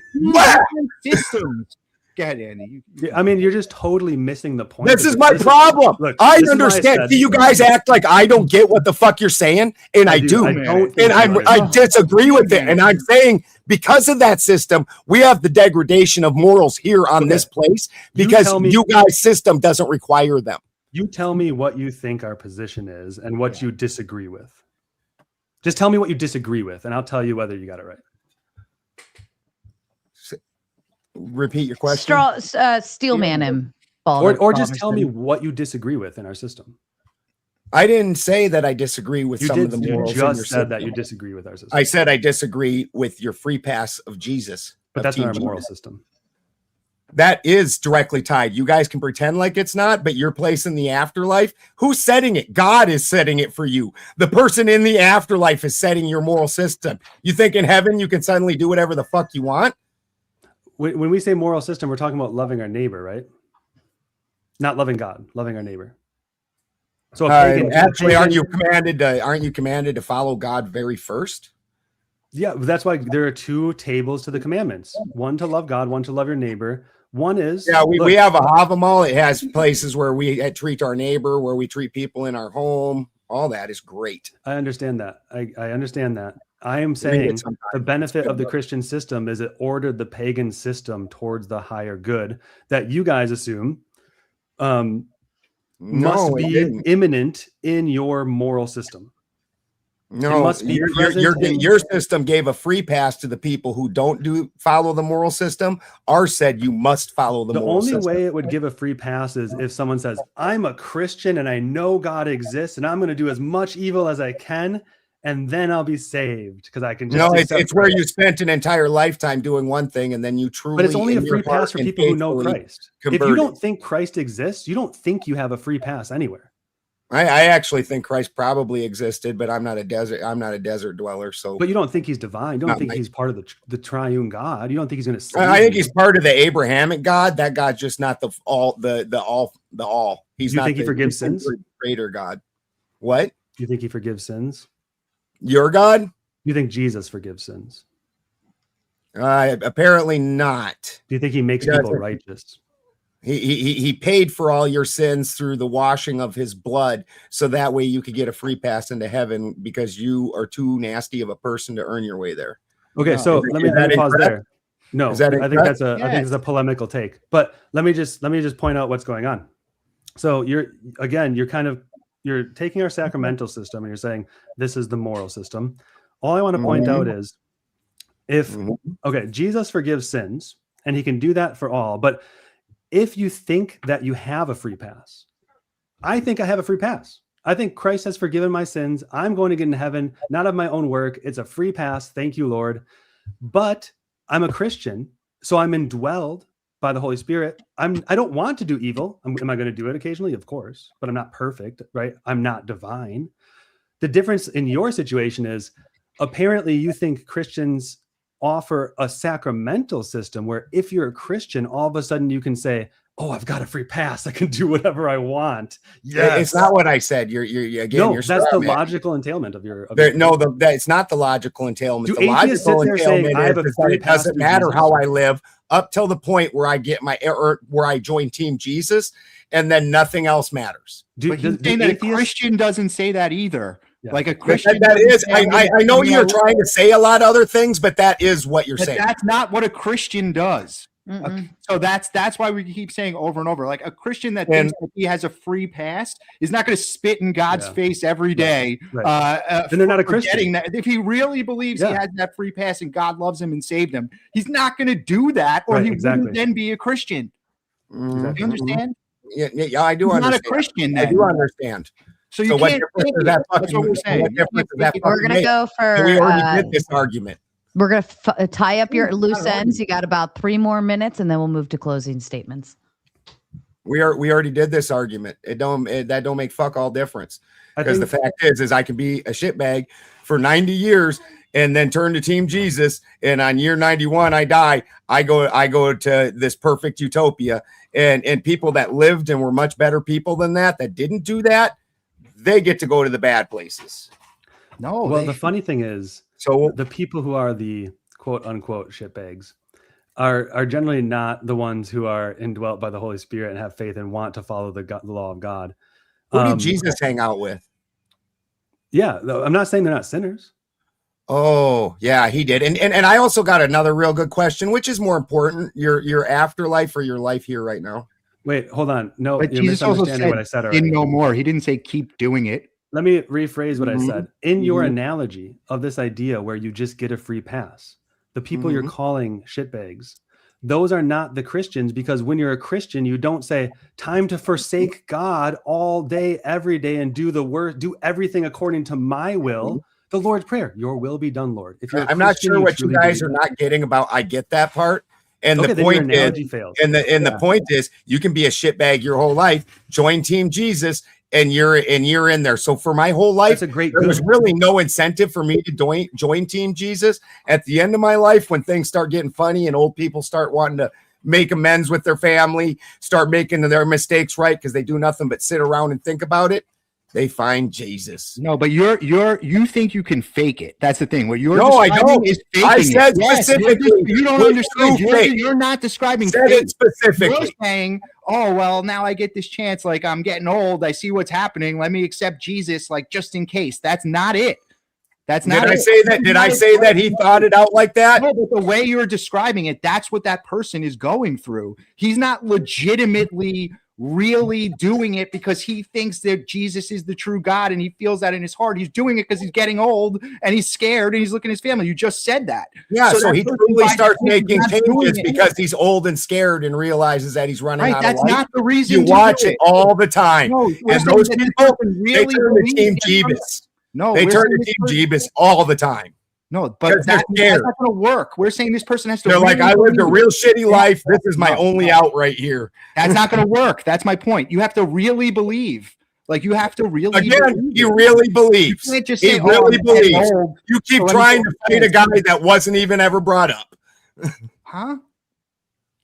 Systems. Go ahead, Andy. I mean, you're just totally missing the point. This is my problem. Look, I understand. See, you guys act like I don't get what the fuck you're saying, and I do. I disagree with it. And I'm saying because of that system, we have the degradation of morals here on this place because you guys' system doesn't require them. You tell me what you think our position is and what you disagree with. Just tell me what you disagree with, and I'll tell you whether you got it right. Repeat your question. Steelman him. Or just tell me what you disagree with in our system. I didn't say that I disagree with some of the morals. You just said that you disagree with our system. I said I disagree with your free pass of Jesus. But that's not our moral system. That is directly tied. You guys can pretend like it's not, but your place in the afterlife, who's setting it? God is setting it for you. The person in the afterlife is setting your moral system. You think in heaven you can suddenly do whatever the fuck you want? When we say moral system, we're talking about loving our neighbor, right? Not loving God, loving our neighbor. So aren't you commanded to follow God very first? Yeah, that's why there are two tables to the commandments. One to love God, one to love your neighbor. One is we have a Havamal. It has places where we treat our neighbor, where we treat people in our home. All that is great. I understand that. I understand that. I am saying the benefit of the Christian system is it ordered the pagan system towards the higher good that you guys assume must be imminent in your moral system. No, must be your system gave a free pass to the people who don't follow the moral system. Ours said you must follow the moral system. The only way it would give a free pass is if someone says, I'm a Christian and I know God exists and I'm going to do as much evil as I can, and then I'll be saved because I can just it's where you spent an entire lifetime doing one thing and then you truly. But it's only a free pass for people who know Christ. If you don't think Christ exists, you don't think you have a free pass anywhere. I actually think Christ probably existed, but I'm not a desert dweller. So, but you don't think he's divine? You don't think he's part of the triune God? You don't think he's going to? I think he's part of the Abrahamic God. That God's just not the all. He's not. You think he forgives sins? Greater God. What? Do you think he forgives sins? Your God? You think Jesus forgives sins? Apparently not. Do you think he makes people righteous? He paid for all your sins through the washing of his blood, so that way you could get a free pass into heaven because you are too nasty of a person to earn your way there. Okay, so let me pause there. No, I think that's a polemical take. But let me just point out what's going on. So you're taking our sacramental system and you're saying this is the moral system. All I want to point out is Jesus forgives sins and he can do that for all, but if you think that you have a free pass, I think I have a free pass. I think Christ has forgiven my sins. I'm going to get in heaven, not of my own work. It's a free pass. Thank you, Lord. But I'm a Christian, so I'm indwelled by the Holy Spirit. I don't want to do evil. Am I going to do it occasionally? Of course, but I'm not perfect, right? I'm not divine. The difference in your situation is apparently you think Christians offer a sacramental system where if you're a Christian, all of a sudden you can say, oh, I've got a free pass. I can do whatever I want. Yeah, it's not what I said. You're that's the logical entailment of your. It's not the logical entailment. The logical entailment is that it doesn't matter how I live up till the point where I get where I join Team Jesus, and then nothing else matters. But he's saying that a Christian doesn't say that either. Yeah. Like a Christian, I know you're trying to say a lot of other things, but that is what you're saying. That's not what a Christian does. So that's why we keep saying over and over, like a Christian that thinks that he has a free pass is not going to spit in God's face every day. Then they're not a Christian. That. If he really believes he has that free pass and God loves him and saved him, he's not going to do that, or he wouldn't then be a Christian. You understand? Yeah, I do understand. Not a Christian. Then. I do understand. So you can't. That's what we're saying. We're going to go for. We already did this argument. We're going to tie up your loose ends. You got about 3 more minutes, and then we'll move to closing statements. We already did this argument. That don't make fuck all difference. Because the fact is I can be a shitbag for 90 years and then turn to Team Jesus, and on year 91 I die. I go to this perfect utopia, and people that lived and were much better people than that didn't do that, they get to go to the bad places. No. Well, the funny thing is, so the people who are the quote unquote shitbags are generally not the ones who are indwelt by the Holy Spirit and have faith and want to follow the law of God. Who did Jesus hang out with? Yeah, I'm not saying they're not sinners. Oh, yeah, he did. And I also got another real good question, which is more important, your afterlife or your life here right now? Wait, hold on. No, but you're Jesus misunderstanding what I said already. No more. He didn't say keep doing it. Let me rephrase what I said. In your analogy of this idea where you just get a free pass, the people you're calling shitbags, those are not the Christians, because when you're a Christian, you don't say time to forsake God all day, every day, and do the work, do everything according to my will. The Lord's Prayer, your will be done, Lord. If you're I'm not sure what you guys are not getting about. I get that part. And the point is, the point is, you can be a shitbag your whole life, join Team Jesus, and you're in there. So for my whole life, there was really no incentive for me to join Team Jesus. At the end of my life, when things start getting funny and old people start wanting to make amends with their family, start making their mistakes right because they do nothing but sit around and think about it, they find Jesus. No, but you think you can fake it. That's the thing. What you're I don't. Is faking I said it. specifically. You don't understand. You're not describing said it specifically. You're saying, oh, well, now I get this chance. Like, I'm getting old. I see what's happening. Let me accept Jesus, like, just in case. That's not it. That's not. Did I say that? Did I say that he thought it out like that? No, but the way you're describing it, that's what that person is going through. He's not legitimately really doing it because he thinks that Jesus is the true God and he feels that in his heart. He's doing it because he's getting old and he's scared and he's looking at his family. You just said that. Yeah, so he truly starts making changes it. because he's old and scared and realizes that he's running out of That's life. not the reason. You watch it all the time. No, and those people, they turn to Team Jeebus. No, they turn to Team Jeebus all the time. No, but that's not going to work. We're saying this person has to. They're like, I lived a real shitty life. This is my only out right here. That's not going to work. That's my point. You have to really believe. Like you have to really. Again, he really believes. You can't just he say, really believes. You keep so trying to fight a guy that wasn't even ever brought up. Huh?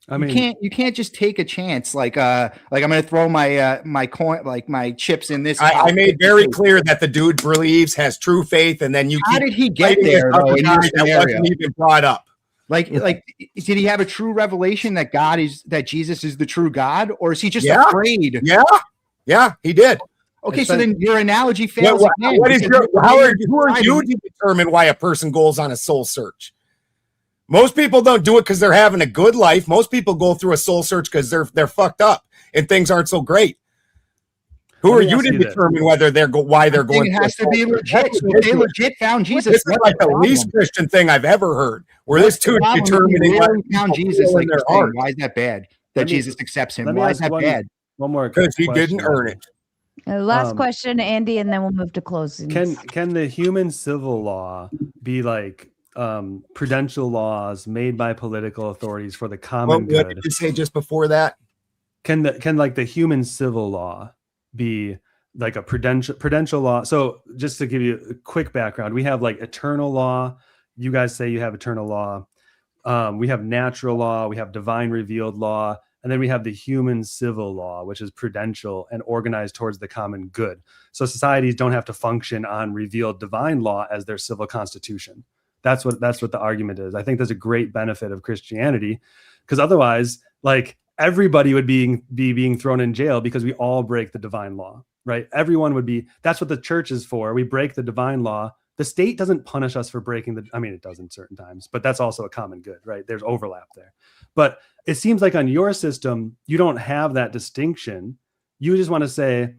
I mean, you can't just take a chance like I'm going to throw my my coin, like my chips in this. I made very clear that the dude believes, has true faith, and then you. How did he get there? Though, in your scenario? That wasn't even brought up. Like, did he have a true revelation that Jesus is the true God, or is he just afraid? Yeah, he did. Okay, so then your analogy fails. Who are you to determine why a person goes on a soul search? Most people don't do it because they're having a good life. Most people go through a soul search because they're fucked up and things aren't so great. Who are you to determine whether why they're going? It has to be legit. So if they legit found Jesus. This is like the least Christian thing I've ever heard. Where this dude determining found Jesus, like their heart. Why is that bad? That Jesus accepts him. Why is that bad? One more, because he didn't earn it. Last question, Andy, and then we'll move to closing. Can the human civil law be like prudential laws made by political authorities for the common good? What did you say just before that? Can like the human civil law be like a prudential law? So just to give you a quick background, we have like eternal law. You guys say you have eternal law. We have natural law. We have divine revealed law. And then we have the human civil law, which is prudential and organized towards the common good. So societies don't have to function on revealed divine law as their civil constitution. That's what the argument is. I think there's a great benefit of Christianity, because otherwise, like, everybody would be being thrown in jail because we all break the divine law, right? Everyone would be. That's what the church is for. We break the divine law. The state doesn't punish us for breaking it does in certain times, but that's also a common good, right? There's overlap there. But it seems like on your system, you don't have that distinction. You just want to say,